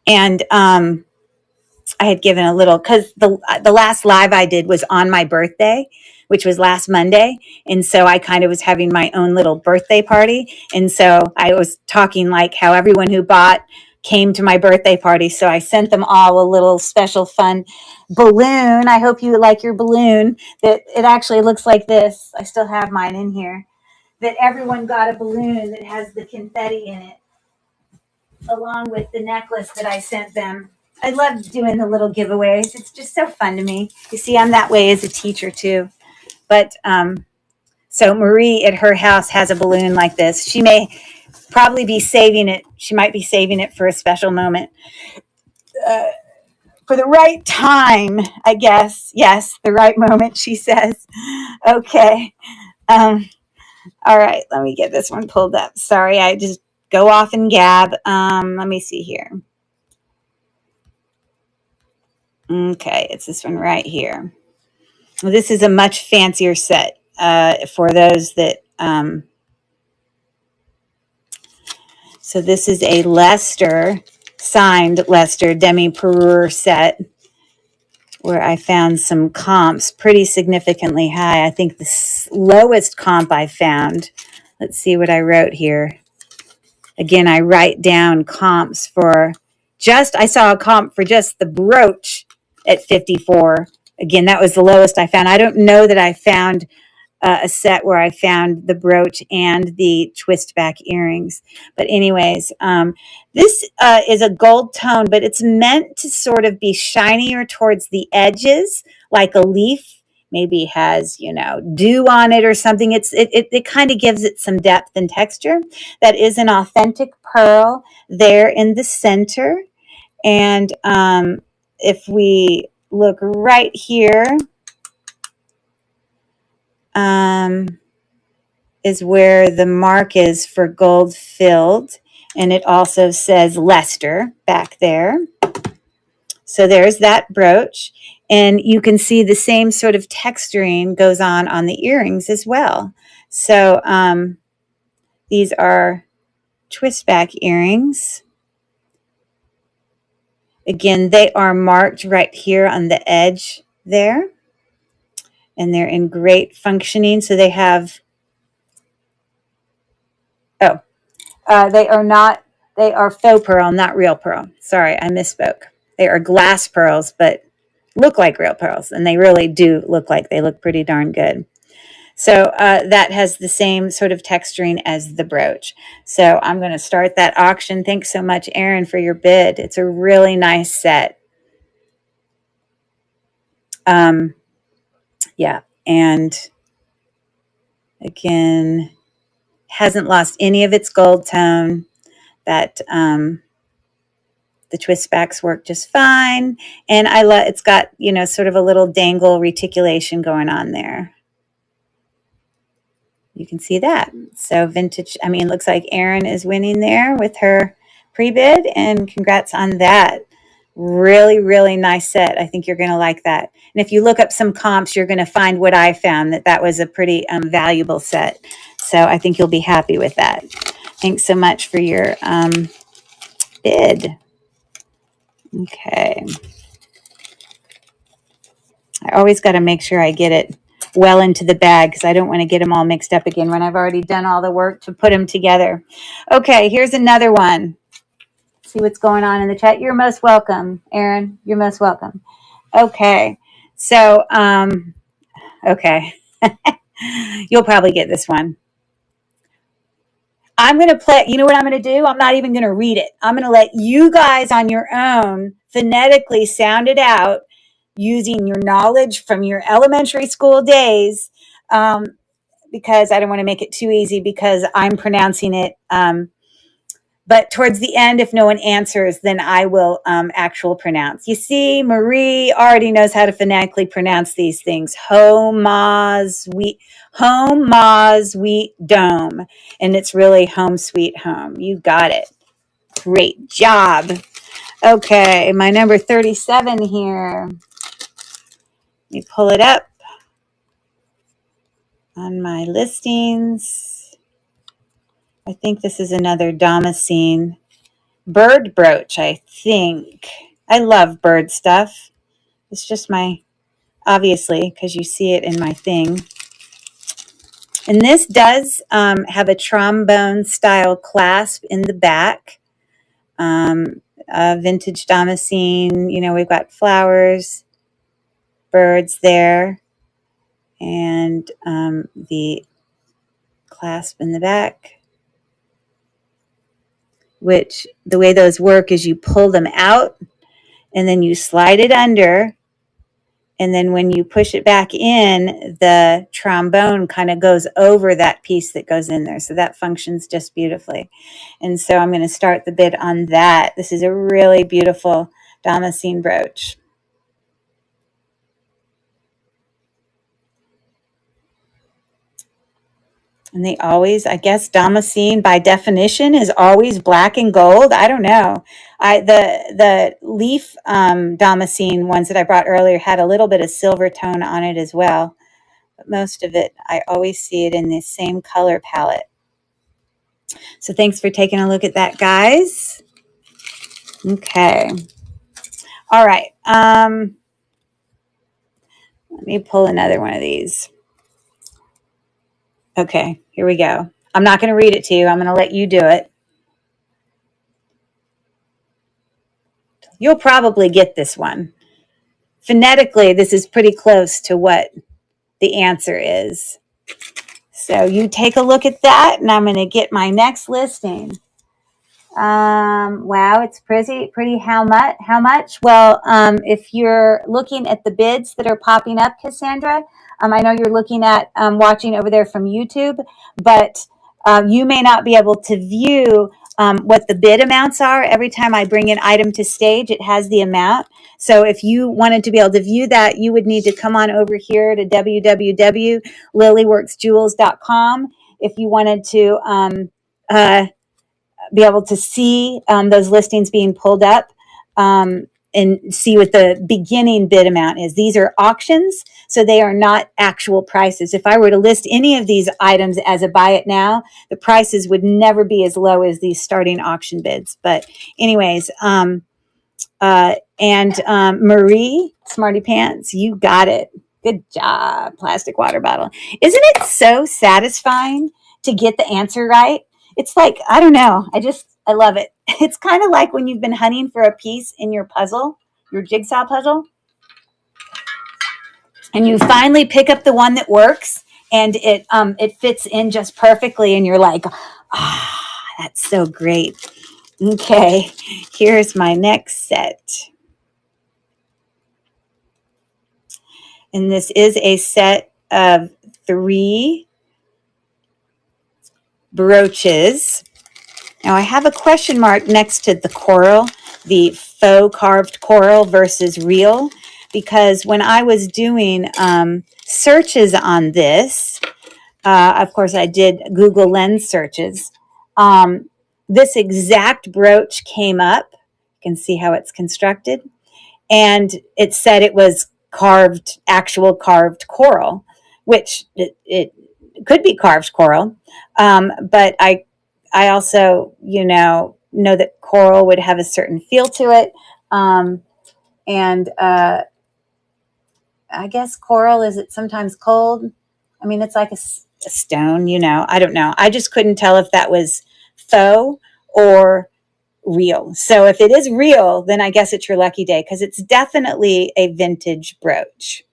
And I had given a little, because the last live I did was on my birthday, which was last Monday. And so I kind of was having my own little birthday party. And so I was talking like how everyone who bought came to my birthday party. So I sent them all a little special fun balloon. I hope you like your balloon. That it actually looks like this. I still have mine in here. That everyone got a balloon that has the confetti in it, along with the necklace that I sent them. I love doing the little giveaways. It's just so fun to me. You see, I'm that way as a teacher too. But so Marie at her house has a balloon like this. She may probably be saving it. She might be saving it for a special moment. For the right time, I guess. Yes, the right moment, she says. Okay. All right, let me get this one pulled up. Sorry, I just go off and gab. Let me see here. Okay, it's this one right here. Well, this is a much fancier set for those that... so this is a Leicester, signed Leicester Demi Perur set, where I found some comps pretty significantly high. I think the lowest comp I found, let's see what I wrote here. Again, I write down comps for I saw a comp for just the brooch at 54. Again, that was the lowest I found. I don't know that I found a set where I found the brooch and the twist back earrings. But anyways, this is a gold tone, but it's meant to sort of be shinier towards the edges, like a leaf maybe has, dew on it or something. It kind of gives it some depth and texture. That is an authentic pearl there in the center. And if we look right here, is where the mark is for gold filled. And it also says Leicester back there. So there's that brooch. And you can see the same sort of texturing goes on the earrings as well. So these are twist back earrings. Again, they are marked right here on the edge there. And they're in great functioning. So they have, they are faux pearl, not real pearl. Sorry, I misspoke. They are glass pearls, but look like real pearls. And they really do they look pretty darn good. So that has the same sort of texturing as the brooch. So I'm going to start that auction. Thanks so much, Erin, for your bid. It's a really nice set. Yeah. And again, hasn't lost any of its gold tone. That the twist backs work just fine. And it's got, sort of a little dangle reticulation going on there. You can see that. So vintage, it looks like Erin is winning there with her pre-bid, and congrats on that. Really, really nice set. I think you're going to like that. And if you look up some comps, you're going to find what I found, that was a pretty valuable set. So I think you'll be happy with that. Thanks so much for your bid. Okay. I always got to make sure I get it well into the bag because I don't want to get them all mixed up again when I've already done all the work to put them together. Okay, here's another one. See what's going on in the chat. You're most welcome, Erin. You're most welcome. Okay, so, okay. You'll probably get this one. I'm going to play, you know what I'm going to do? I'm not even going to read it. I'm going to let you guys on your own phonetically sound it out using your knowledge from your elementary school days, because I don't want to make it too easy because I'm pronouncing it. But towards the end, if no one answers, then I will actual pronounce. You see, Marie already knows how to phonetically pronounce these things. Home, sweet dome. And it's really home, sweet home. You got it. Great job. Okay, my number 37 here. Let me pull it up on my listings. I think this is another Damascene bird brooch, I think. I love bird stuff. It's just my, obviously, because you see it in my thing. And this does have a trombone style clasp in the back. Vintage Damascene, you know, we've got flowers, birds there, and the clasp in the back, which the way those work is you pull them out and then you slide it under. And then when you push it back in, the trombone kind of goes over that piece that goes in there. So that functions just beautifully. And so I'm going to start the bid on that. This is a really beautiful Damascene brooch. And they always, I guess, Damascene by definition is always black and gold. I don't know. The leaf Damascene ones that I brought earlier had a little bit of silver tone on it as well. But most of it, I always see it in the same color palette. So thanks for taking a look at that, guys. Okay. All right. Let me pull another one of these. Okay, here we go. I'm not going to read it to you. I'm going to let you do it. You'll probably get this one. Phonetically, this is pretty close to what the answer is. So you take a look at that, and I'm going to get my next listing. Wow, it's pretty. How much? Well, if you're looking at the bids that are popping up, Cassandra, I know you're looking at watching over there from YouTube, but you may not be able to view what the bid amounts are. Every time I bring an item to stage, it has the amount. So if you wanted to be able to view that, you would need to come on over here to www.lilyworksjewels.com. If you wanted to be able to see those listings being pulled up and see what the beginning bid amount is. These are auctions, so they are not actual prices. If I were to list any of these items as a buy it now, the prices would never be as low as these starting auction bids. But anyways, Marie, Smarty Pants, you got it. Good job, plastic water bottle. Isn't it so satisfying to get the answer right? It's like, I don't know. I love it. It's kind of like when you've been hunting for a piece in your puzzle, your jigsaw puzzle, and you finally pick up the one that works and it fits in just perfectly. And you're like, that's so great. Okay, here's my next set. And this is a set of 3 brooches. Now I have a question mark next to the coral, the faux carved coral versus real, because when I was doing searches on this, of course I did Google Lens searches, this exact brooch came up. You can see how it's constructed. And it said it was actual carved coral, which it could be carved coral. But I also, know that coral would have a certain feel to it. And I guess coral, is it sometimes cold? I mean, it's like a stone, you know. I don't know. I just couldn't tell if that was faux or real. So if it is real, then I guess it's your lucky day, because it's definitely a vintage brooch.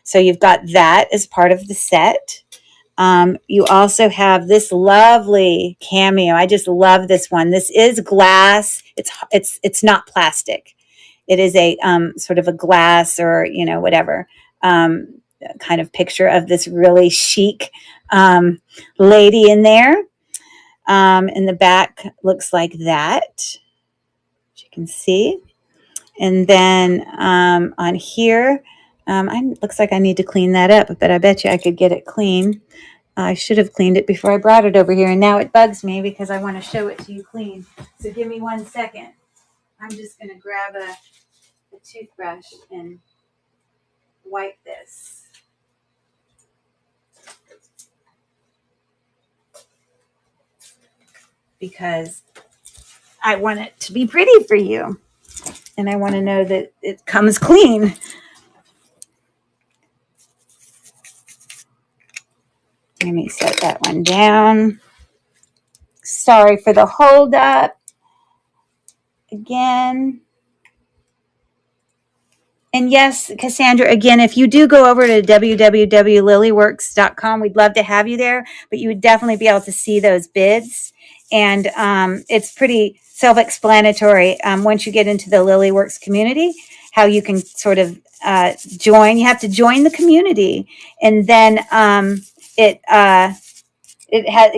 So you've got that as part of the set. You also have this lovely cameo. I just love this one. This is glass. It's not plastic. It is a sort of a glass, or you know, whatever kind of picture of this really chic lady in there. In the back looks like that, as you can see. And then on here, looks like I need to clean that up, but I bet you I could get it clean. I should have cleaned it before I brought it over here, and now it bugs me because I want to show it to you clean. So give me 1 second. I'm just going to grab a toothbrush and wipe this. Because I want it to be pretty for you. And I want to know that it comes clean. Let me set that one down. Sorry for the hold up. Again. And yes, Cassandra, again, if you do go over to www.lilyworks.com, we'd love to have you there, but you would definitely be able to see those bids. And it's pretty self-explanatory once you get into the Lilyworks community, how you can sort of join. You have to join the community, and then it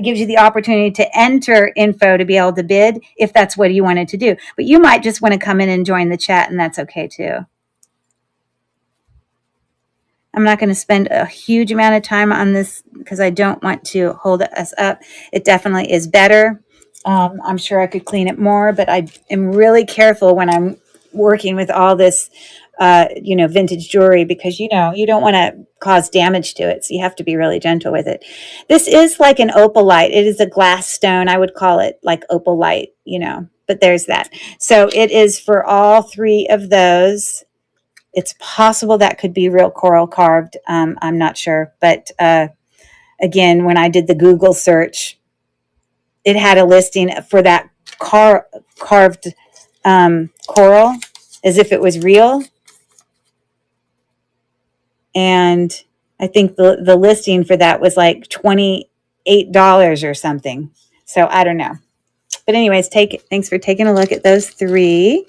gives you the opportunity to enter info to be able to bid if that's what you wanted to do. But you might just want to come in and join the chat, and that's okay too. I'm not going to spend a huge amount of time on this because I don't want to hold us up. It definitely is better. I'm sure I could clean it more, but I am really careful when I'm working with all this, vintage jewelry, because, you don't want to cause damage to it. So you have to be really gentle with it. This is like an opalite. It is a glass stone. I would call it like opalite, but there's that. So it is for all three of those. It's possible that could be real coral carved. I'm not sure. But again, when I did the Google search, it had a listing for that carved coral as if it was real. And I think the listing for that was like $28 or something. So I don't know. But anyways, thanks for taking a look at those three.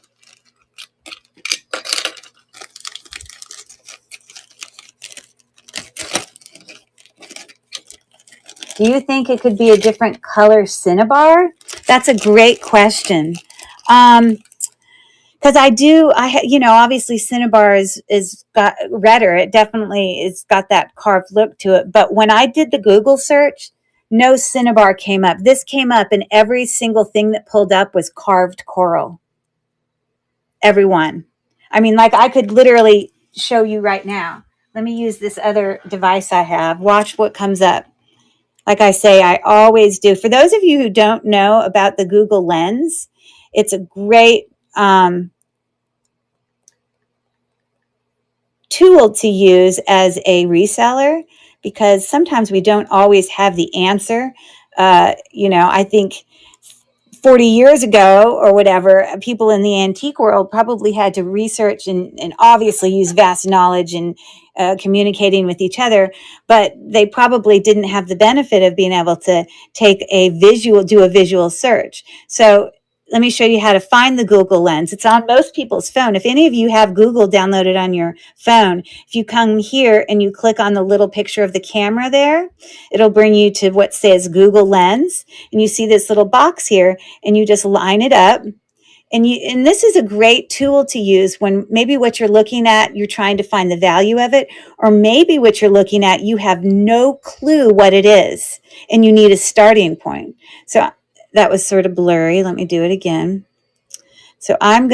Do you think it could be a different color cinnabar? That's a great question. Because obviously cinnabar is got redder. It definitely is got that carved look to it. But when I did the Google search, no cinnabar came up. This came up, and every single thing that pulled up was carved coral. Every one. I mean, like I could literally show you right now. Let me use this other device I have. Watch what comes up. Like I say, I always do. For those of you who don't know about the Google Lens, it's a great tool to use as a reseller, because sometimes we don't always have the answer. I think 40 years ago or whatever, people in the antique world probably had to research and obviously use vast knowledge and communicating with each other, but they probably didn't have the benefit of being able to do a visual search. So let me show you how to find the Google Lens. It's on most people's phone. If any of you have Google downloaded on your phone, if you come here and you click on the little picture of the camera there, it'll bring you to what says Google Lens. And you see this little box here, and you just line it up. And this is a great tool to use when maybe what you're looking at, you're trying to find the value of it, or maybe what you're looking at, you have no clue what it is, and you need a starting point. So that was sort of blurry. Let me do it again. So that's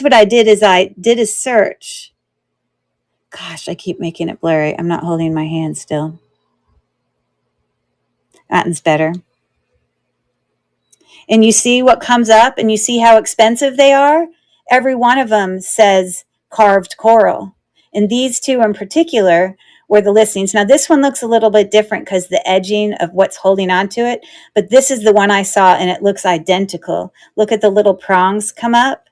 what I did, is I did a search. Gosh, I keep making it blurry. I'm not holding my hand still. That one's better. And you see what comes up, and you see how expensive they are. every one of them says carved coral. And these two in particular were the listings. Now this one looks a little bit different because the edging of what's holding onto it, but this is the one I saw and it looks identical. Look at the little prongs come up.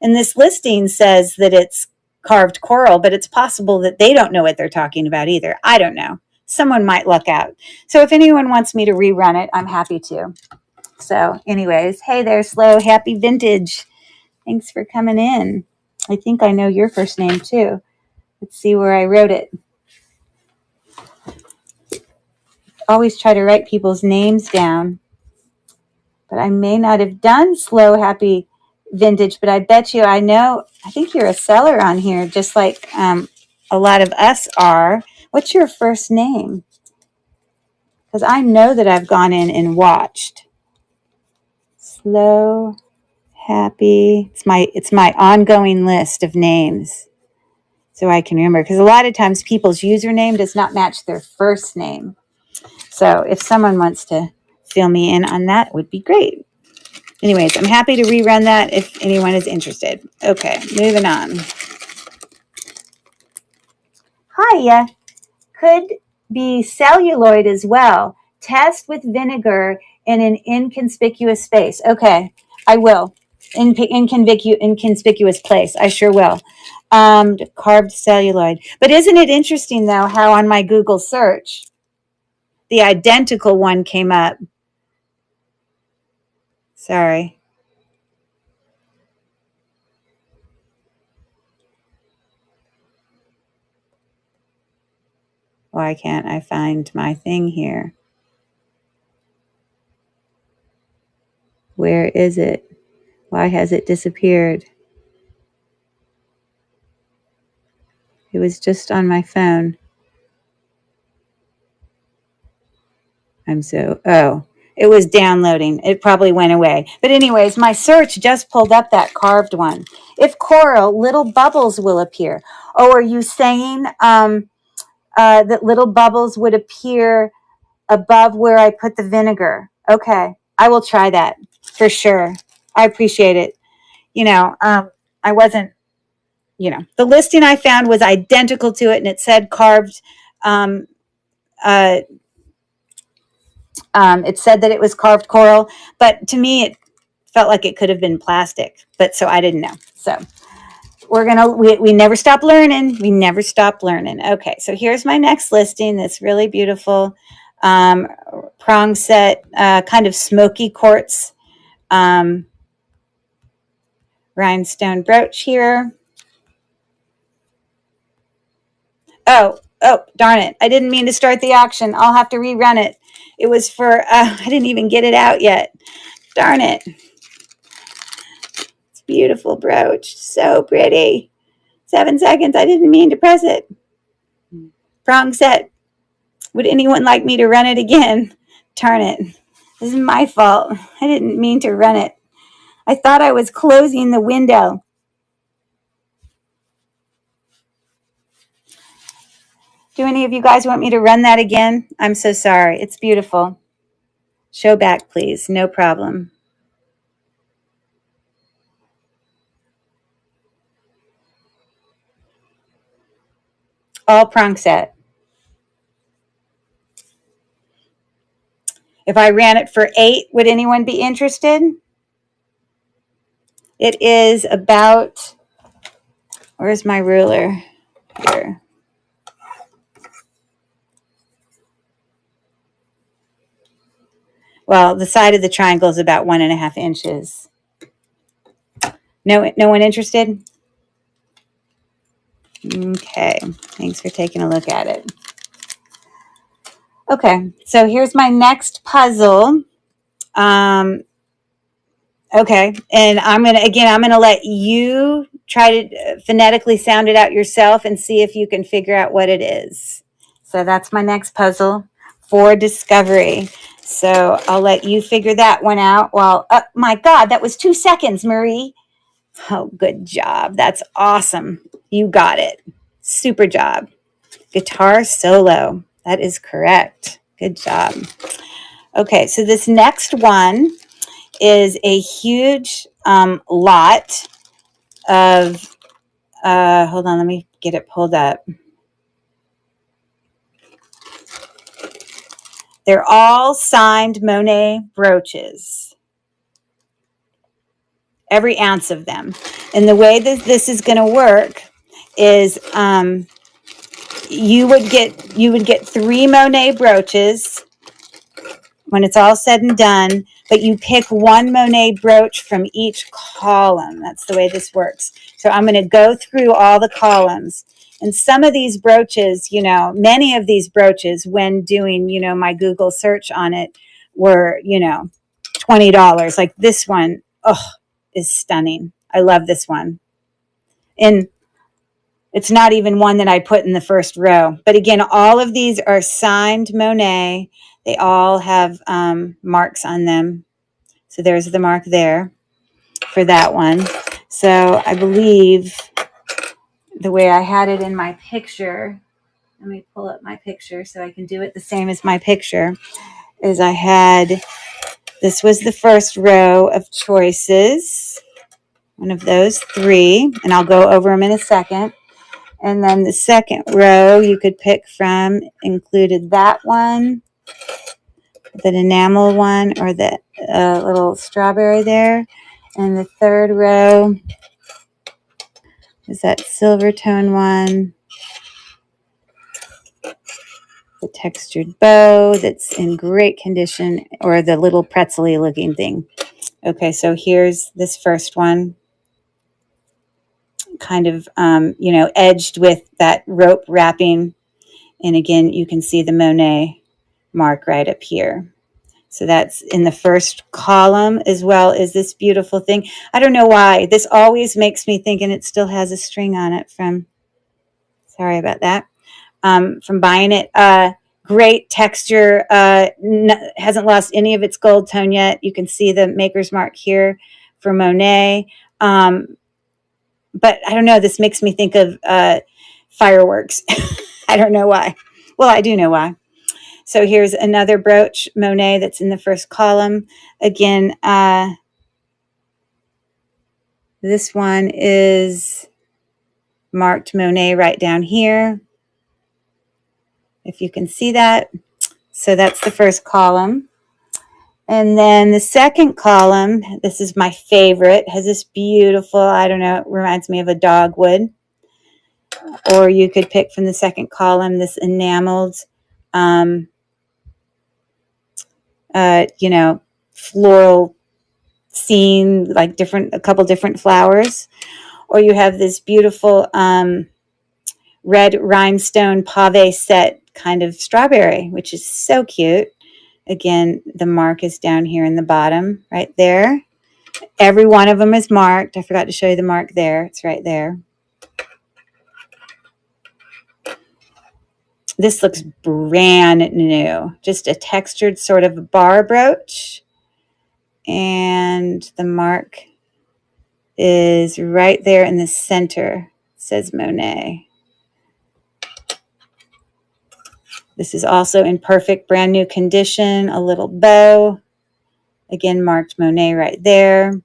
And this listing says that it's carved coral, but it's possible that they don't know what they're talking about either. I don't know. Someone might luck out. So if anyone wants me to rerun it, I'm happy to. So anyways, hey there, Slow. Happy vintage. Thanks for coming in. I think I know your first name too. Let's see where I wrote it. Always try to write people's names down, but I may not have done Slow Happy Vintage, but I bet you I know. I think you're a seller on here, just like a lot of us are. What's your first name? Because I know that I've gone in and watched. Slow Happy. It's my ongoing list of names, so I can remember. Because a lot of times people's username does not match their first name. So if someone wants to fill me in on that, it would be great. Anyways, I'm happy to rerun that if anyone is interested. Okay, moving on. Hiya. Could be celluloid as well. Test with vinegar in an inconspicuous space. Okay, I will. Inconspicuous place. I sure will. Carved celluloid. But isn't it interesting, though, how on my Google search, the identical one came up. Sorry. Why can't I find my thing here? Where is it? Why has it disappeared? It was just on my phone. It was downloading. It probably went away. But anyways, my search just pulled up that carved one. If coral, little bubbles will appear. Oh, are you saying that little bubbles would appear above where I put the vinegar? Okay, I will try that for sure. I appreciate it. I wasn't, the listing I found was identical to it and it said carved. It said that it was carved coral, but to me, it felt like it could have been plastic, but so I didn't know. So we never stop learning. We never stop learning. Okay, so here's my next listing. That's really beautiful. Prong set, kind of smoky quartz rhinestone brooch here. Oh, darn it. I didn't mean to start the auction. I'll have to rerun it. It was for, I didn't even get it out yet. Darn it. It's beautiful brooch. So pretty. 7 seconds. I didn't mean to press it. Prong set. Would anyone like me to run it again? Darn it. This is my fault. I didn't mean to run it. I thought I was closing the window. Do any of you guys want me to run that again? I'm so sorry. It's beautiful. Show back, please. No problem. All prong set. If I ran it for 8, would anyone be interested? It is about, where's my ruler? Here. Well, the side of the triangle is about 1.5 inches. No one interested? Okay, thanks for taking a look at it. Okay, so here's my next puzzle. Okay, and I'm gonna let you try to phonetically sound it out yourself and see if you can figure out what it is. So that's my next puzzle for discovery. So I'll let you figure that one out. Well, my God, that was 2 seconds, Marie. Oh, good job. That's awesome. You got it. Super job. Guitar solo. That is correct. Good job. Okay, so this next one is a huge lot. of, hold on, let me get it pulled up. They're all signed Monet brooches. Every ounce of them. And the way that this is going to work is you would get 3 Monet brooches when it's all said and done, but you pick 1 Monet brooch from each column. That's the way this works. So I'm going to go through all the columns. And some of these brooches, you know, many of these brooches, when doing, you know, my Google search on it, were, you know, $20. Like this one, oh, is stunning. I love this one. And it's not even one that I put in the first row. But again, all of these are signed Monet. They all have marks on them. So there's the mark there for that one. So I believe the way I had it in my picture, let me pull up my picture so I can do it the same as my picture, is I had, this was the first row of choices, one of those 3, and I'll go over them in a second. And then the second row you could pick from included that one, the enamel one, or the little strawberry there. And the third row is that silver tone one, the textured bow that's in great condition, or the little pretzel-y looking thing. Okay, so here's this first one, kind of, you know, edged with that rope wrapping. And again, you can see the Monet mark right up here. So that's in the first column, as well as this beautiful thing. I don't know why. This always makes me think, and it still has a string on it from, sorry about that, from buying it. Great texture. Hasn't lost any of its gold tone yet. You can see the maker's mark here for Monet. But I don't know. This makes me think of fireworks. I don't know why. Well, I do know why. So here's another brooch, Monet, that's in the first column. Again, this one is marked Monet right down here, if you can see that. So that's the first column. And then the second column, this is my favorite, has this beautiful, I don't know, it reminds me of a dogwood. Or you could pick from the second column this enameled, you know, floral scene, like a couple different flowers. Or you have this beautiful red rhinestone pave set kind of strawberry, which is so cute. Again, the mark is down here in the bottom, right there. Every one of them is marked. I forgot to show you the mark there. It's right there. This looks brand new. Just a textured sort of bar brooch. And the mark is right there in the center. It says Monet. This is also in perfect brand new condition. A little bow. Again, marked Monet right there.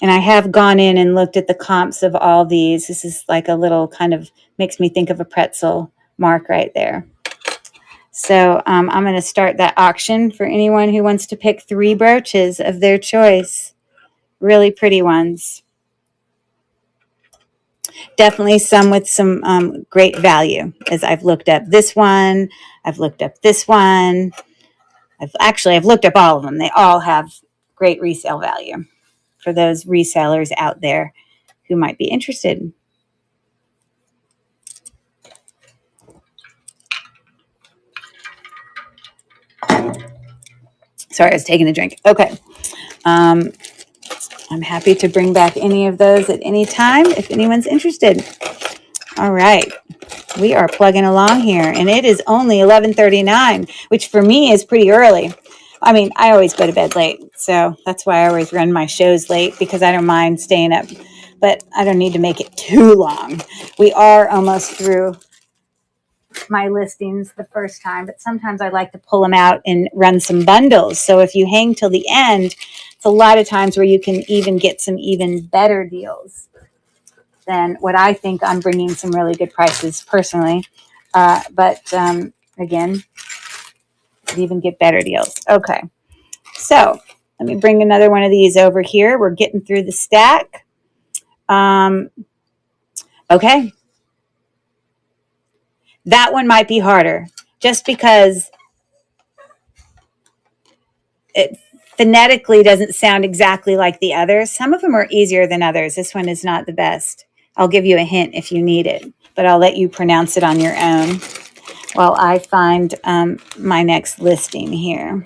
And I have gone in and looked at the comps of all these. This is like a little kind of, makes me think of a pretzel mark right there. So I'm going to start that auction for anyone who wants to pick 3 brooches of their choice. Really pretty ones. Definitely some with some great value, as I've looked up this one. I've looked up this one. I've looked up all of them. They all have great resale value for those resellers out there who might be interested. Sorry, I was taking a drink. Okay. I'm happy to bring back any of those at any time if anyone's interested. All right. We are plugging along here, and it is only 11:39, which for me is pretty early. I mean, I always go to bed late, so that's why I always run my shows late, because I don't mind staying up, but I don't need to make it too long. We are almost through my listings the first time, but sometimes I like to pull them out and run some bundles. So if you hang till the end, It's a lot of times where you can even get some even better deals than what I think. I'm bringing some really good prices personally. But again, you even get better deals. Okay. So let me bring another one of these over here. We're getting through the stack. Okay. That one might be harder just because it phonetically doesn't sound exactly like the others. Some of them are easier than others. This one is not the best. I'll give you a hint if you need it, but I'll let you pronounce it on your own while I find my next listing here.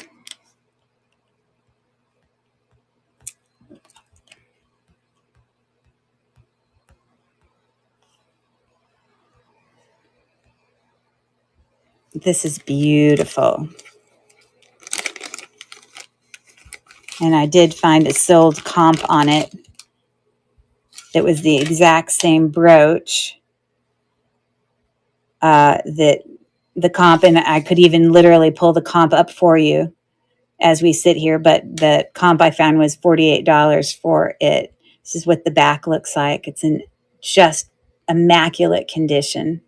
This is beautiful. And I did find a sold comp on it. It was the exact same brooch that the comp, and I could even literally pull the comp up for you as we sit here, but the comp I found was $48 for it. This is what the back looks like. It's in just immaculate condition.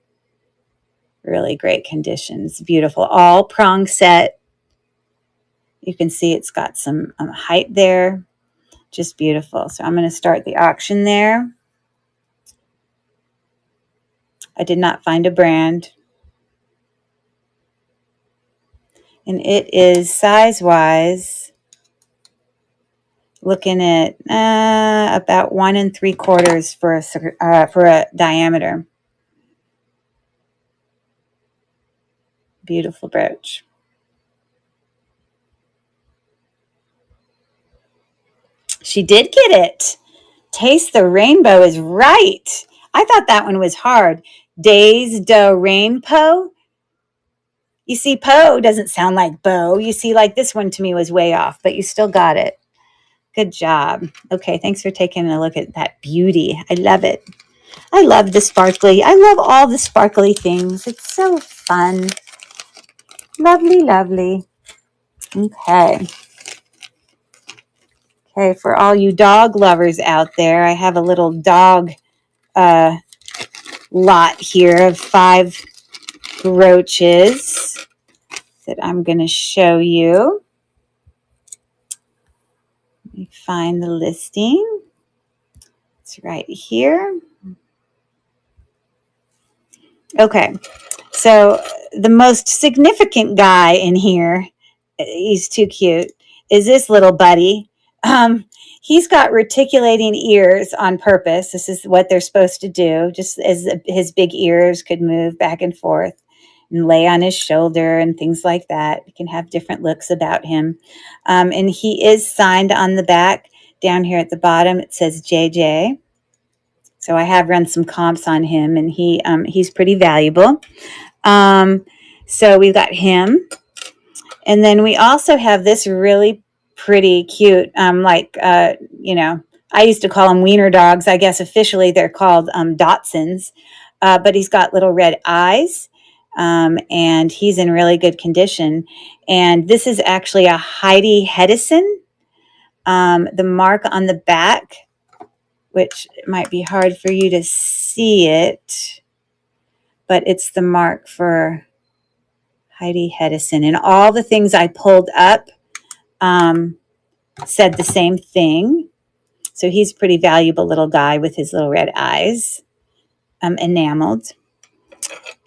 Really great condition. It's beautiful. All prong set. You can see it's got some height there. Just beautiful. So I'm going to start the auction there. I did not find a brand. And it is size-wise looking at about 1 3/4 for a diameter. Beautiful brooch. She did get it. Taste the Rainbow is right. I thought that one was hard. Days de Rainbow. You see, Poe doesn't sound like Bo. You see, like this one to me was way off, but you still got it. Good job. Okay, thanks for taking a look at that beauty. I love it. I love the sparkly. I love all the sparkly things. It's so fun. Lovely, lovely. Okay. Okay, for all you dog lovers out there, I have a little dog lot here of 5 brooches that I'm going to show you. Let me find the listing. It's right here. Okay, so the most significant guy in here, he's too cute, is this little buddy. He's got reticulating ears on purpose. This is what they're supposed to do, just as his big ears could move back and forth and lay on his shoulder and things like that. You can have different looks about him. And he is signed on the back. Down here at the bottom, it says JJ. So I have run some comps on him, and he's pretty valuable. So we've got him. And then we also have this really pretty cute, I used to call them wiener dogs. I guess officially they're called Dachshunds. But he's got little red eyes, and he's in really good condition. And this is actually a Heidi Hedison. The mark on the back, which might be hard for you to see it, but it's the mark for Heidi Hedison. And all the things I pulled up said the same thing. So he's a pretty valuable little guy with his little red eyes, enameled.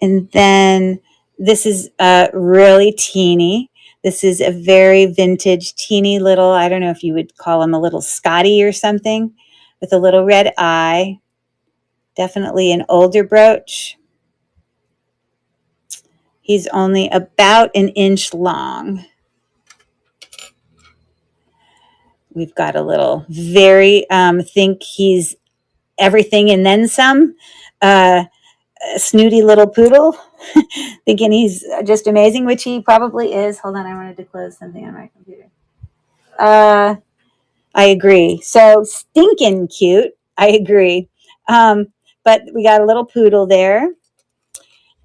And then this is really teeny. This is a very vintage, teeny little, I don't know if you would call him a little Scotty or something, with a little red eye. Definitely an older brooch. He's only about 1 inch long. We've got a little very, think he's everything and then some, snooty little poodle, thinking he's just amazing, which he probably is. Hold on, I wanted to close something on my computer. I agree. So stinking cute. I agree. But we got a little poodle there.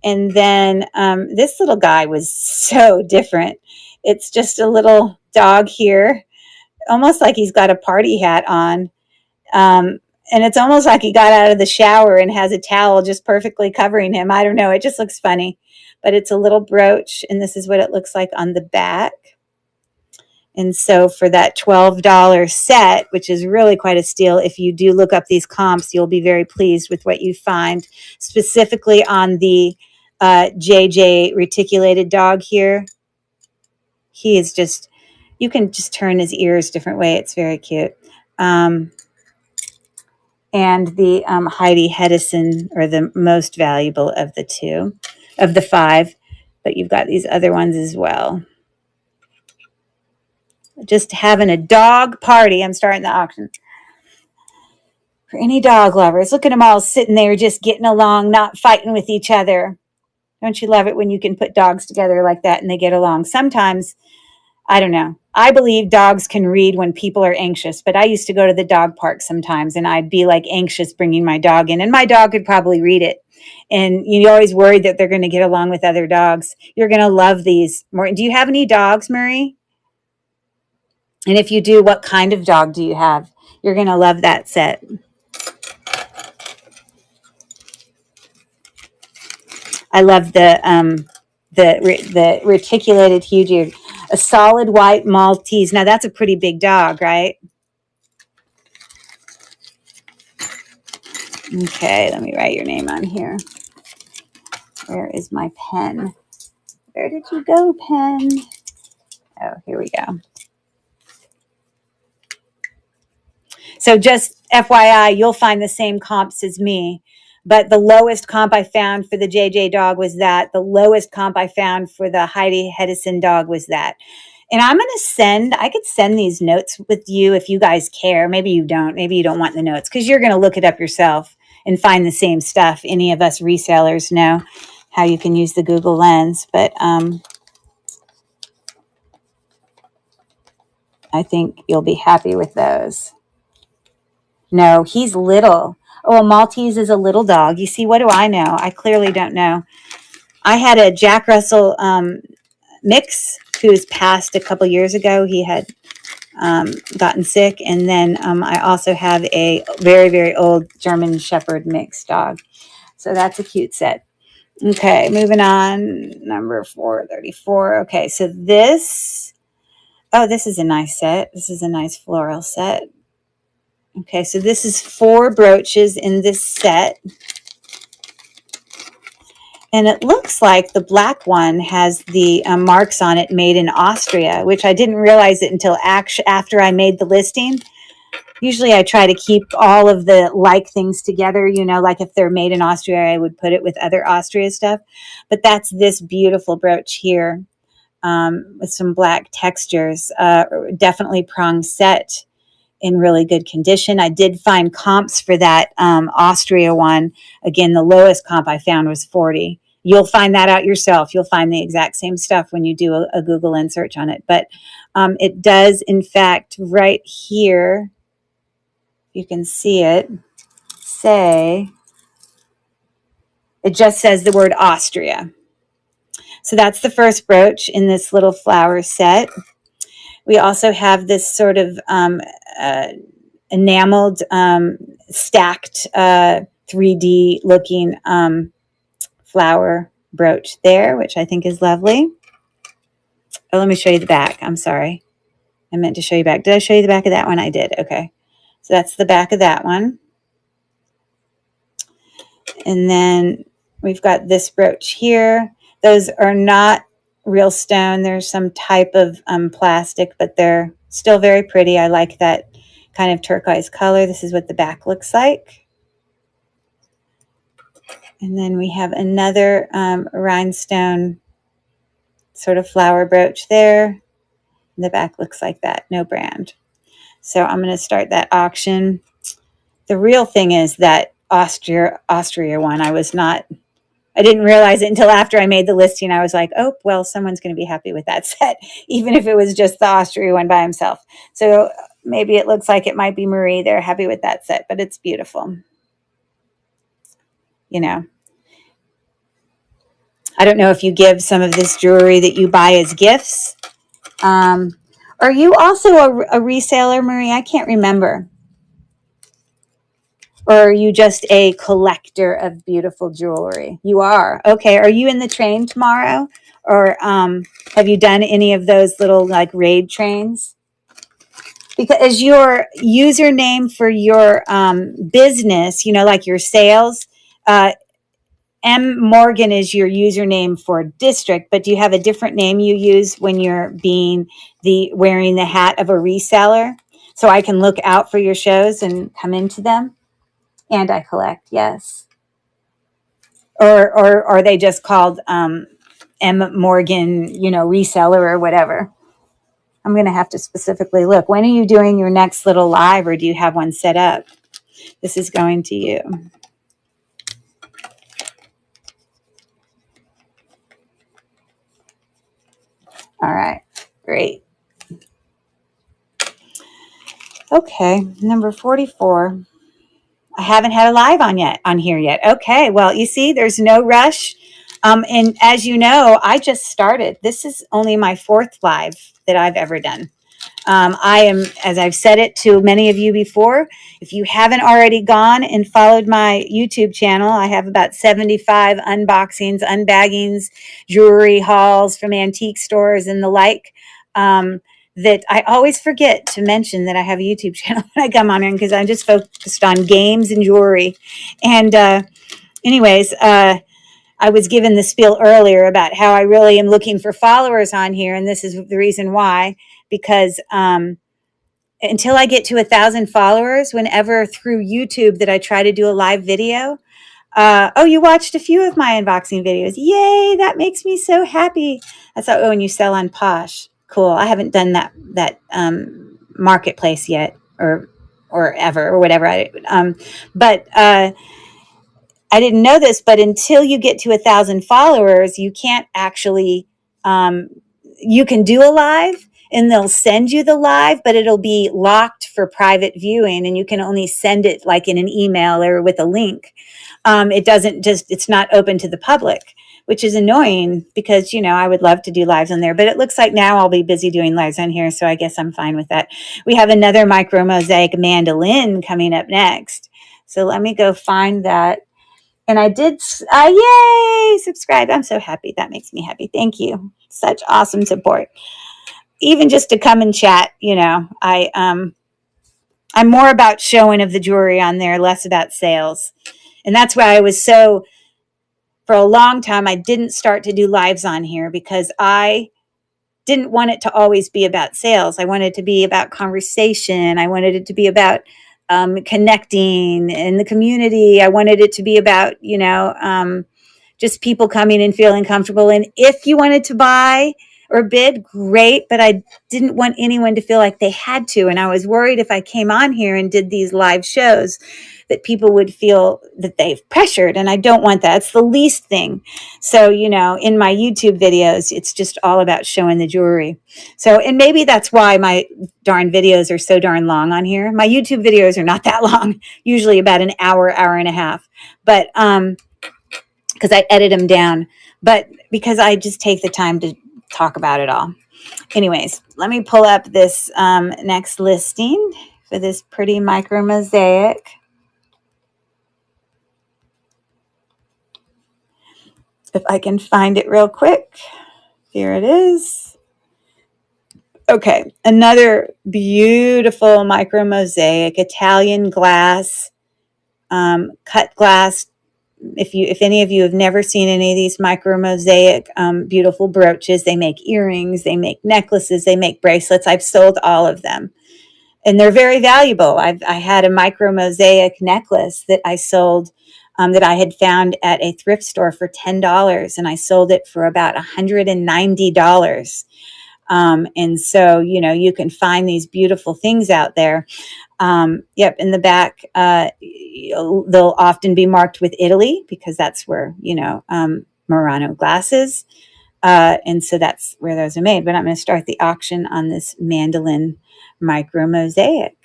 And then this little guy was so different. It's just a little dog here almost like he's got a party hat on. And it's almost like he got out of the shower and has a towel just perfectly covering him. I don't know. It just looks funny. But it's a little brooch, and this is what it looks like on the back. And so for that $12 set, which is really quite a steal, if you do look up these comps, you'll be very pleased with what you find, specifically on the JJ reticulated dog here. He is just, you can just turn his ears different way. It's very cute. And the Heidi Hedison are the most valuable of the two, of the five. But you've got these other ones as well. Just having a dog party. I'm starting the auction. For any dog lovers, look at them all sitting there just getting along, not fighting with each other. Don't you love it when you can put dogs together like that and they get along? Sometimes, I don't know. I believe dogs can read when people are anxious, but I used to go to the dog park sometimes and I'd be like anxious bringing my dog in, and my dog could probably read it. And you're always worried that they're going to get along with other dogs. You're going to love these. Do you have any dogs, Marie? And if you do, what kind of dog do you have? You're going to love that set. I love the reticulated huge ear. A solid white Maltese. Now that's a pretty big dog, right? Okay, let me write your name on here. Where is my pen? Where did you go, pen? Oh, here we go. So just FYI, you'll find the same comps as me. But the lowest comp I found for the JJ dog was that. The lowest comp I found for the Heidi Hedison dog was that. And I'm going to I could send these notes with you if you guys care. Maybe you don't. Maybe you don't want the notes because you're going to look it up yourself and find the same stuff. Any of us resellers know how you can use the Google Lens. But I think you'll be happy with those. No, he's little. Oh, a Maltese is a little dog. You see, what do I know? I clearly don't know. I had a Jack Russell mix who's passed a couple years ago. He had gotten sick. And then I also have a very, very old German Shepherd mix dog. So that's a cute set. Okay, moving on. Number 434. Okay, so this is a nice set. This is a nice floral set. Okay, so this is 4 brooches in this set. And it looks like the black one has the marks on it made in Austria, which I didn't realize it until after I made the listing. Usually I try to keep all of the like things together, you know, like if they're made in Austria, I would put it with other Austria stuff. But that's this beautiful brooch here with some black textures, definitely prong set. In really good condition. I did find comps for that Austria one. Again, the lowest comp I found was 40. You'll find that out yourself. You'll find the exact same stuff when you do a Google and search on it. But it does, in fact, right here, you can see it, it just says the word Austria. So that's the first brooch in this little flower set. We also have this sort of enameled, stacked 3D looking flower brooch there, which I think is lovely. Oh, let me show you the back. I'm sorry. I meant to show you back. Did I show you the back of that one? I did. Okay. So that's the back of that one. And then we've got this brooch here. Those are not real stone. There's some type of plastic, but they're still very pretty. I like that kind of turquoise color. This is what the back looks like. And then we have another rhinestone sort of flower brooch there. And the back looks like that, no brand. So I'm going to start that auction. The real thing is that Austria one, I didn't realize it until after I made the listing. I was like, oh, well, someone's going to be happy with that set, even if it was just the Austria one by himself. So maybe it looks like it might be Marie. They're happy with that set, but it's beautiful. You know, I don't know if you give some of this jewelry that you buy as gifts, Are you also a reseller, Marie? I can't remember. Or are you just a collector of beautiful jewelry? You are. Okay. Are you in the train tomorrow? Or have you done any of those little like raid trains? Because your username for your business, you know, like your sales, M Morgan is your username for district, but do you have a different name you use when you're wearing the hat of a reseller? So I can look out for your shows and come into them? And I collect, yes. Or are they just called M Morgan, you know, reseller or whatever? I'm going to have to specifically look. When are you doing your next little live, or do you have one set up? This is going to you. All right, great. Okay, number 44. I haven't had a live on here yet. Okay, well, you see, there's no rush. And as you know, I just started. This is only my 4th live that I've ever done. I am, as I've said it to many of you before, if you haven't already gone and followed my YouTube channel, I have about 75 unboxings, unbaggings, jewelry hauls from antique stores and the like. That I always forget to mention that I have a YouTube channel when I come on here, because I'm just focused on games and jewelry. And anyways, I was given the spiel earlier about how I really am looking for followers on here, and this is the reason why. Because until I get to 1,000 followers, whenever through YouTube that I try to do a live video, oh, you watched a few of my unboxing videos. Yay, that makes me so happy. I thought, oh, and you sell on Posh. Cool. I haven't done that marketplace yet, or ever, or whatever. But I didn't know this, but until you get to 1,000 followers, you can't actually, you can do a live and they'll send you the live, but it'll be locked for private viewing, and you can only send it like in an email or with a link. It's not open to the public, which is annoying because, you know, I would love to do lives on there, but it looks like now I'll be busy doing lives on here. So I guess I'm fine with that. We have another micro mosaic mandolin coming up next. So let me go find that. And I did, yay, subscribe. I'm so happy. That makes me happy. Thank you. Such awesome support. Even just to come and chat, you know, I'm more about showing of the jewelry on there, less about sales. And that's why I was for a long time, I didn't start to do lives on here, because I didn't want it to always be about sales. I wanted it to be about conversation. I wanted it to be about connecting in the community. I wanted it to be about, you know, just people coming and feeling comfortable. And if you wanted to buy or bid, great. But I didn't want anyone to feel like they had to. And I was worried if I came on here and did these live shows that people would feel that they've pressured. And I don't want that. It's the least thing. So, you know, in my YouTube videos, it's just all about showing the jewelry. So, and maybe that's why my darn videos are so darn long on here. My YouTube videos are not that long, usually about an hour, hour and a half. But, because I edit them down, but because I just take the time to talk about it all. Anyways, let me pull up this next listing for this pretty micro mosaic. If I can find it real quick. Here it is. Okay, another beautiful micro mosaic, Italian glass, cut glass. If any of you have never seen any of these micro mosaic beautiful brooches, they make earrings, they make necklaces, they make bracelets. I've sold all of them, and they're very valuable. I had a micro mosaic necklace that I sold, that I had found at a thrift store for $10, and I sold it for about $190. And so, you know, you can find these beautiful things out there. Yep, in the back, they'll often be marked with Italy, because that's where, you know, Murano glasses. And so that's where those are made. But I'm going to start the auction on this mandolin micro mosaic.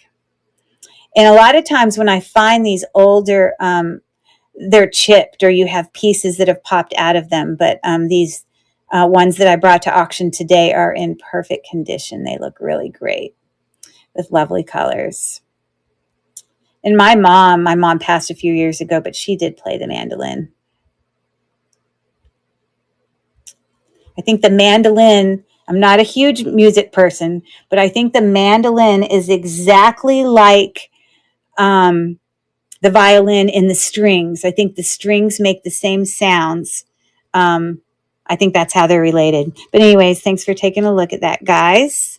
And a lot of times when I find these older, they're chipped, or you have pieces that have popped out of them. But these ones that I brought to auction today are in perfect condition. They look really great with lovely colors. And my mom passed a few years ago, but she did play the mandolin. I think the mandolin, I'm not a huge music person, but I think the mandolin is exactly like the violin in the strings. I think the strings make the same sounds. I think that's how they're related. But anyways, thanks for taking a look at that, guys.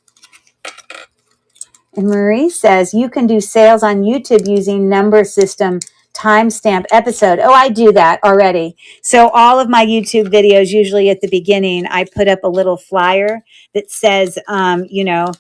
And Marie says, you can do sales on YouTube using number system timestamp episode. Oh, I do that already. So all of my YouTube videos, usually at the beginning, I put up a little flyer that says, you know,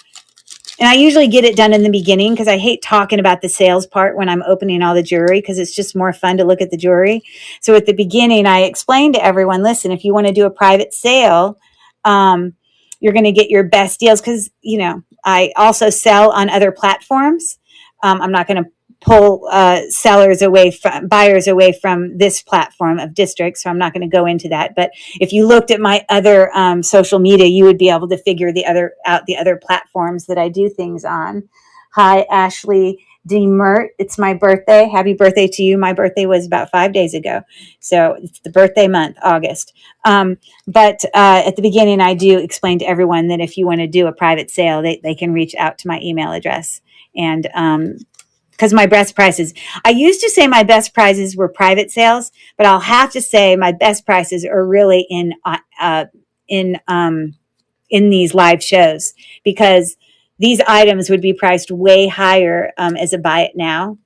and I usually get it done in the beginning because I hate talking about the sales part when I'm opening all the jewelry because it's just more fun to look at the jewelry. So at the beginning, I explain to everyone, listen, if you want to do a private sale, you're going to get your best deals because, you know, I also sell on other platforms. I'm not going to pull buyers away from this platform of District, so I'm not going to go into that. But if you looked at my other social media, you would be able to figure out the other platforms that I do things on. Hi, Ashley DeMert. It's my birthday. Happy birthday to you. My birthday was about 5 days ago, so it's the birthday month, August. But at the beginning, I do explain to everyone that if you want to do a private sale, they can reach out to my email address. And because my best prices, I used to say my best prices were private sales, but I'll have to say my best prices are really in these live shows, because these items would be priced way higher as a buy it now.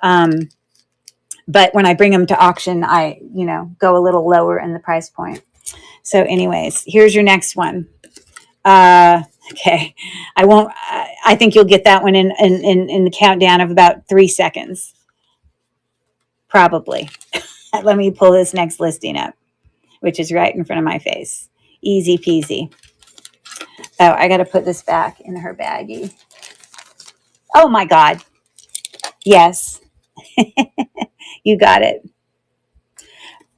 But when I bring them to auction, I, you know, go a little lower in the price point. So anyways, here's your next one. Okay. I think you'll get that one in the countdown of about 3 seconds. Probably. Let me pull this next listing up, which is right in front of my face. Easy peasy. Oh, I got to put this back in her baggie. Oh my God. Yes. You got it.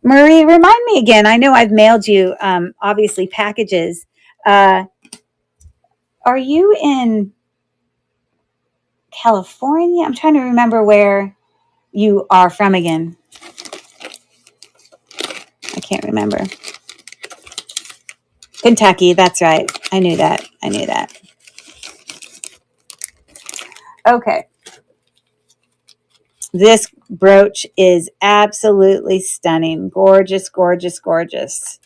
Marie, remind me again. I know I've mailed you, obviously, packages. Are you in California? I'm trying to remember where you are from again. I can't remember. Kentucky, that's right. I knew that. Okay. This brooch is absolutely stunning. Gorgeous, gorgeous, gorgeous.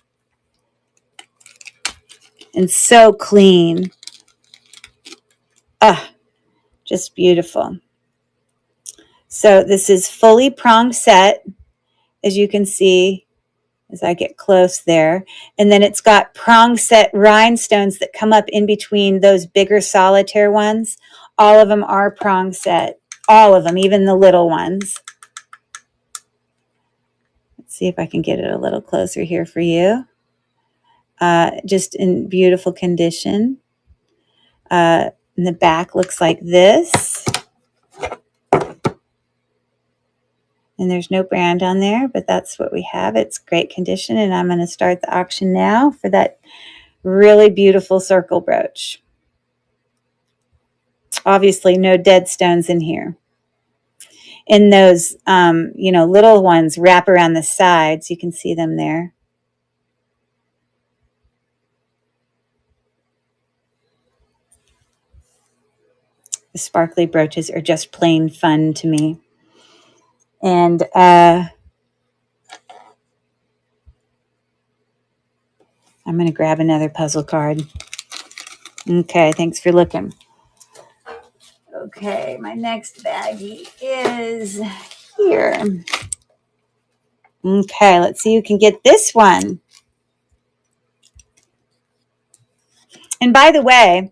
And so clean. Just beautiful. So this is fully pronged set, as you can see as I get close there. And then it's got prong set rhinestones that come up in between those bigger solitaire ones. All of them are prong set. All of them, even the little ones. Let's see if I can get it a little closer here for you. Just in beautiful condition. And the back looks like this. And there's no brand on there, but that's what we have. It's great condition, and I'm going to start the auction now for that really beautiful circle brooch. Obviously, no dead stones in here. And those, you know, little ones wrap around the sides. You can see them there. The sparkly brooches are just plain fun to me. And I'm going to grab another puzzle card. Okay, thanks for looking. Okay, my next baggie is here. Okay, let's see who can get this one. And by the way,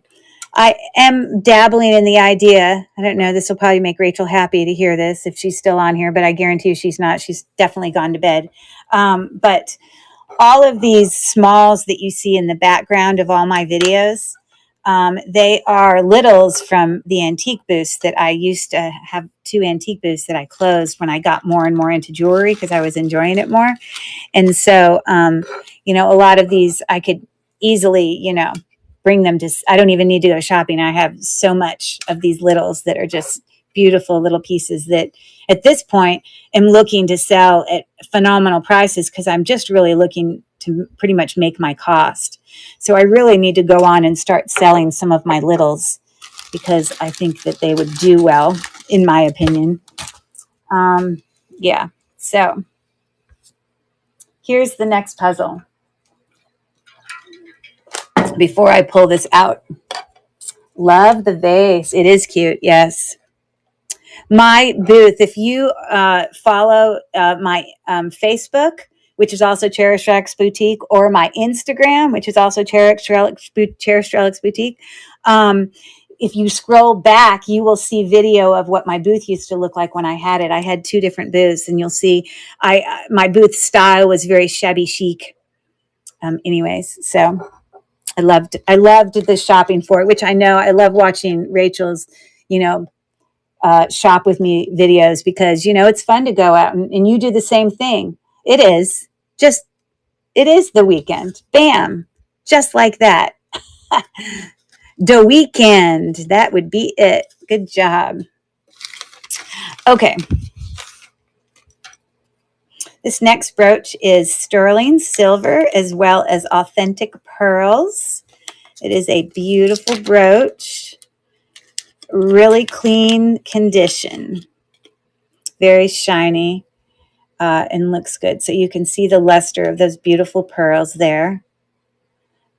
I am dabbling in the idea. I don't know, this will probably make Rachel happy to hear this if she's still on here, but I guarantee you she's not. She's definitely gone to bed. But all of these smalls that you see in the background of all my videos, They are littles from the antique booths that I used to have, 2 antique booths that I closed when I got more and more into jewelry because I was enjoying it more. And so, a lot of these I could easily, bring them to, I don't even need to go shopping. I have so much of these littles that are just beautiful little pieces that at this point am looking to sell at phenomenal prices because I'm just really looking to pretty much make my cost. So I really need to go on and start selling some of my littles because I think that they would do well, in my opinion. Yeah. So here's the next puzzle. Before I pull this out, love the vase. It is cute. Yes. My booth, if you follow my Facebook, which is also Cherish Relics Boutique, or my Instagram, which is also Cherish Relics Boutique, if you scroll back, you will see video of what my booth used to look like when I had it. I had 2 different booths, and you'll see my booth style was very shabby chic. Anyways, so I loved the shopping for it, which I know I love watching Rachel's, shop with me videos because, it's fun to go out and you do the same thing. It is the weekend. Bam. Just like that. The weekend. That would be it. Good job. Okay. This next brooch is sterling silver as well as authentic pearls. It is a beautiful brooch. Really clean condition. Very shiny and looks good. So you can see the luster of those beautiful pearls there.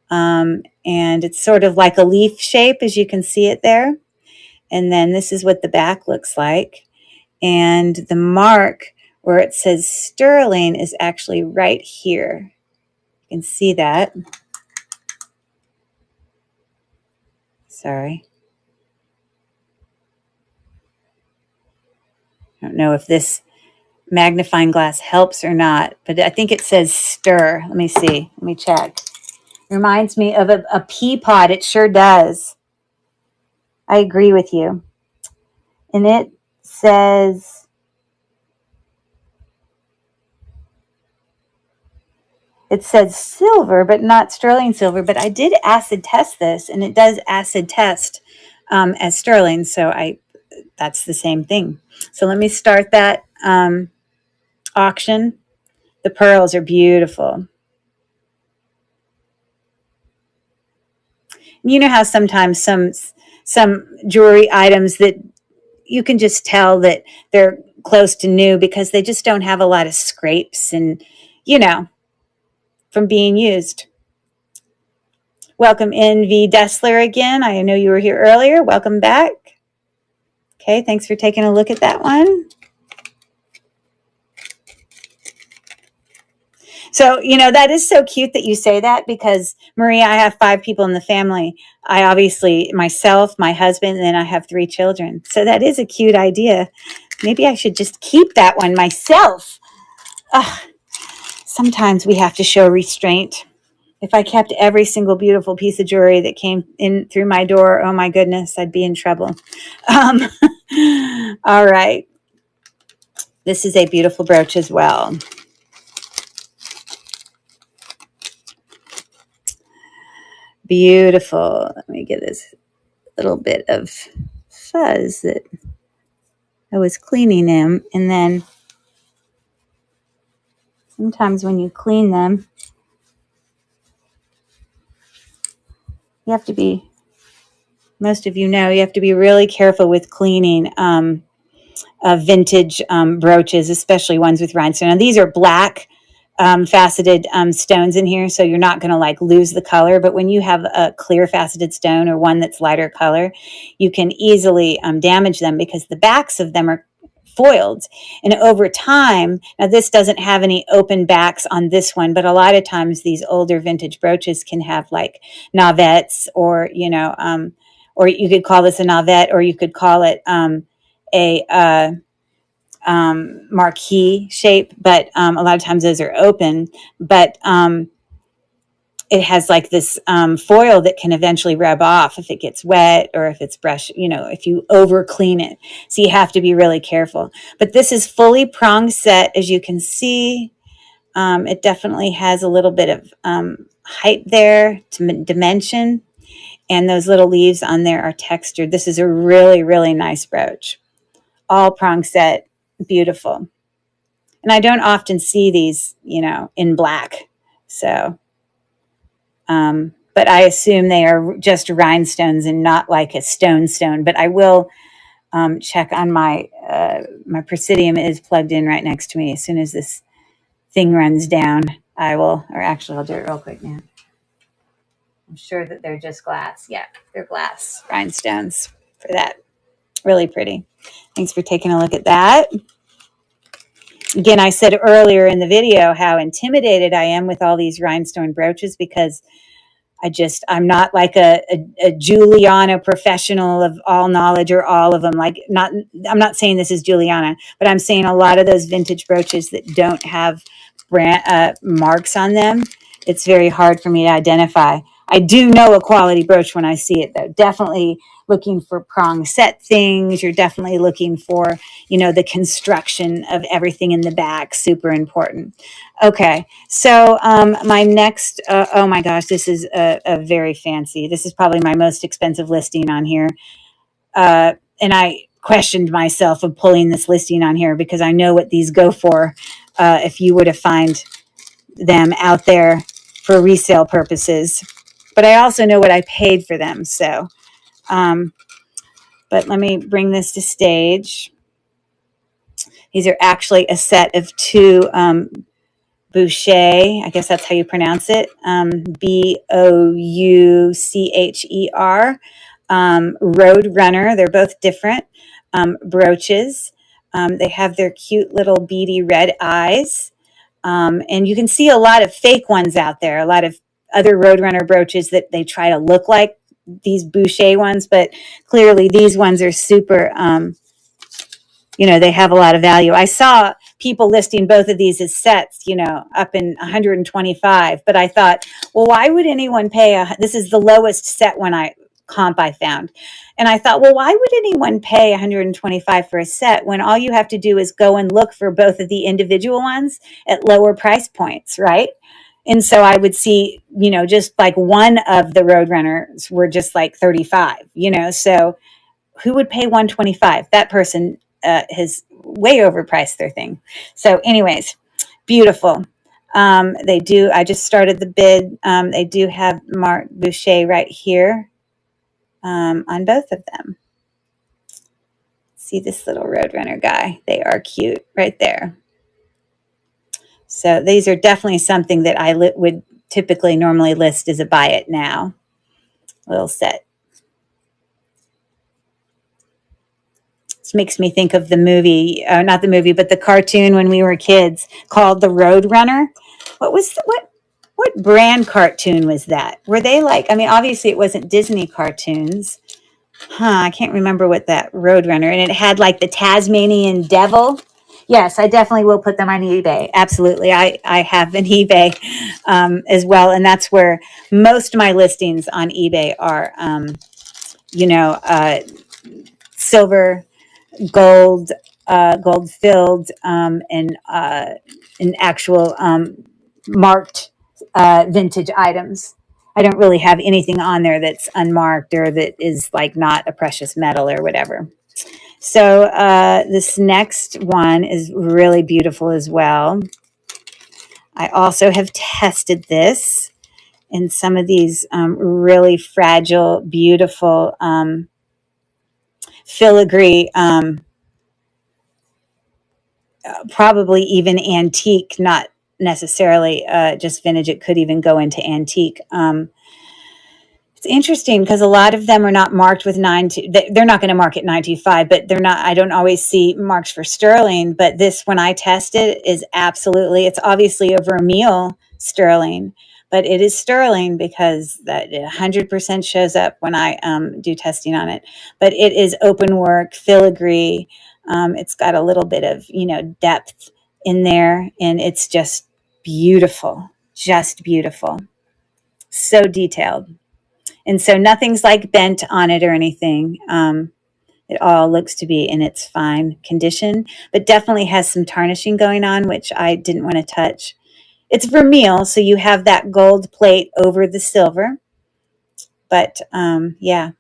And it's sort of like a leaf shape, as you can see it there. And then this is what the back looks like. And the mark where it says sterling is actually right here. You can see that. Sorry. I don't know if this magnifying glass helps or not, but I think it says stir. Let me see. Let me check. It reminds me of a pea pod. It sure does. I agree with you. And it says, silver, but not sterling silver. But I did acid test this, and it does acid test as sterling. So that's the same thing. So let me start that auction. The pearls are beautiful. You know how sometimes some jewelry items that you can just tell that they're close to new because they just don't have a lot of scrapes and, from being used. Welcome in, V. Dessler again. I know you were here earlier. Welcome back. Okay, thanks for taking a look at that one. So, that is so cute that you say that because, Maria, I have 5 people in the family. I obviously, myself, my husband, and then I have 3 children. So that is a cute idea. Maybe I should just keep that one myself. Sometimes we have to show restraint. If I kept every single beautiful piece of jewelry that came in through my door, oh my goodness, I'd be in trouble. All right. This is a beautiful brooch as well. Beautiful. Let me get this little bit of fuzz that I was cleaning them. And then sometimes when you clean them, you have to be, most of you have to be really careful with cleaning vintage brooches, especially ones with rhinestone. Now, these are black faceted stones in here, so you're not going to lose the color. But when you have a clear faceted stone or one that's lighter color, you can easily damage them because the backs of them are foiled. And over time, now this doesn't have any open backs on this one, but a lot of times these older vintage brooches can have navettes or, or you could call this a navette, or you could call it a marquee shape, but a lot of times those are open. But it has like this foil that can eventually rub off if it gets wet or if it's brush, if you over clean it. So you have to be really careful. But this is fully prong set, as you can see. It definitely has a little bit of height there to dimension. And those little leaves on there are textured. This is a really, really nice brooch. All prong set, beautiful. And I don't often see these, in black. So, but I assume they are just rhinestones and not like a stone. But I will check on my Presidium is plugged in right next to me. As soon as this thing runs down, I will, or actually I'll do it real quick now. I'm sure that they're just glass. Yeah, they're glass rhinestones for that. Really pretty. Thanks for taking a look at that. Again, I said earlier in the video how intimidated I am with all these rhinestone brooches because I'm not like a Juliana professional of all knowledge or all of them. I'm not saying this is Juliana, but I'm saying a lot of those vintage brooches that don't have brand marks on them, it's very hard for me to identify. I do know a quality brooch when I see it, though. Definitely looking for prong set things. You're definitely looking for, the construction of everything in the back. Super important. Okay. So my next, oh my gosh, this is a very fancy. This is probably my most expensive listing on here. And I questioned myself of pulling this listing on here because I know what these go for if you were to find them out there for resale purposes. But I also know what I paid for them. So, but let me bring this to stage. These are actually a set of two Boucher, I guess that's how you pronounce it, Boucher, Road Runner. They're both different brooches. They have their cute little beady red eyes. And you can see a lot of fake ones out there, a lot of other Roadrunner brooches that they try to look like these Boucher ones, but clearly these ones are super, they have a lot of value. I saw people listing both of these as sets, up in 125, but I thought, well, why would anyone pay this is the lowest set comp I found. And I thought, well, why would anyone pay 125 for a set when all you have to do is go and look for both of the individual ones at lower price points, right? And so I would see, just like one of the Roadrunners were just like 35, so who would pay 125? That person has way overpriced their thing. So anyways, beautiful. I just started the bid. They do have Marc Boucher right here on both of them. See this little Roadrunner guy? They are cute right there. So these are definitely something that I would typically normally list as a buy it now little set. This makes me think of the movie, not the movie, but the cartoon when we were kids called The Roadrunner. What brand cartoon was that? Were they obviously it wasn't Disney cartoons. I can't remember what that Roadrunner, and it had like the Tasmanian devil. Yes, I definitely will put them on eBay. Absolutely. I have an eBay as well. And that's where most of my listings on eBay are, silver, gold, gold filled, and in actual marked vintage items. I don't really have anything on there that's unmarked or that is like not a precious metal or whatever. So this next one is really beautiful as well. I also have tested this in some of these really fragile, beautiful filigree, probably even antique, not necessarily just vintage. It could even go into antique. It's interesting because a lot of them are not marked with they're not going to mark at 925, but I don't always see marks for sterling, but this, when I test it, is absolutely, it's obviously a vermeil sterling, but it is sterling because that 100% shows up when I do testing on it. But it is open work, filigree. It's got a little bit of, depth in there, and it's just beautiful, just beautiful. So detailed. And so nothing's like bent on it or anything. It all looks to be in its fine condition, but definitely has some tarnishing going on, which I didn't want to touch. It's vermeil, so you have that gold plate over the silver. But yeah,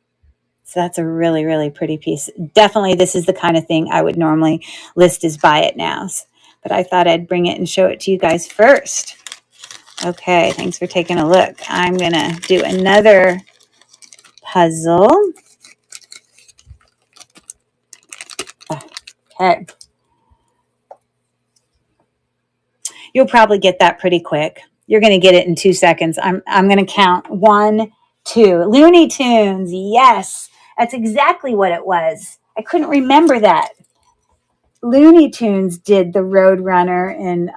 so that's a really, really pretty piece. Definitely, this is the kind of thing I would normally list as buy it nows. But I thought I'd bring it and show it to you guys first. Okay, thanks for taking a look. I'm going to do another puzzle. Okay. You'll probably get that pretty quick. You're going to get it in 2 seconds. I'm going to count 1, 2. Looney Tunes. Yes, that's exactly what it was. I couldn't remember that. Looney Tunes did the Road Runner, and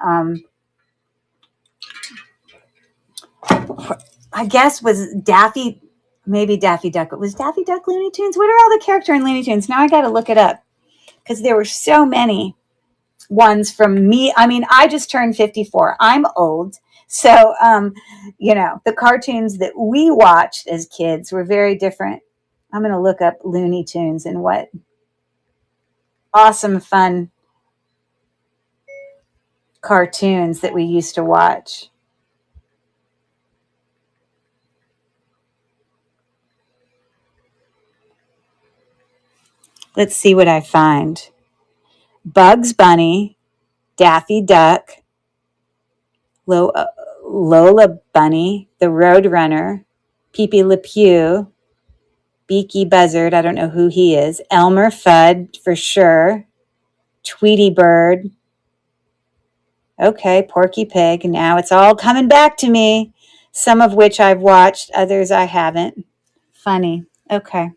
I guess was Daffy, maybe Daffy Duck. It was Daffy Duck Looney Tunes. What are all the characters in Looney Tunes? Now I got to look it up because there were so many ones from me. I mean, I just turned 54. I'm old. So, you know, the cartoons that we watched as kids were very different. I'm going to look up Looney Tunes and what awesome, fun cartoons that we used to watch. Let's see what I find. Bugs Bunny, Daffy Duck, Lola Bunny, the Roadrunner, Pee-Pee Le Pew, Beaky Buzzard, I don't know who he is, Elmer Fudd for sure, Tweety Bird, okay, Porky Pig. Now it's all coming back to me, some of which I've watched, others I haven't. Funny. Okay.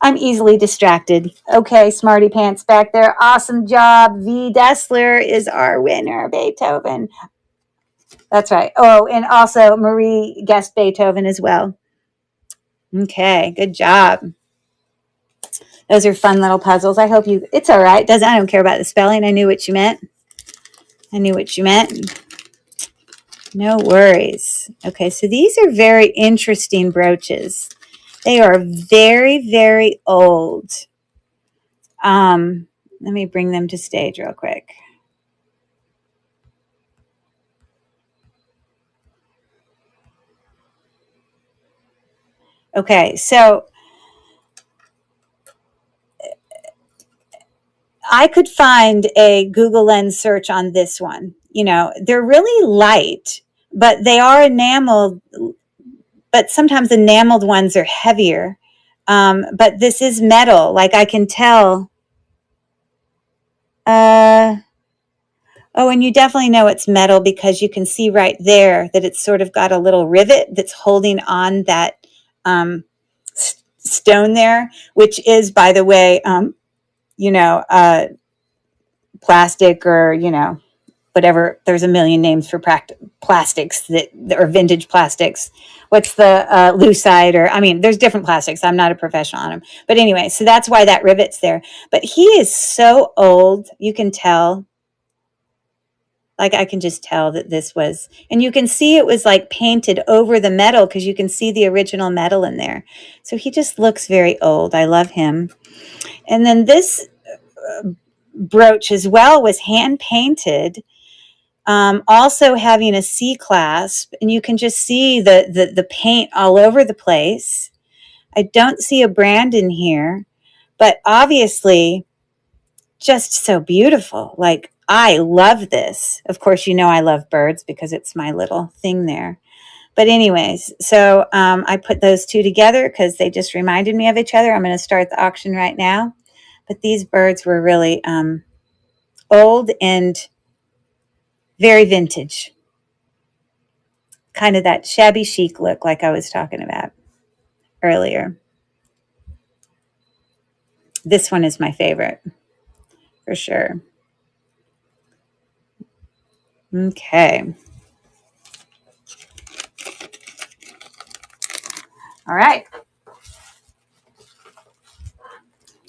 I'm easily distracted. Okay, Smarty Pants back there. Awesome job. V. Dessler is our winner. Beethoven. That's right. Oh, and also Marie guessed Beethoven as well. Okay, good job. Those are fun little puzzles. I hope you, it's all right. I don't care about the spelling. I knew what you meant. No worries. Okay, so these are very interesting brooches. They are very, very old. Let me bring them to stage real quick. Okay, so I could find a Google Lens search on this one. You know, they're really light, but they are enameled, but sometimes enameled ones are heavier. But this is metal, like I can tell. Oh, and you definitely know it's metal because you can see right there that it's sort of got a little rivet that's holding on that stone there, which is, by the way, you know, plastic or, you know, whatever. There's a million names for plastics that are vintage plastics. What's the lucite, or I mean, there's different plastics. I'm not a professional on them, but anyway, so that's why that rivet's there. But he is so old, you can tell. Like I can just tell that this was, and you can see it was like painted over the metal because you can see the original metal in there. So he just looks very old. I love him. And then this brooch as well was hand painted, also having a C clasp, and you can just see the paint all over the place. I don't see a brand in here, but obviously just so beautiful. Like, I love this. Of course, you know I love birds because it's my little thing there. But anyways, so I put those two together because they just reminded me of each other. I'm going to start the auction right now. But these birds were really old and very vintage. Kind of that shabby chic look like I was talking about earlier. This one is my favorite, for sure. Okay. All right.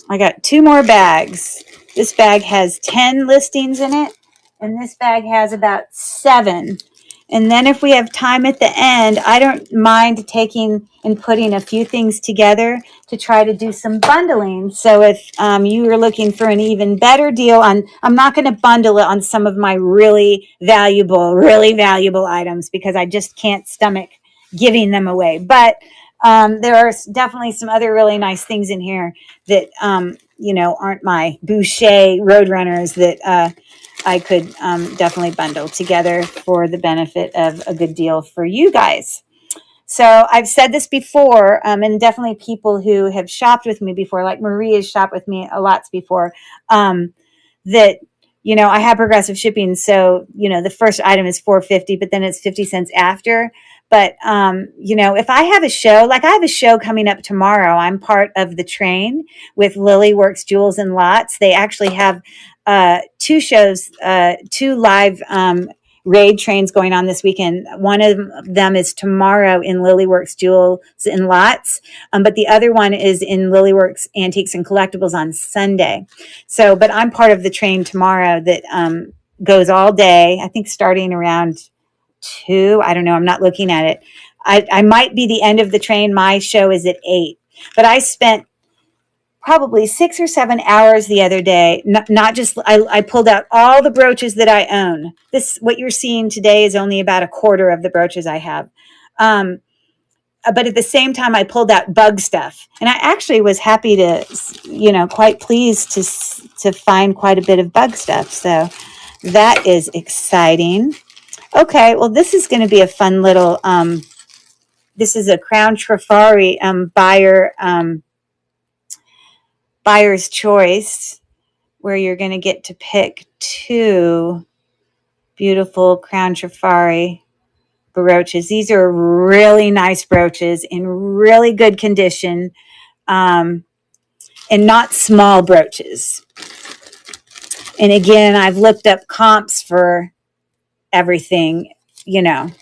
I got 2 more bags. This bag has 10 listings in it, and this bag has about 7. And then if we have time at the end, I don't mind taking and putting a few things together to try to do some bundling. So if you are looking for an even better deal on, I'm not going to bundle it on some of my really valuable items because I just can't stomach giving them away. But there are definitely some other really nice things in here that, aren't my Boucher Roadrunners that I could definitely bundle together for the benefit of a good deal for you guys. So I've said this before, and definitely people who have shopped with me before, like Marie has shopped with me a lot before, that, I have progressive shipping. So, the first item is $4.50, but then it's 50 cents after. But, if I have a show, like I have a show coming up tomorrow, I'm part of the train with Lily Works Jewels and Lots. They actually have two shows, two live raid trains going on this weekend. One of them is tomorrow in Lily Works Jewels and Lots, but the other one is in Lily Works Antiques and Collectibles on Sunday. So, but I'm part of the train tomorrow that goes all day, I think starting around 2. I don't know. I'm not looking at it. I might be the end of the train. My show is at 8. But I spent probably 6 or 7 hours the other day. Not just, I pulled out all the brooches that I own. What you're seeing today is only about a quarter of the brooches I have. But at the same time, I pulled out bug stuff. And I actually was happy to, quite pleased to find quite a bit of bug stuff. So that is exciting. Okay, well, this is going to be a fun little, this is a Crown Trifari buyer's choice, where you're going to get to pick 2 beautiful Crown Trifari brooches. These are really nice brooches in really good condition, and not small brooches. And again, I've looked up comps for everything, Again,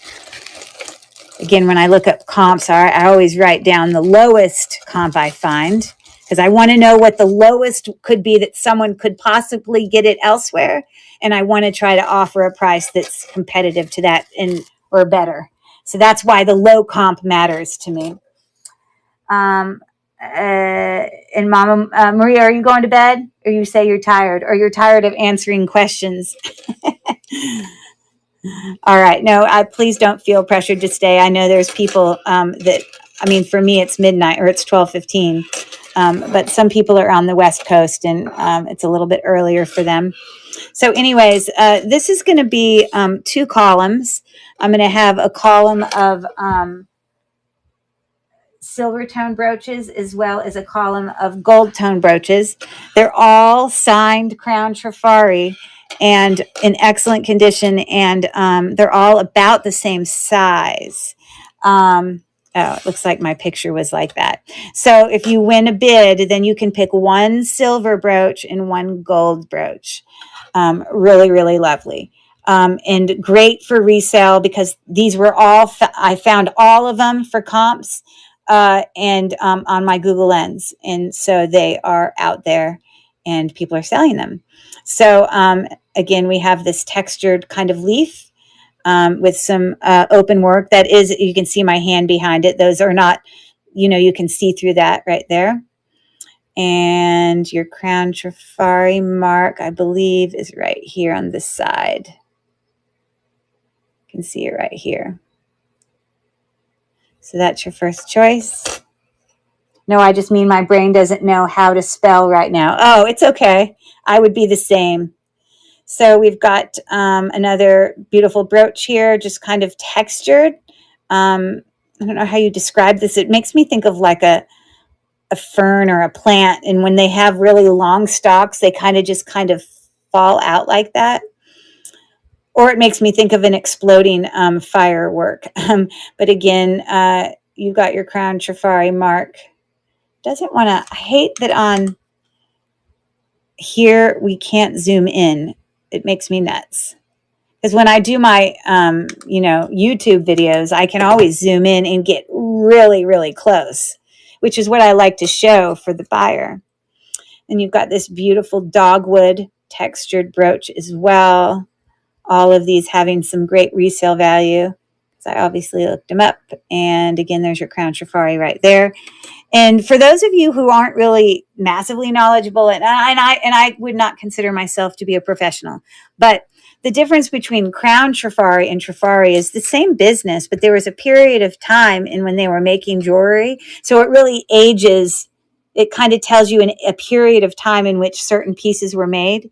when I look up comps, I always write down the lowest comp I find, because I want to know what the lowest could be that someone could possibly get it elsewhere. And I want to try to offer a price that's competitive to that or better. So that's why the low comp matters to me. And Mama Maria, are you going to bed? Or you say you're tired? Or you're tired of answering questions? All right. No, please don't feel pressured to stay. I know there's people for me, it's midnight or it's 12:15. But some people are on the West Coast and it's a little bit earlier for them. So anyways, this is going to be 2 columns. I'm going to have a column of silver tone brooches as well as a column of gold tone brooches. They're all signed Crown Trifari and in excellent condition, and they're all about the same size. It looks like my picture was like that. So if you win a bid, then you can pick 1 silver brooch and 1 gold brooch. Really, really lovely. And great for resale, because these were all, I found all of them for comps and on my Google Lens. And so they are out there and people are selling them. So again, we have this textured kind of leaf with some open work. That is, you can see my hand behind it. Those are not, you can see through that right there. And your Crown Trifari mark, I believe, is right here on this side. You can see it right here. So that's your first choice. No, I just mean my brain doesn't know how to spell right now. Oh, it's okay. I would be the same. So we've got another beautiful brooch here, just kind of textured. I don't know how you describe this. It makes me think of like a fern or a plant. And when they have really long stalks, they kind of fall out like that. Or it makes me think of an exploding firework. But again, you got your Crown Trifari mark. Doesn't want to, I hate that on here we can't zoom in. It makes me nuts. Because when I do my, YouTube videos, I can always zoom in and get really, really close, which is what I like to show for the buyer. And you've got this beautiful dogwood textured brooch as well. all of these having some great resale value. So I obviously looked them up. And again, there's your Crown Safari right there. And for those of you who aren't really massively knowledgeable, and I would not consider myself to be a professional, but the difference between Crown Trifari and Trifari is the same business, but there was a period of time in when they were making jewelry. So it really ages. It kind of tells you a period of time in which certain pieces were made.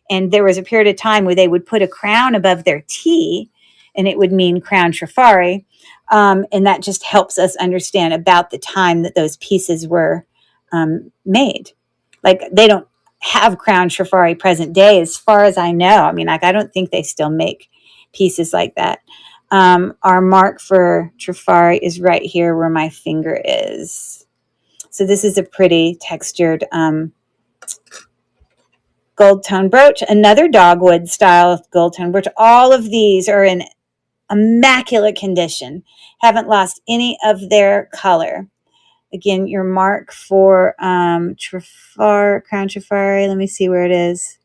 And there was a period of time where they would put a crown above their T, and it would mean Crown Trifari. And that just helps us understand about the time that those pieces were made. Like, they don't have Crown Trifari present day, as far as I know. I mean, like, I don't think they still make pieces like that. Our mark for Trifari is right here where my finger is. So this is a pretty textured gold tone brooch, another dogwood style gold tone brooch. All of these are in immaculate condition, haven't lost any of their color. Again, your mark for Crown Trifari. Let me see where it is.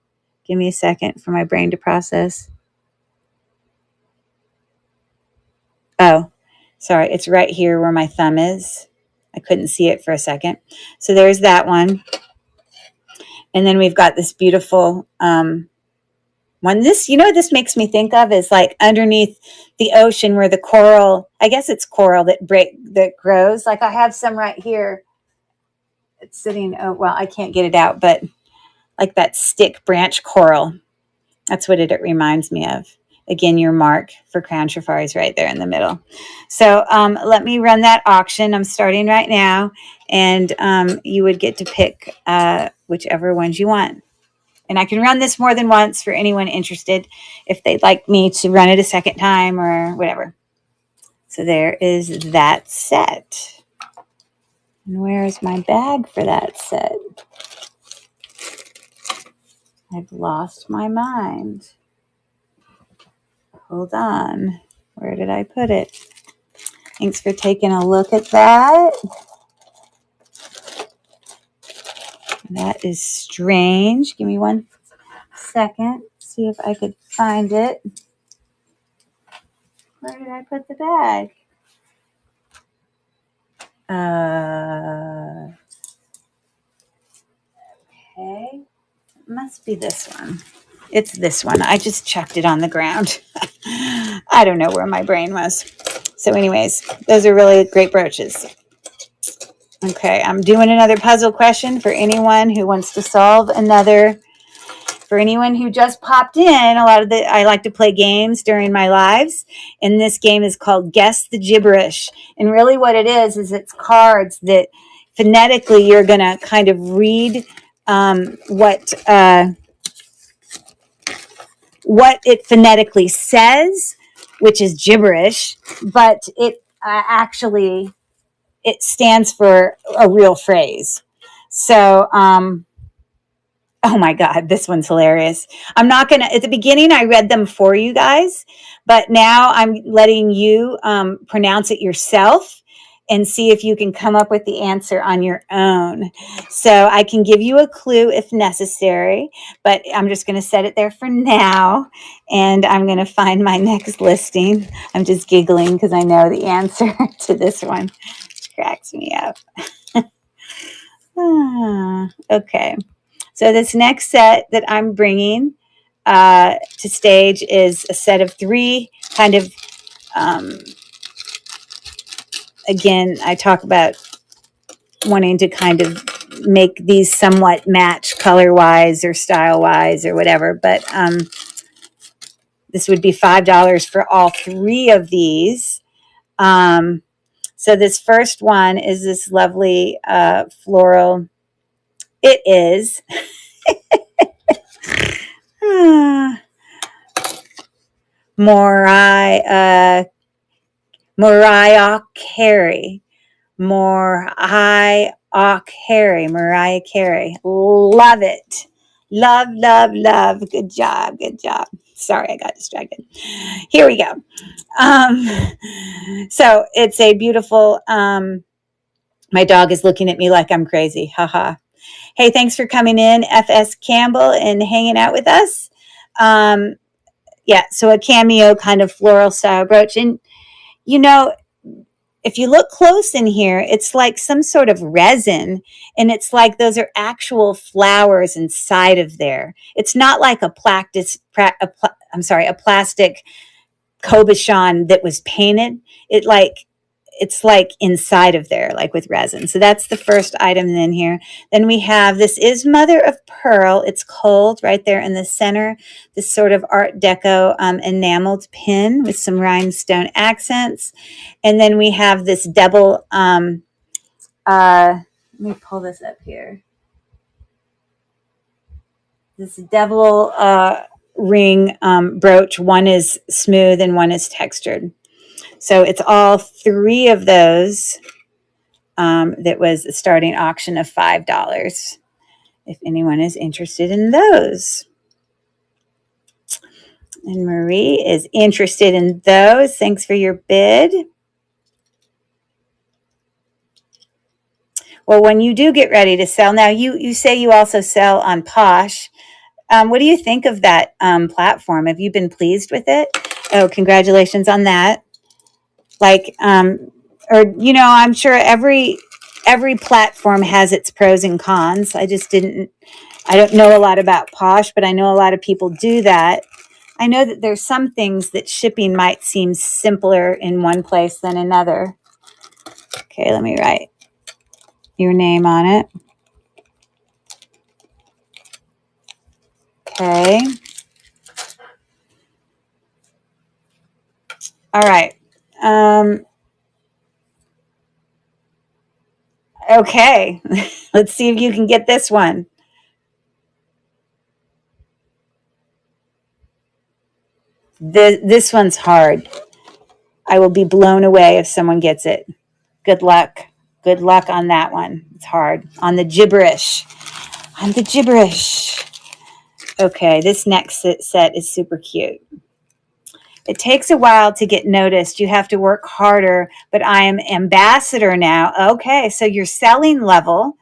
Give me a second for my brain to process. Oh, sorry. It's right here where my thumb is. I couldn't see it for a second. So there's that one. And then we've got this beautiful one. This, you know what this makes me think of is like underneath the ocean where the coral, I guess it's coral that grows. Like, I have some right here. It's sitting, oh, well, I can't get it out, but like that stick branch coral. That's what it reminds me of. Again, your mark for Crown Trifari is right there in the middle. So let me run that auction. I'm starting right now. And you would get to pick whichever ones you want. And I can run this more than once for anyone interested if they'd like me to run it a second time or whatever. So there is that set. And where is my bag for that set? I've lost my mind. Hold on. Where did I put it? Thanks for taking a look at that. That is strange. Give me one second. See if I could find it. Where did I put the bag? Okay. It must be this one. It's this one. I just chucked it on the ground. I don't know where my brain was. So anyways, those are really great brooches. Okay, I'm doing another puzzle question for anyone who wants to solve another. For anyone who just popped in, I like to play games during my lives, and this game is called Guess the Gibberish. And really what it is it's cards that phonetically you're going to kind of read what it phonetically says, which is gibberish, but it actually it stands for a real phrase. So, oh my God, this one's hilarious. I'm not going to, at the beginning, I read them for you guys, but now I'm letting you pronounce it yourself and see if you can come up with the answer on your own. So I can give you a clue if necessary, but I'm just going to set it there for now. And I'm going to find my next listing. I'm just giggling because I know the answer to this one. It cracks me up. Okay. So this next set that I'm bringing to stage is a set of 3 kind of, again, I talk about wanting to kind of make these somewhat match color-wise or style-wise or whatever, but this would be $5 for all 3 of these. So this first one is this lovely floral. It is. Mariah Carey. Mariah Carey. Love it. Love, love, love. Good job. Good job. Sorry, I got distracted. Here we go. So it's a beautiful, my dog is looking at me like I'm crazy. Haha. Hey, thanks for coming in, FS Campbell, and hanging out with us. Yeah, so a cameo kind of floral style brooch. And, you know, if you look close in here, it's like some sort of resin, and it's like those are actual flowers inside of there. It's not like a plastic cabochon that was painted. It's like inside of there, like with resin. So that's the first item in here. Then we have, this is mother of pearl. It's cold right there in the center. This sort of Art Deco enameled pin with some rhinestone accents. And then we have this double, let me pull this up here. This double ring brooch. One is smooth and one is textured. So it's all three of those. That was a starting auction of $5. If anyone is interested in those. And Marie is interested in those. Thanks for your bid. Well, when you do get ready to sell, now you say you also sell on Posh. What do you think of that platform? Have you been pleased with it? Oh, congratulations on that. Like, or, you know, I'm sure every platform has its pros and cons. I don't know a lot about Posh, but I know a lot of people do that. I know that there's some things that shipping might seem simpler in one place than another. Okay, let me write your name on it. Okay. All right. Okay. Let's see if you can get this one. This one's hard. I will be blown away if someone gets it. Good luck. Good luck on that one. It's hard. On the gibberish. On the gibberish. Okay, this next set is super cute. It takes a while to get noticed. You have to work harder, but I am ambassador now. Okay, so your selling level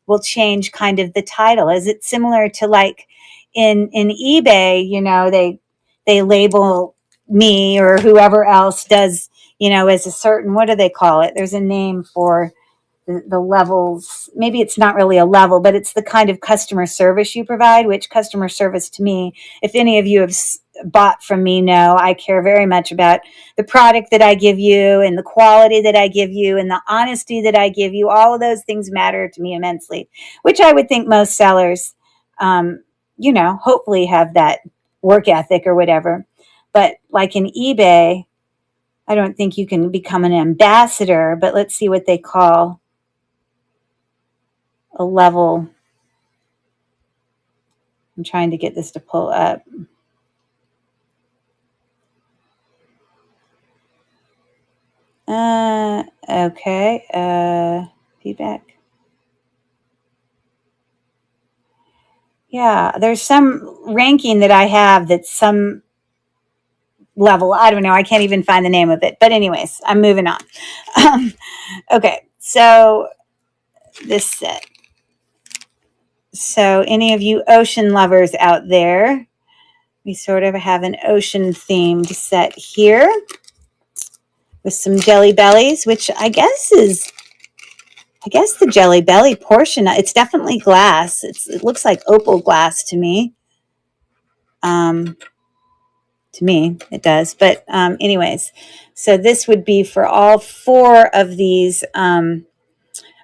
will change kind of the title. Is it similar to like in eBay, you know, they label me or whoever else does, you know, as a certain, what do they call it? There's a name for the levels. Maybe it's not really a level, but it's the kind of customer service you provide, which customer service to me, if any of you have bought from me, know I care very much about the product that I give you and the quality that I give you and the honesty that I give you. All of those things matter to me immensely, which I would think most sellers, you know, hopefully have that work ethic or whatever. But like in eBay, I don't think you can become an ambassador, but let's see what they call a level. I'm trying to get this to pull up. Okay. Feedback. Yeah, there's some ranking that I have that's some level. I don't know. I can't even find the name of it. But anyways, I'm moving on. Okay, so this set. So any of you ocean lovers out there, we sort of have an ocean themed set here with some Jelly Bellies, which I guess the Jelly Belly portion, it's definitely glass. It looks like opal glass to me. To me, it does. But anyways, so this would be for all four of these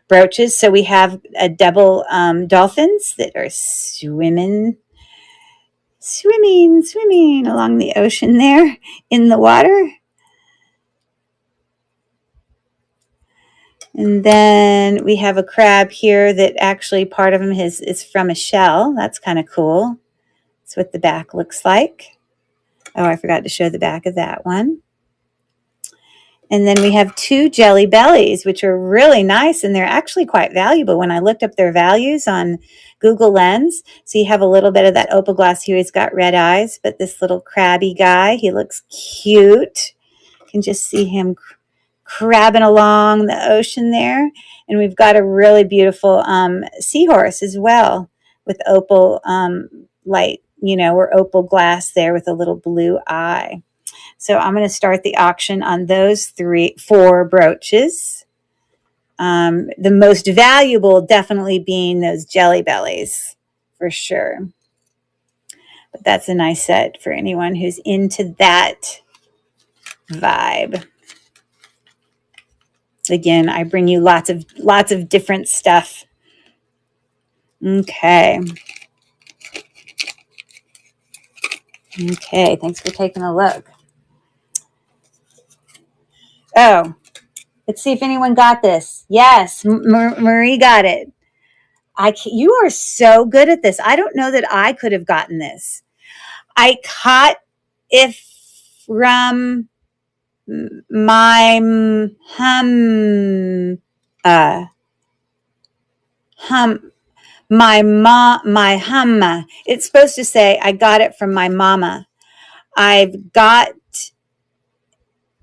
brooches. So we have a double dolphins that are swimming along the ocean there in the water. And then we have a crab here that actually part of him is from a shell. That's kind of cool. That's what the back looks like. Oh, I forgot to show the back of that one. And then we have two Jelly Bellies, which are really nice, and they're actually quite valuable when I looked up their values on Google Lens. So you have a little bit of that opal glass here. He's got red eyes, but this little crabby guy, he looks cute. You can just see him crabbing along the ocean there. And we've got a really beautiful seahorse as well with opal light or opal glass there with a little blue eye. So I'm going to start the auction on those 4 brooches. The most valuable definitely being those Jelly Bellies, for sure. But that's a nice set for anyone who's into that vibe. Again, I bring you lots of different stuff. Okay. Okay, thanks for taking a look. Oh, let's see if anyone got this. Yes, Marie got it. You are so good at this. I don't know that I could have gotten this. I caught if from my my hum. It's supposed to say I got it from my mama. I've got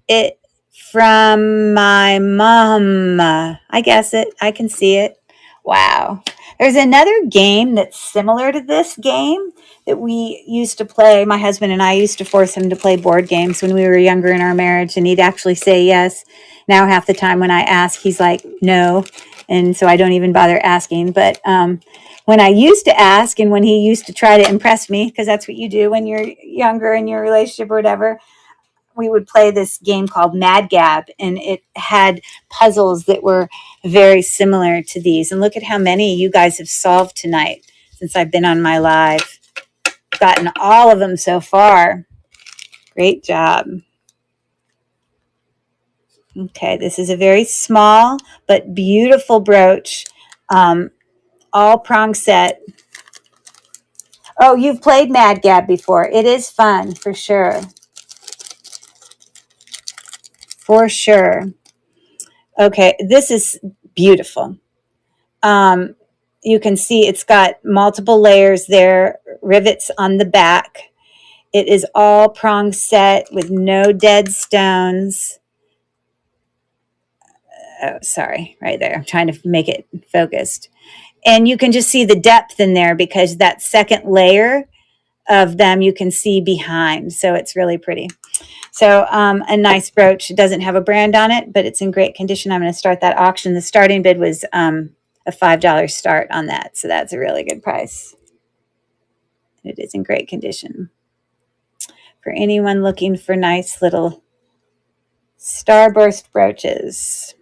it from my mom. I guess it. I can see it. Wow. There's another game that's similar to this game that we used to play. My husband and I used to force him to play board games when we were younger in our marriage, and he'd actually say yes. Now half the time when I ask, he's like, no. And so I don't even bother asking. But when I used to ask and when he used to try to impress me, because that's what you do when you're younger in your relationship or whatever, we would play this game called Mad Gab, and it had puzzles that were very similar to these. And look at how many you guys have solved tonight since I've been on my live. Gotten all of them so far. Great job. Okay, this is a very small but beautiful brooch. All prong set. Oh, you've played Mad Gab before. It is fun, for sure. For sure. Okay, this is beautiful. You can see it's got multiple layers there, rivets on the back. It is all prong set with no dead stones. Oh, sorry, right there. I'm trying to make it focused. And you can just see the depth in there because that second layer of them you can see behind. So it's really pretty. So a nice brooch. It doesn't have a brand on it, but it's in great condition. I'm going to start that auction. The starting bid was a $5 start on that. So that's a really good price. It is in great condition. For anyone looking for nice little starburst brooches.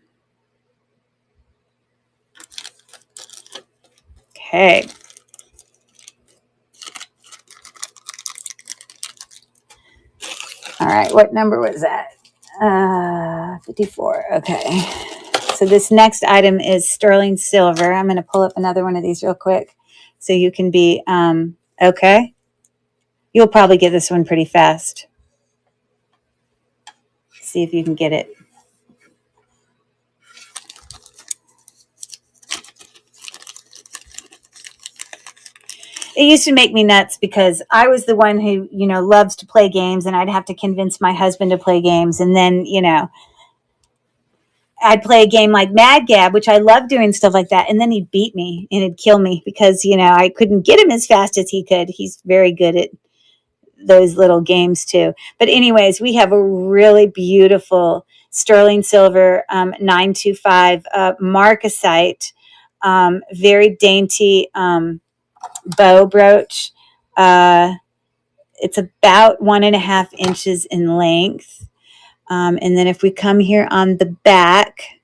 Okay. All right, what number was that? 54. Okay. So this next item is sterling silver. I'm going to pull up another one of these real quick so you can be okay. You'll probably get this one pretty fast. See if you can get it. It used to make me nuts because I was the one who, loves to play games, and I'd have to convince my husband to play games. And then, I'd play a game like Mad Gab, which I love doing stuff like that. And then he'd beat me and he'd kill me because, I couldn't get him as fast as he could. He's very good at those little games too. But anyways, we have a really beautiful sterling silver 925 marcasite, very dainty bow brooch. It's about 1.5 inches in length. And then if we come here on the back,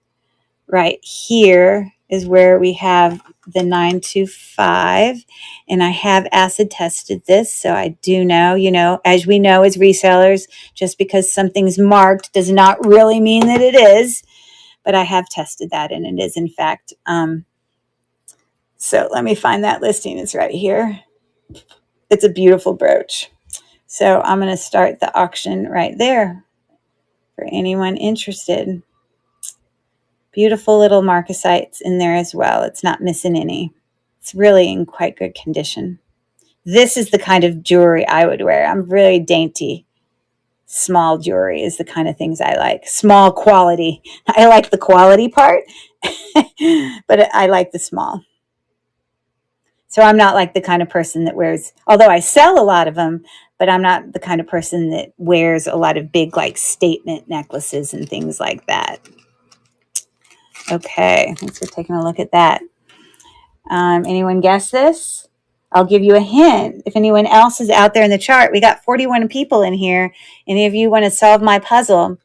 right here is where we have the 925. And I have acid tested this, so I do know, as we know as resellers, just because something's marked does not really mean that it is. But I have tested that, and it is, in fact. So let me find that listing. It's right here. It's a beautiful brooch. So I'm going to start the auction right there for anyone interested. Beautiful little marcasites in there as well. It's not missing any. It's really in quite good condition. This is the kind of jewelry I would wear. I'm really dainty. Small jewelry is the kind of things I like. Small quality. I like the quality part, but I like the small. So I'm not like the kind of person that wears, although I sell a lot of them, but I'm not the kind of person that wears a lot of big like statement necklaces and things like that. Okay, thanks for taking a look at that. Anyone guess this? I'll give you a hint. If anyone else is out there in the chart, we got 41 people in here. Any of you want to solve my puzzle?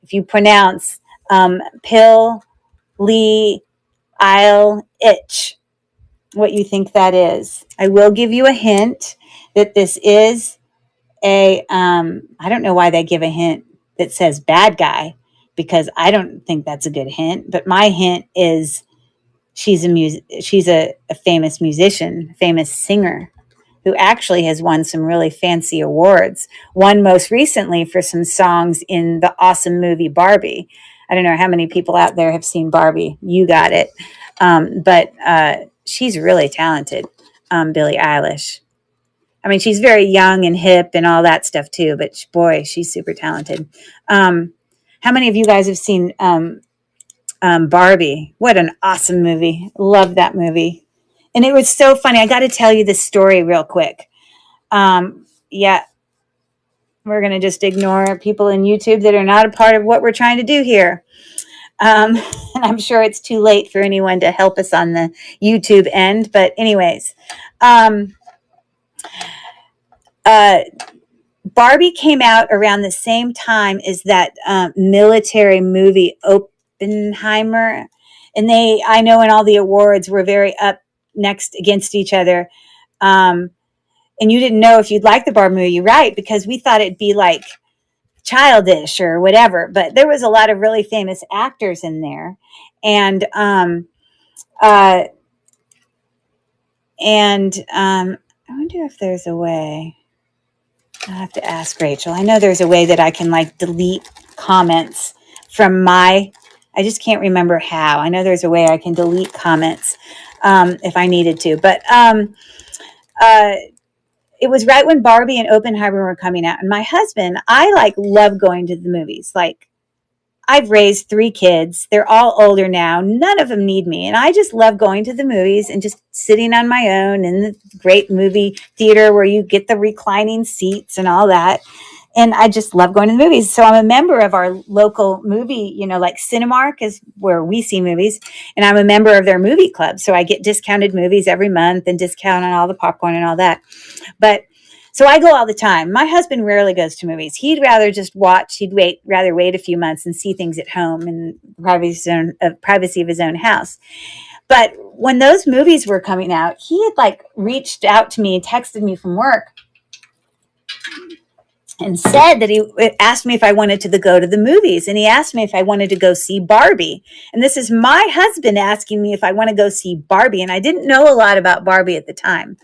If you pronounce pill, lee, isle, itch, what you think that is. I will give you a hint that this is a, I don't know why they give a hint that says bad guy, because I don't think that's a good hint. But my hint is she's a famous musician, famous singer, who actually has won some really fancy awards. Won most recently for some songs in the awesome movie Barbie. I don't know how many people out there have seen Barbie. You got it. But she's really talented, Billie Eilish. I mean, she's very young and hip and all that stuff too, but boy, she's super talented. How many of you guys have seen Barbie? What an awesome movie. Love that movie. And it was so funny. I got to tell you this story real quick. Yeah, we're going to just ignore people in YouTube that are not a part of what we're trying to do here. And I'm sure it's too late for anyone to help us on the YouTube end. But anyways, Barbie came out around the same time as that military movie Oppenheimer. And I know in all the awards were very up next against each other. And you didn't know if you'd like the Barbie movie, right? Because we thought it'd be like childish or whatever. But there was a lot of really famous actors in there. And I wonder if there's a way. I'll have to ask Rachel. I know there's a way that I can like delete comments from I just can't remember how. I know there's a way I can delete comments if I needed to. But it was right when Barbie and Oppenheimer were coming out. And my husband, I like love going to the movies. Like, I've raised 3 kids. They're all older now. None of them need me. And I just love going to the movies and just sitting on my own in the great movie theater where you get the reclining seats and all that. And I just love going to the movies. So I'm a member of our local movie, like Cinemark is where we see movies. And I'm a member of their movie club. So I get discounted movies every month and discount on all the popcorn and all that. But so I go all the time. My husband rarely goes to movies. He'd rather just watch. He'd rather wait a few months and see things at home in privacy of his own house. But when those movies were coming out, he had like reached out to me and texted me from work and said that he asked me if I wanted to go to the movies. And he asked me if I wanted to go see Barbie. And this is my husband asking me if I want to go see Barbie. And I didn't know a lot about Barbie at the time.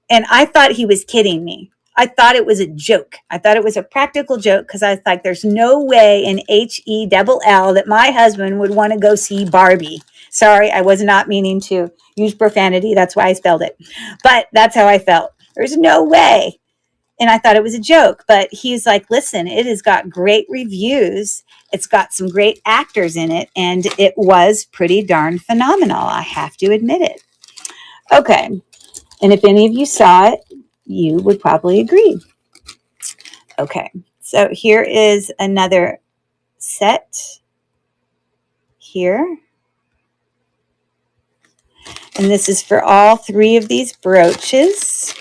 And I thought he was kidding me. I thought it was a joke. I thought it was a practical joke because I was like, there's no way in HELL that my husband would want to go see Barbie. Sorry, I was not meaning to use profanity. That's why I spelled it. But that's how I felt. There's no way. And I thought it was a joke. But he's like, listen, it has got great reviews. It's got some great actors in it. And it was pretty darn phenomenal. I have to admit it. Okay. And if any of you saw it, you would probably agree. Okay, so here is another set here. And this is for all 3 of these brooches.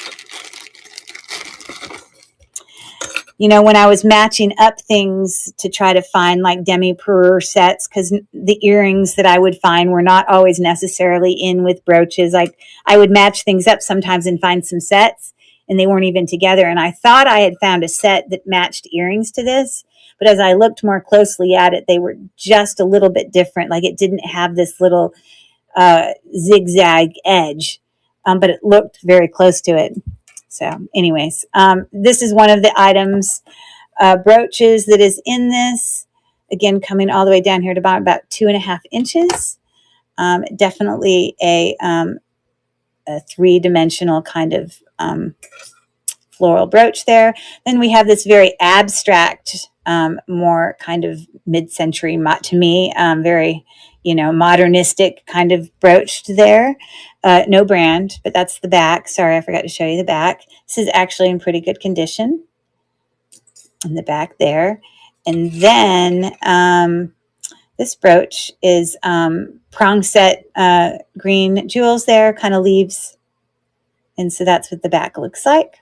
When I was matching up things to try to find like demi-parure sets, because the earrings that I would find were not always necessarily in with brooches. Like I would match things up sometimes and find some sets and they weren't even together. And I thought I had found a set that matched earrings to this. But as I looked more closely at it, they were just a little bit different. Like it didn't have this little zigzag edge, but it looked very close to it. So anyways, this is one of the items, brooches that is in this. Again, coming all the way down here to about 2.5 inches. Definitely a 3-dimensional kind of floral brooch there. Then we have this very abstract, more kind of mid-century, to me, very, modernistic kind of brooch there. No brand, but that's the back. Sorry, I forgot to show you the back. This is actually in pretty good condition in the back there. And then this brooch is prong set green jewels there, kind of leaves. And so that's what the back looks like.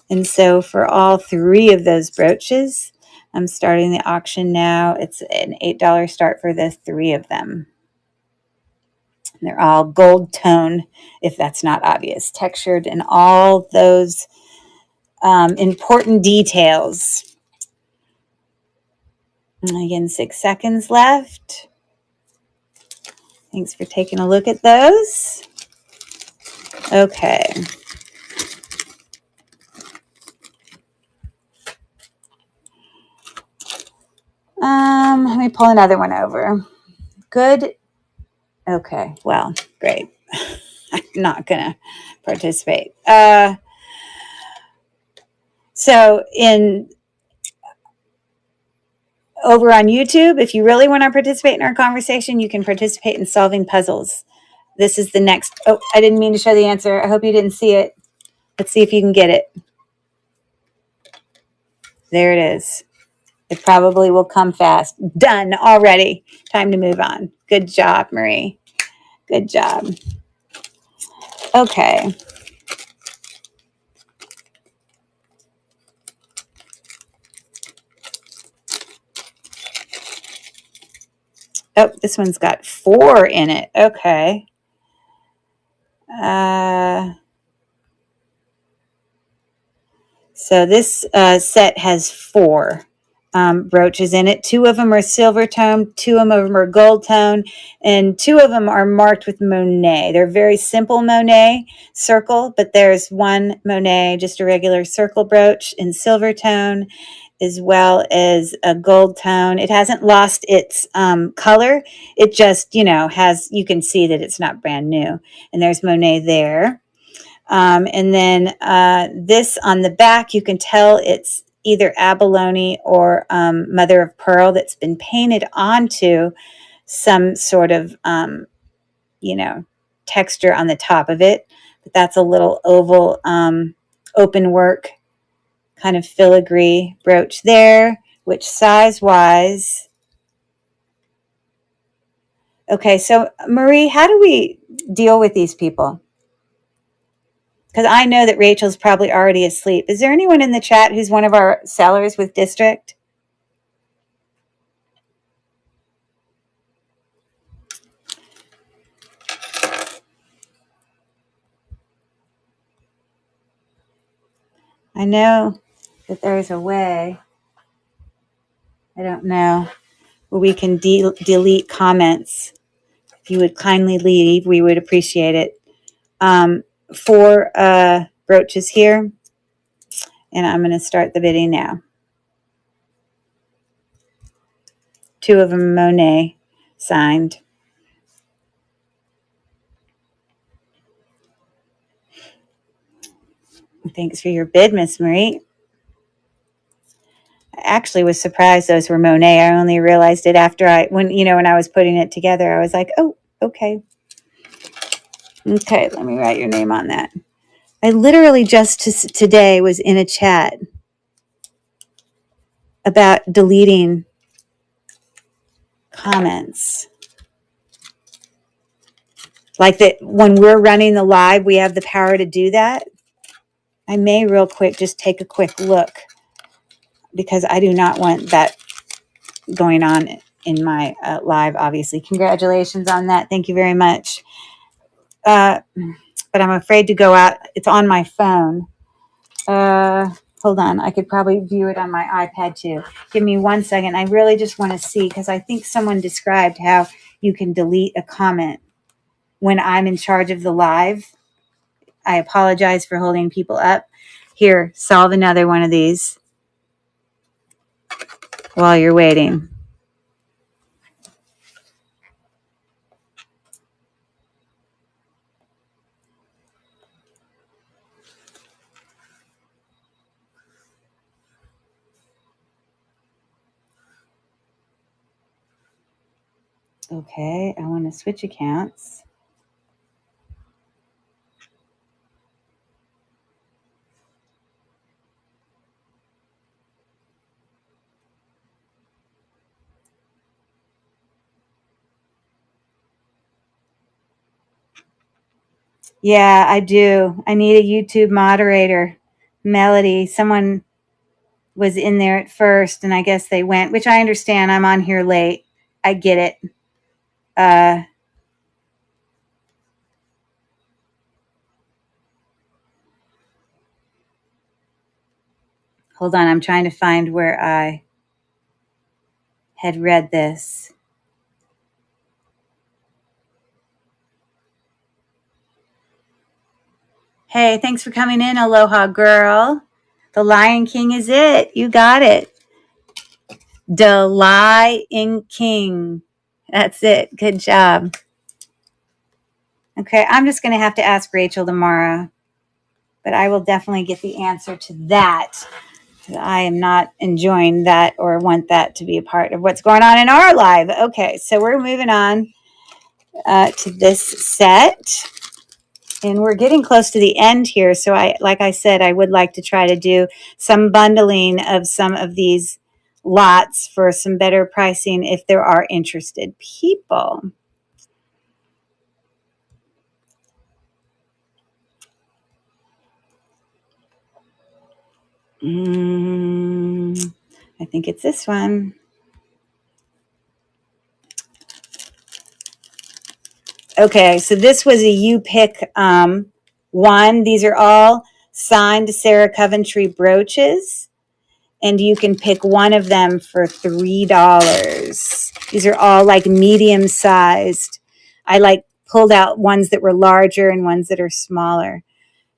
And so for all three of those brooches, I'm starting the auction now. It's an $8 start for the three of them. And they're all gold tone, if that's not obvious, textured and all those important details. And again, 6 seconds left. Thanks for taking a look at those. Okay. Let me pull another one over. Good. Okay. Well, great. I'm not going to participate. So over on YouTube, if you really want to participate in our conversation, you can participate in solving puzzles. This is the next. Oh, I didn't mean to show the answer. I hope you didn't see it. Let's see if you can get it. There it is. It probably will come fast. Done already. Time to move on. Good job, Marie. Good job. Okay. Oh, this one's got 4 in it. Okay. So this set has 4 brooches in it. 2 of them are silver tone, 2 of them are gold tone, and 2 of them are marked with Monet. They're very simple Monet circle, but there's one Monet, just a regular circle brooch in silver tone, as well as a gold tone. It hasn't lost its color. It just, has, you can see that it's not brand new. And there's Monet there. And then this on the back, you can tell it's either abalone or mother of pearl that's been painted onto some sort of, texture on the top of it. But that's a little oval open work kind of filigree brooch there, which size-wise. Okay, so Marie, how do we deal with these people? Because I know that Rachel's probably already asleep. Is there anyone in the chat who's one of our sellers with District? I know that there's a way. I don't know. Where we can delete comments. If you would kindly leave, we would appreciate it. 4 brooches here. And I'm going to start the bidding now. 2 of them Monet signed. Thanks for your bid, Miss Marie. I actually was surprised those were Monet. I only realized it after when I was putting it together. I was like, oh, okay. Okay, let me write your name on that. I literally just today was in a chat about deleting comments. Like that when we're running the live, we have the power to do that. I may real quick just take a quick look because I do not want that going on in my live, obviously. Congratulations on that. Thank you very much. But I'm afraid to go out. It's on my phone. Hold on. I could probably view it on my iPad too. Give me 1 second. I really just want to see because I think someone described how you can delete a comment when I'm in charge of the live. I apologize for holding people up. Here, solve another one of these while you're waiting. Okay, I want to switch accounts. Yeah, I do. I need a YouTube moderator. Melody, someone was in there at first and I guess they went, which I understand. I'm on here late. I get it. Hold on, I'm trying to find where I had read this. Hey, thanks for coming in, Aloha girl. The Lion King is it. You got it. The Lion King. That's it. Good job. Okay, I'm just going to have to ask Rachel tomorrow, but I will definitely get the answer to that. I am not enjoying that or want that to be a part of what's going on in our life. Okay, so we're moving on to this set. And we're getting close to the end here. So like I said, I would like to try to do some bundling of some of these lots for some better pricing if there are interested people. I think it's this one. Okay, so this was a you pick one. These are all signed Sarah Coventry brooches, and you can pick one of them for $3. These are all like medium sized. I like pulled out ones that were larger and ones that are smaller.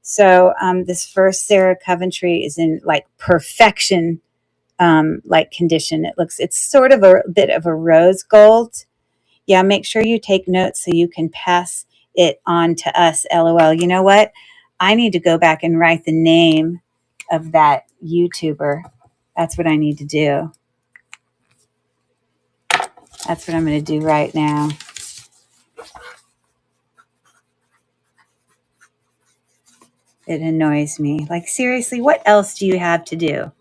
So this first Sarah Coventry is in like perfection like condition. It's sort of a bit of a rose gold. Yeah, make sure you take notes so you can pass it on to us, LOL. You know what? I need to go back and write the name of that YouTuber. That's what I need to do. That's what I'm going to do right now. It annoys me. Like, seriously, what else do you have to do?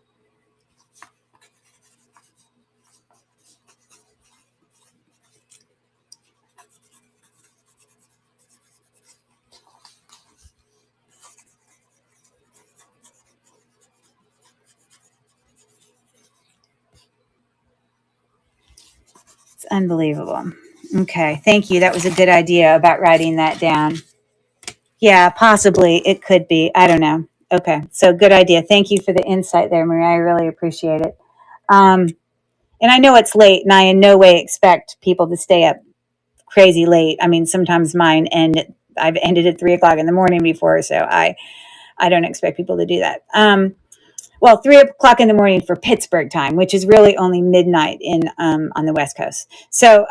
It's unbelievable. Okay, thank you. That was a good idea about writing that down. Yeah, possibly it could be. I don't know. Okay, so good idea. Thank you for the insight there, Maria. I really appreciate it. And I know it's late, and I in no way expect people to stay up crazy late. I mean, sometimes mine end. I've ended at 3 o'clock in the morning before, so I don't expect people to do that. Well, 3 o'clock in the morning for Pittsburgh time, which is really only midnight in on the West Coast. So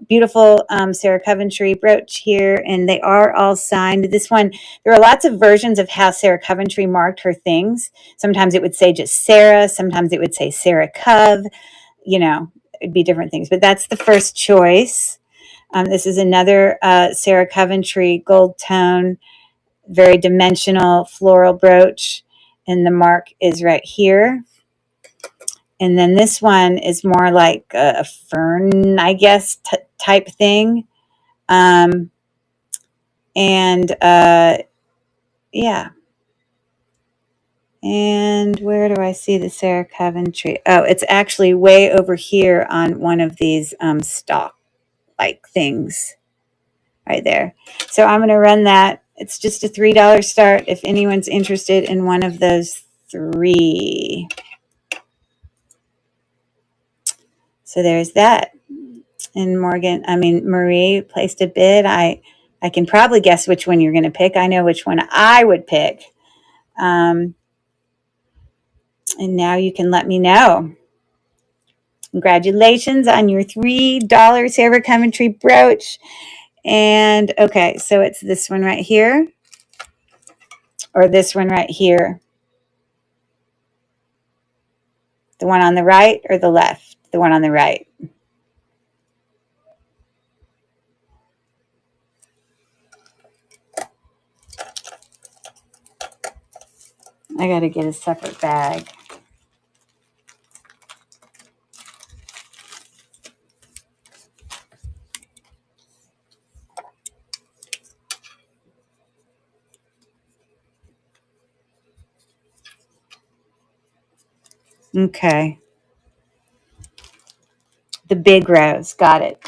beautiful Sarah Coventry brooch here, and they are all signed. This one, there are lots of versions of how Sarah Coventry marked her things. Sometimes it would say just Sarah. Sometimes it would say Sarah Cove. You know, it'd be different things. But that's the first choice. This is another Sarah Coventry gold tone, very dimensional floral brooch. And the mark is right here. And then this one is more like a fern, I guess, type thing. And yeah. And where do I see the Sarah Coventry? Oh, it's actually way over here on one of these stock-like things right there. So I'm going to run that. It's just a $3 start if anyone's interested in one of those three. So there's that. And Marie placed a bid. I can probably guess which one you're going to pick. I know which one I would pick. And now you can let me know. Congratulations on your $3 Sarah Coventry brooch. And okay, so it's this one right here or this one right here. The one on the right or the left? The one on the right. I got to get a separate bag. Okay. The big rose. Got it.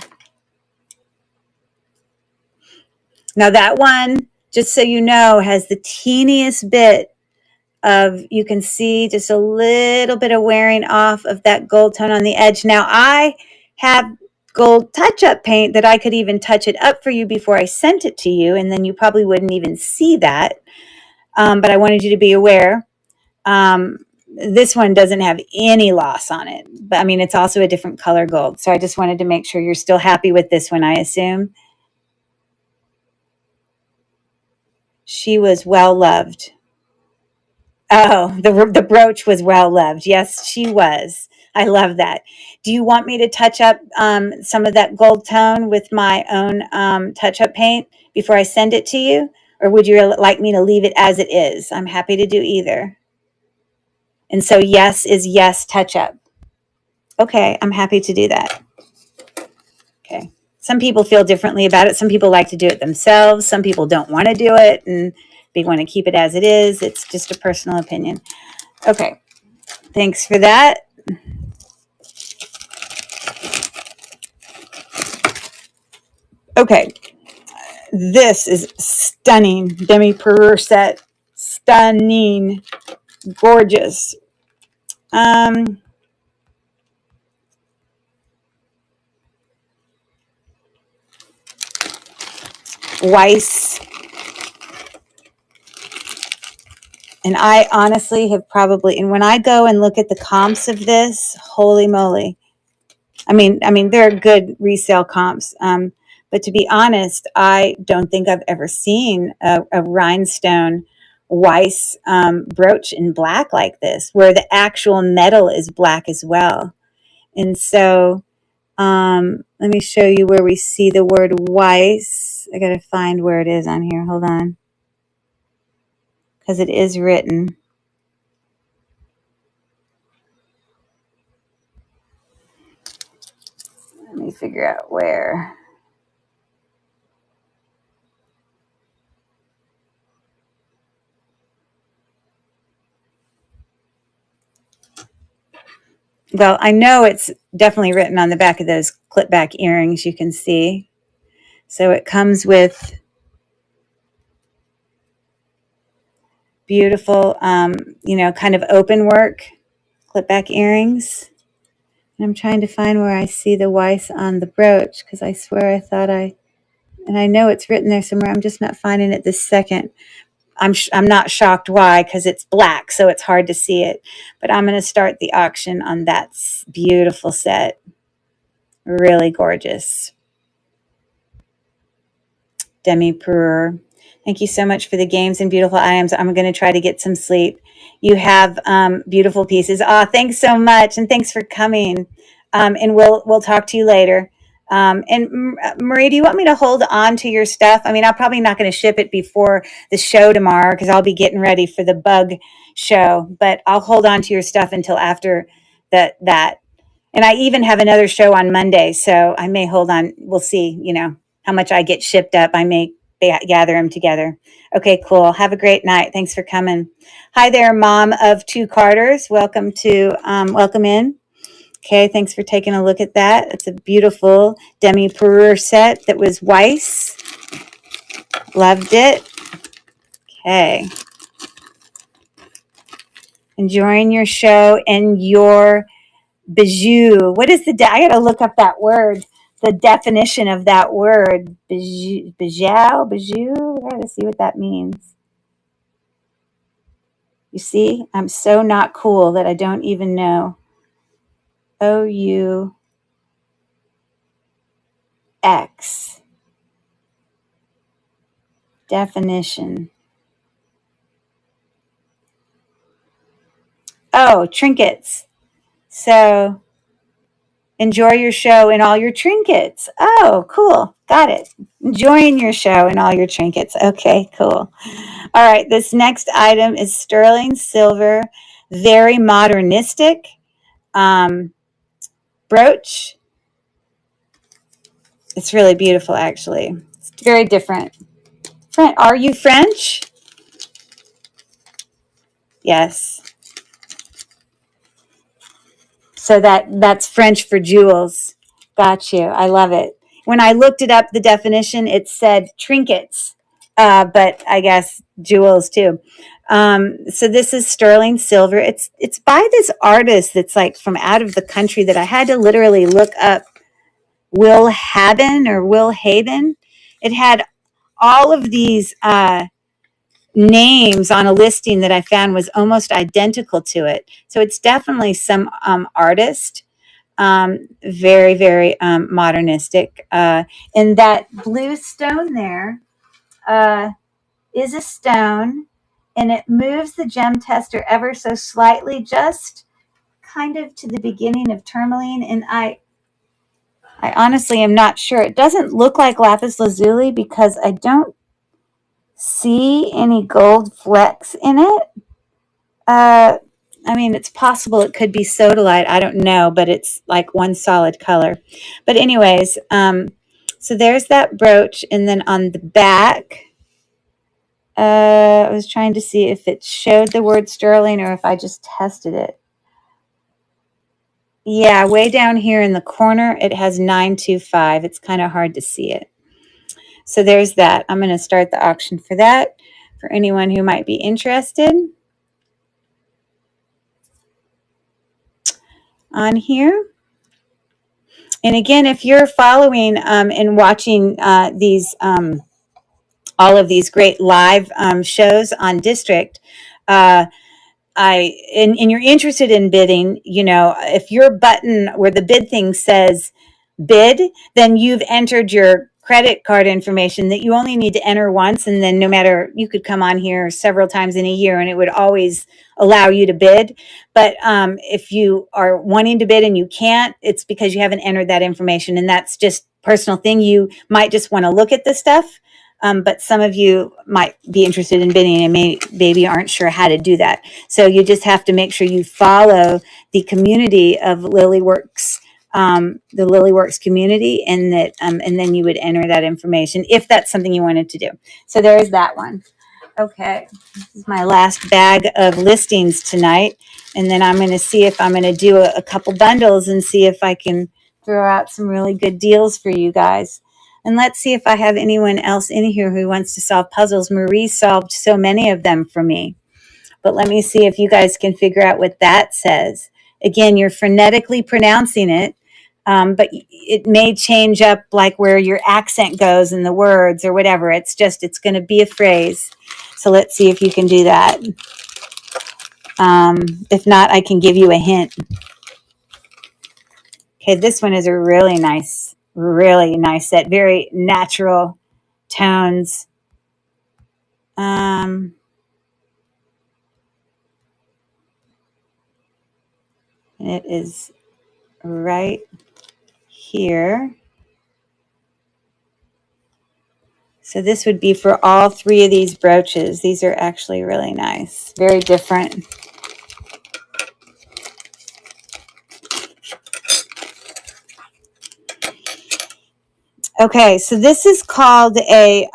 Now that one, just so you know, has the teeniest bit of, you can see just a little bit of wearing off of that gold tone on the edge. Now I have gold touch-up paint that I could even touch it up for you before I sent it to you, and then you probably wouldn't even see that. But I wanted you to be aware. This one doesn't have any loss on it, but I mean, it's also a different color gold. So I just wanted to make sure you're still happy with this one, I assume. She was well loved. Oh, the brooch was well loved. Yes, she was. I love that. Do you want me to touch up some of that gold tone with my own touch-up paint before I send it to you? Or would you like me to leave it as it is? I'm happy to do either. And so yes is yes touch-up. Okay, I'm happy to do that. Okay. Some people feel differently about it. Some people like to do it themselves. Some people don't want to do it, and they want to keep it as it is. It's just a personal opinion. Okay. Thanks for that. Okay. This is stunning. Demi-Perur set. Stunning. Gorgeous. Weiss. And I honestly have probably, and when I go and look at the comps of this, holy moly. I mean, they're good resale comps. But to be honest, I don't think I've ever seen a rhinestone Weiss brooch in black like this, where the actual metal is black as well. And so let me show you where we see the word Weiss. I got to find where it is on here. Hold on. Because it is written. Let me figure out where. Well, I know it's definitely written on the back of those clip back earrings, you can see. So it comes with beautiful, kind of open work clip back earrings. And I'm trying to find where I see the Weiss on the brooch, because I swear I thought and I know it's written there somewhere. I'm just not finding it this second. I'm not shocked why, because it's black, so it's hard to see it. But I'm going to start the auction on that beautiful set. Really gorgeous. Demi-Perur. Thank you so much for the games and beautiful items. I'm going to try to get some sleep. You have beautiful pieces. Thanks so much, and thanks for coming. And we'll talk to you later. And Marie, do you want me to hold on to your stuff? I mean, I'm probably not going to ship it before the show tomorrow, because I'll be getting ready for the bug show. But I'll hold on to your stuff until after that. And I even have another show on Monday, so I may hold on. We'll see, how much I get shipped up. I may gather them together. Okay, cool. Have a great night. Thanks for coming. Hi there, Mom of Two Carters. Welcome in. Okay, thanks for taking a look at that. It's a beautiful Demi-Perur set that was Weiss. Loved it. Okay. Enjoying your show and your bijou. What is I got to look up that word. The definition of that word. Bijou. I got to see what that means. You see, I'm so not cool that I don't even know. OUX. Definition. Oh, trinkets. So Enjoy your show and all your trinkets. Oh, cool. Got it. Enjoying your show and all your trinkets. Okay, cool. All right, this next item is sterling silver, very modernistic brooch. It's really beautiful, actually. It's very different. Are you French? Yes. So that's French for jewels. Got you. I love it. When I looked it up, the definition, it said trinkets, but I guess jewels too. So this is sterling silver. It's by this artist that's like from out of the country that I had to literally look up. Will Haven. It had all of these names on a listing that I found was almost identical to it. So it's definitely some artist. Very, very modernistic. And that blue stone there is a stone, and it moves the gem tester ever so slightly, just kind of to the beginning of tourmaline. And I honestly am not sure. It doesn't look like lapis lazuli because I don't see any gold flecks in it. I mean, it's possible it could be sodalite. I don't know, but it's like one solid color. But anyways, so there's that brooch. And then on the back, I was trying to see if it showed the word sterling or if I just tested it. Yeah, way down here in the corner, it has 925. It's kind of hard to see it. So there's that. I'm going to start the auction for that for anyone who might be interested. On here. And again, if you're following and watching these all of these great live shows on District, and you're interested in bidding, you know, if your button where the bid thing says bid, then you've entered your credit card information that you only need to enter once. And then no matter, you could come on here several times in a year and it would always allow you to bid. But if you are wanting to bid and you can't, it's because you haven't entered that information. And that's just personal thing. You might just want to look at this stuff. But some of you might be interested in bidding and maybe aren't sure how to do that. So you just have to make sure you follow the community of Lilyworks, the Lilyworks community, and that, and then you would enter that information if that's something you wanted to do. So there's that one. Okay, this is my last bag of listings tonight, and then I'm going to see if I'm going to do a couple bundles and see if I can throw out some really good deals for you guys. And let's see if I have anyone else in here who wants to solve puzzles. Marie solved so many of them for me. But let me see if you guys can figure out what that says. Again, you're phonetically pronouncing it, but it may change up like where your accent goes in the words or whatever. It's going to be a phrase. So let's see if you can do that. If not, I can give you a hint. Okay, this one is a really nice set. Very natural tones. It is right here. So this would be for all three of these brooches. These are actually really nice. Very different. Okay, so this is called the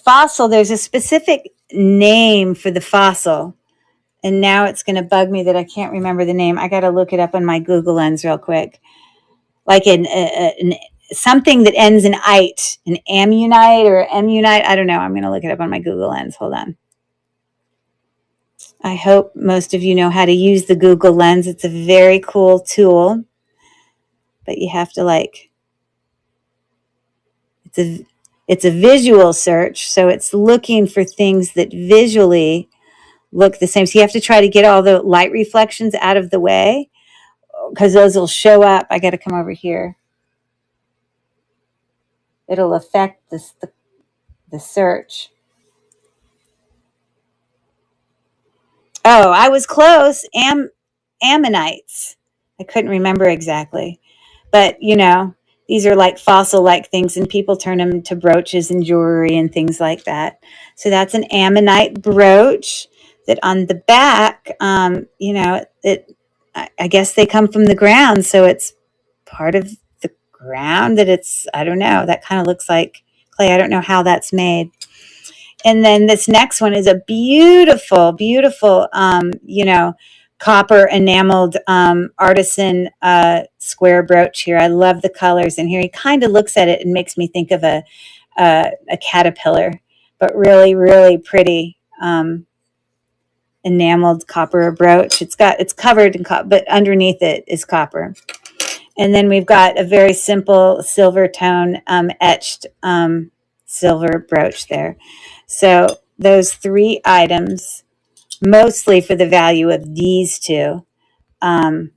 fossil. There's a specific name for the fossil. And now it's going to bug me that I can't remember the name. I got to look it up on my Google Lens real quick. Like something that ends in ite, an ammonite or emunite. I don't know. I'm going to look it up on my Google Lens. Hold on. I hope most of you know how to use the Google Lens. It's a very cool tool, but you have to it's a visual search. So it's looking for things that visually look the same. So you have to try to get all the light reflections out of the way because those will show up. I got to come over here. It'll affect the search. Oh, I was close. Ammonites. I couldn't remember exactly. But, these are like fossil-like things, and people turn them into brooches and jewelry and things like that. So that's an ammonite brooch that on the back, I guess they come from the ground. So it's part of the ground that I don't know, that kind of looks like clay. I don't know how that's made. And then this next one is a beautiful, beautiful, copper enameled artisan square brooch here. I love the colors in here. He kind of looks at it and makes me think of a caterpillar, but really, really pretty enameled copper brooch. It's covered in copper, but underneath it is copper. And then we've got a very simple silver tone etched silver brooch there. So those 3 items, mostly for the value of these 2. Run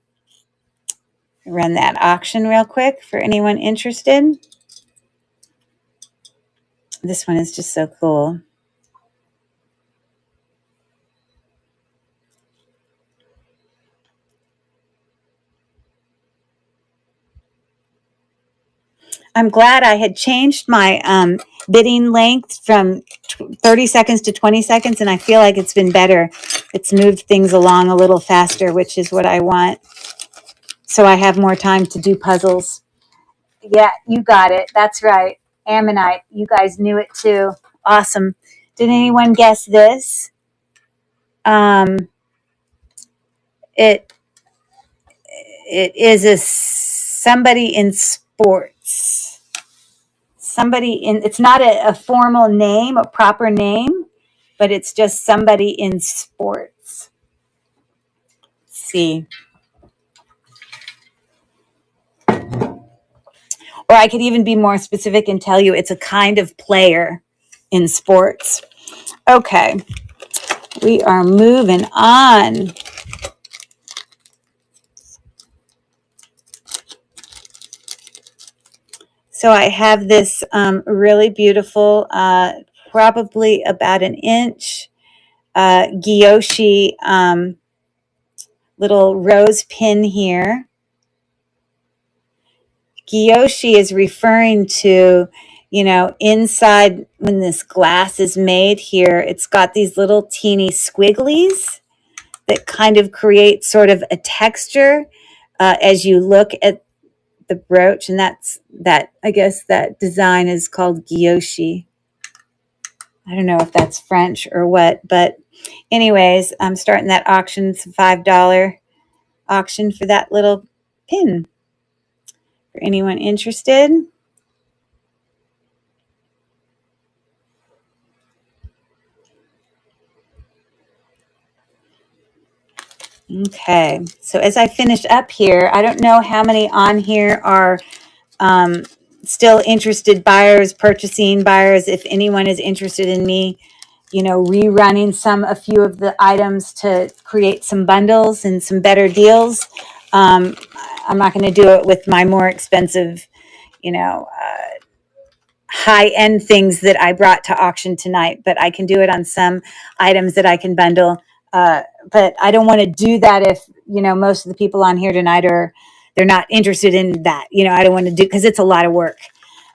that auction real quick for anyone interested. This one is just so cool. I'm glad I had changed my bidding length from 30 seconds to 20 seconds, and I feel like it's been better. It's moved things along a little faster, which is what I want. So I have more time to do puzzles. Yeah, you got it. That's right. Ammonite. You guys knew it too. Awesome. Did anyone guess this? It is somebody in sports. It's not a formal name, a proper name, but it's just somebody in sports. Let's see. Or I could even be more specific and tell you it's a kind of player in sports. Okay. We are moving on. So I have this really beautiful, probably about an inch, Gyoshi little rose pin here. Gyoshi is referring to, inside when this glass is made here, it's got these little teeny squigglies that kind of create sort of a texture as you look at the brooch. And I guess that design is called Gyoshi. I don't know if that's French or what, but anyways, I'm starting that auction. It's a $5 auction for that little pin. For anyone interested. Okay, so as I finish up here, I don't know how many on here are still interested buyers, purchasing buyers. If anyone is interested in me, rerunning a few of the items to create some bundles and some better deals. I'm not going to do it with my more expensive, high-end things that I brought to auction tonight, but I can do it on some items that I can bundle. But I don't want to do that if, most of the people on here tonight they're not interested in that. I don't want to do, because it's a lot of work.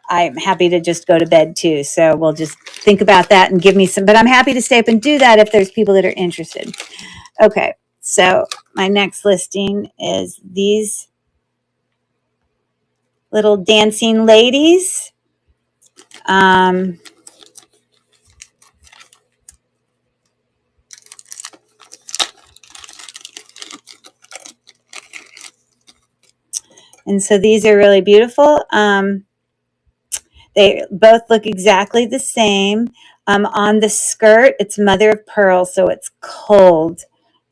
I'm happy to just go to bed too. So we'll just think about that and give me some, but I'm happy to stay up and do that if there's people that are interested. Okay. So my next listing is these little dancing ladies. And so these are really beautiful. They both look exactly the same. On the skirt, it's mother of pearl, so it's cold.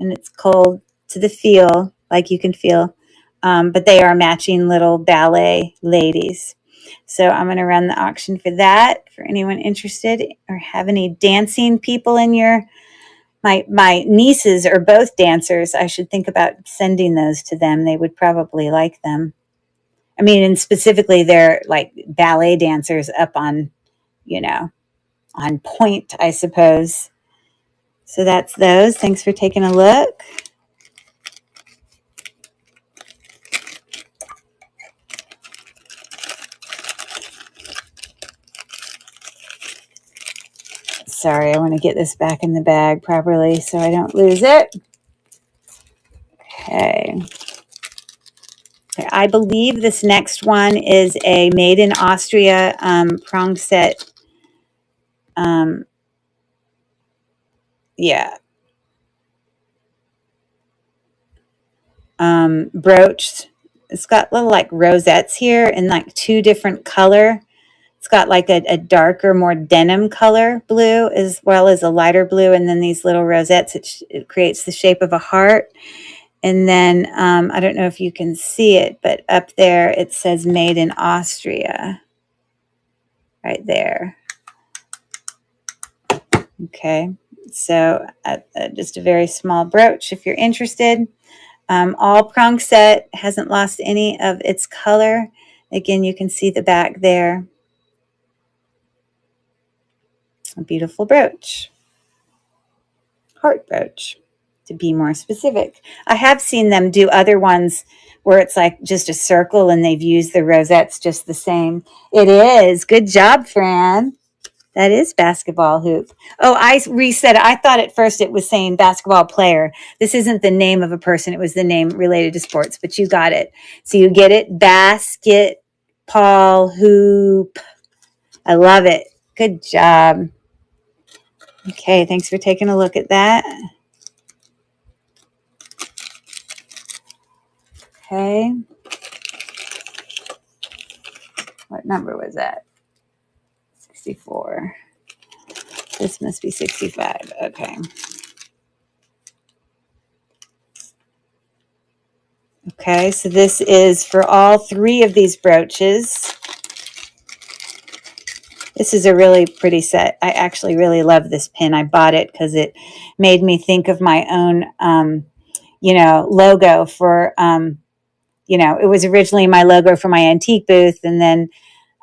And it's cold to the feel, like you can feel. But they are matching little ballet ladies. So I'm going to run the auction for that, for anyone interested or have any dancing people in your... My nieces are both dancers. I should think about sending those to them. They would probably like them. I mean, and specifically they're like ballet dancers up on, on point, I suppose. So that's those. Thanks for taking a look. Sorry, I want to get this back in the bag properly so I don't lose it. Okay. Okay, I believe this next one is a made in Austria prong set. Yeah. Brooch. It's got little like rosettes here in like 2 different color. It's got like a darker, more denim color blue as well as a lighter blue. And then these little rosettes, it creates the shape of a heart. And then I don't know if you can see it, but up there it says made in Austria. Right there. Okay. So just a very small brooch if you're interested. All prong set, hasn't lost any of its color. Again, you can see the back there. A beautiful brooch. Heart brooch, to be more specific. I have seen them do other ones where it's like just a circle and they've used the rosettes just the same. It is. Good job, Fran. That is basketball hoop. Oh, I reset it. I thought at first it was saying basketball player. This isn't the name of a person. It was the name related to sports, but you got it. So you get it. Basketball hoop. I love it. Good job. Okay, thanks for taking a look at that. Okay. What number was that? 64. This must be 65. Okay. Okay, so this is for all 3 of these brooches. This is a really pretty set. I actually really love this pin. I bought it because it made me think of my own, logo for, it was originally my logo for my antique booth. And then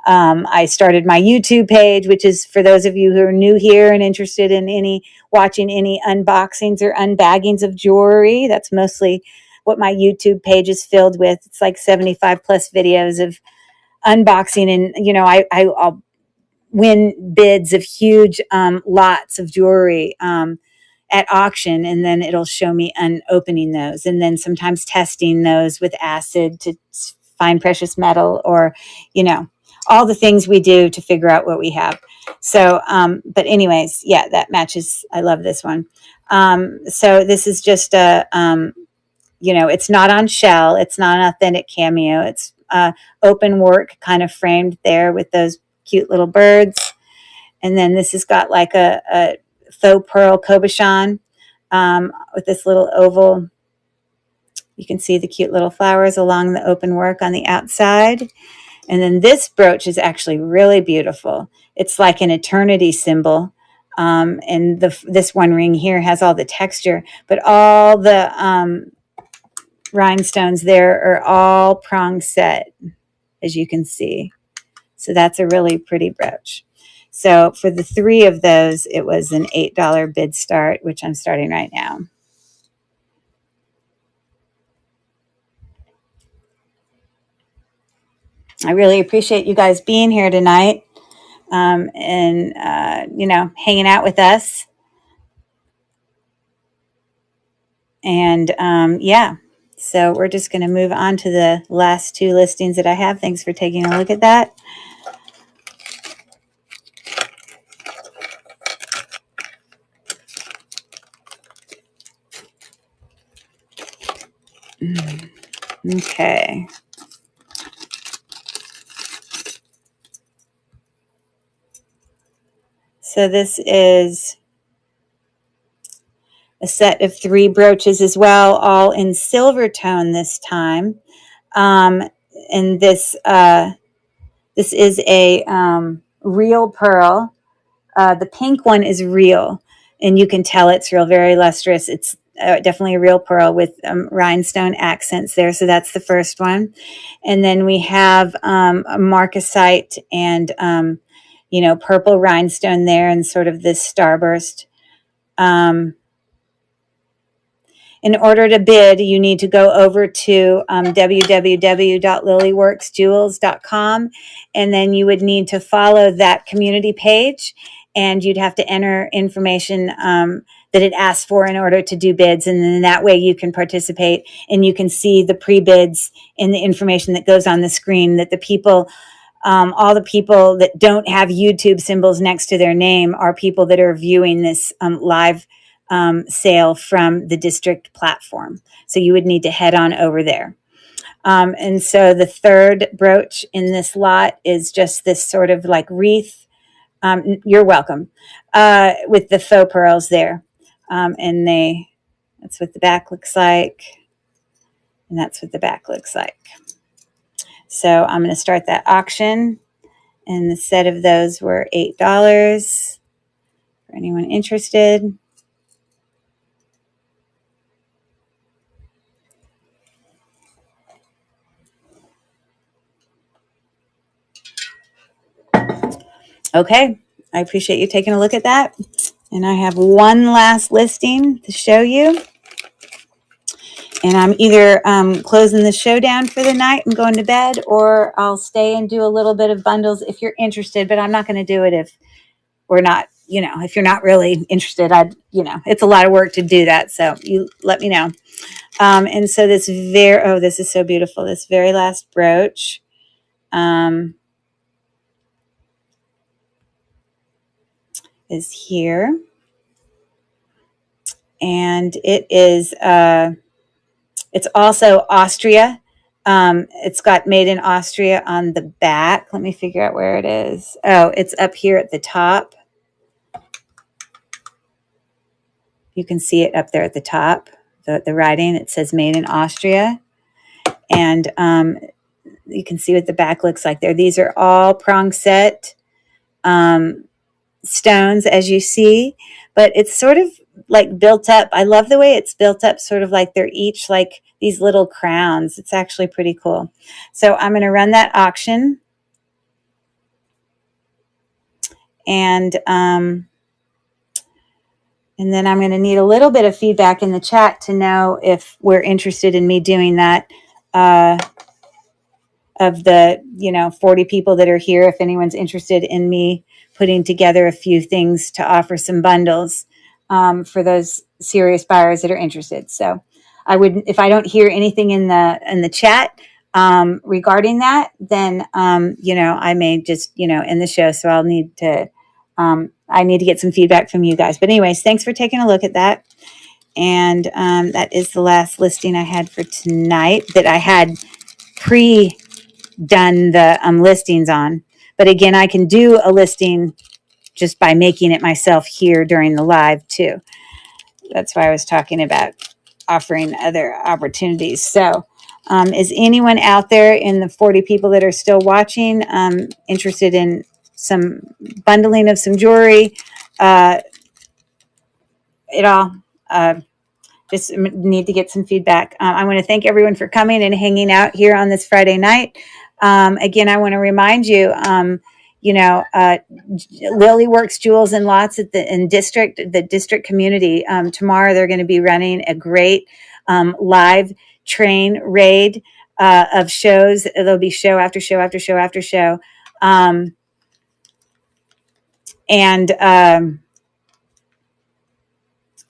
I started my YouTube page, which is for those of you who are new here and interested in watching any unboxings or unbaggings of jewelry. That's mostly what my YouTube page is filled with. It's like 75 plus videos of unboxing. And, I'll win bids of huge lots of jewelry at auction, and then it'll show me opening those, and then sometimes testing those with acid to find precious metal, or all the things we do to figure out what we have. So but anyways, yeah, that matches. I love this one. So this is just a it's not on shell, it's not an authentic cameo, it's open work kind of framed there with those cute little birds. And then this has got like a faux pearl cabochon with this little oval. You can see the cute little flowers along the open work on the outside. And then this brooch is actually really beautiful. It's like an eternity symbol. And this one ring here has all the texture, but all the rhinestones there are all prong set, as you can see. So that's a really pretty brooch. So for the 3 of those, it was an $8 bid start, which I'm starting right now. I really appreciate you guys being here tonight and hanging out with us. And yeah, so we're just going to move on to the last 2 listings that I have. Thanks for taking a look at that. Okay. So this is a set of 3 brooches as well, all in silver tone this time. And this is a real pearl. The pink one is real, and you can tell it's real, very lustrous. It's definitely a real pearl with rhinestone accents there. So that's the first one. And then we have a marcasite and, purple rhinestone there, and sort of this starburst In order to bid, you need to go over to www.lilyworksjewels.com, and then you would need to follow that community page, and you'd have to enter information that it asks for in order to do bids, and then that way you can participate and you can see the pre-bids and the information that goes on the screen that the people, all the people that don't have YouTube symbols next to their name are people that are viewing this live sale from the district platform. So you would need to head on over there. And so the third brooch in this lot is just this sort of like wreath. You're welcome. With the faux pearls there. And that's what the back looks like. And that's what the back looks like. So I'm going to start that auction. And the set of those were $8 for anyone interested. Okay, I appreciate you taking a look at that. And I have one last listing to show you. And I'm either closing the show down for the night and going to bed, or I'll stay and do a little bit of bundles if you're interested. But I'm not going to do it if we're not, if you're not really interested. It's a lot of work to do that. So you let me know. And so this is so beautiful. This very last brooch. Is here, and it is it's also Austria. It's got made in Austria on the back. Let me figure out where it is. Oh, it's up here at the top. You can see it up there at the top, the writing. It says made in Austria, and you can see what the back looks like there. These are all prong set stones, as you see, but it's sort of like built up. I love the way it's built up, sort of like they're each like these little crowns. It's actually pretty cool. So I'm going to run that auction, and then I'm going to need a little bit of feedback in the chat to know if we're interested in me doing that. Of the 40 people that are here, if anyone's interested in me putting together a few things to offer some bundles for those serious buyers that are interested. So I would, if I don't hear anything in the chat regarding that, then I may just end the show. So I'll need to I need to get some feedback from you guys. But anyways, thanks for taking a look at that. And that is the last listing I had for tonight that I had done the listings on. But again, I can do a listing just by making it myself here during the live too. That's why I was talking about offering other opportunities. So is anyone out there in the 40 people that are still watching interested in some bundling of some jewelry at all? Just need to get some feedback. I want to thank everyone for coming and hanging out here on this Friday night. Again, I want to remind you, Lily Works Jewels and Lots at the district community. Tomorrow they're going to be running a great live train raid of shows. There'll be show after show after show after show.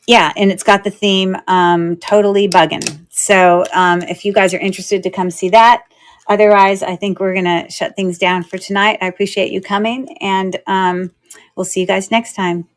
Yeah, and it's got the theme Totally Buggin'. So if you guys are interested to come see that. Otherwise, I think we're going to shut things down for tonight. I appreciate you coming, and we'll see you guys next time.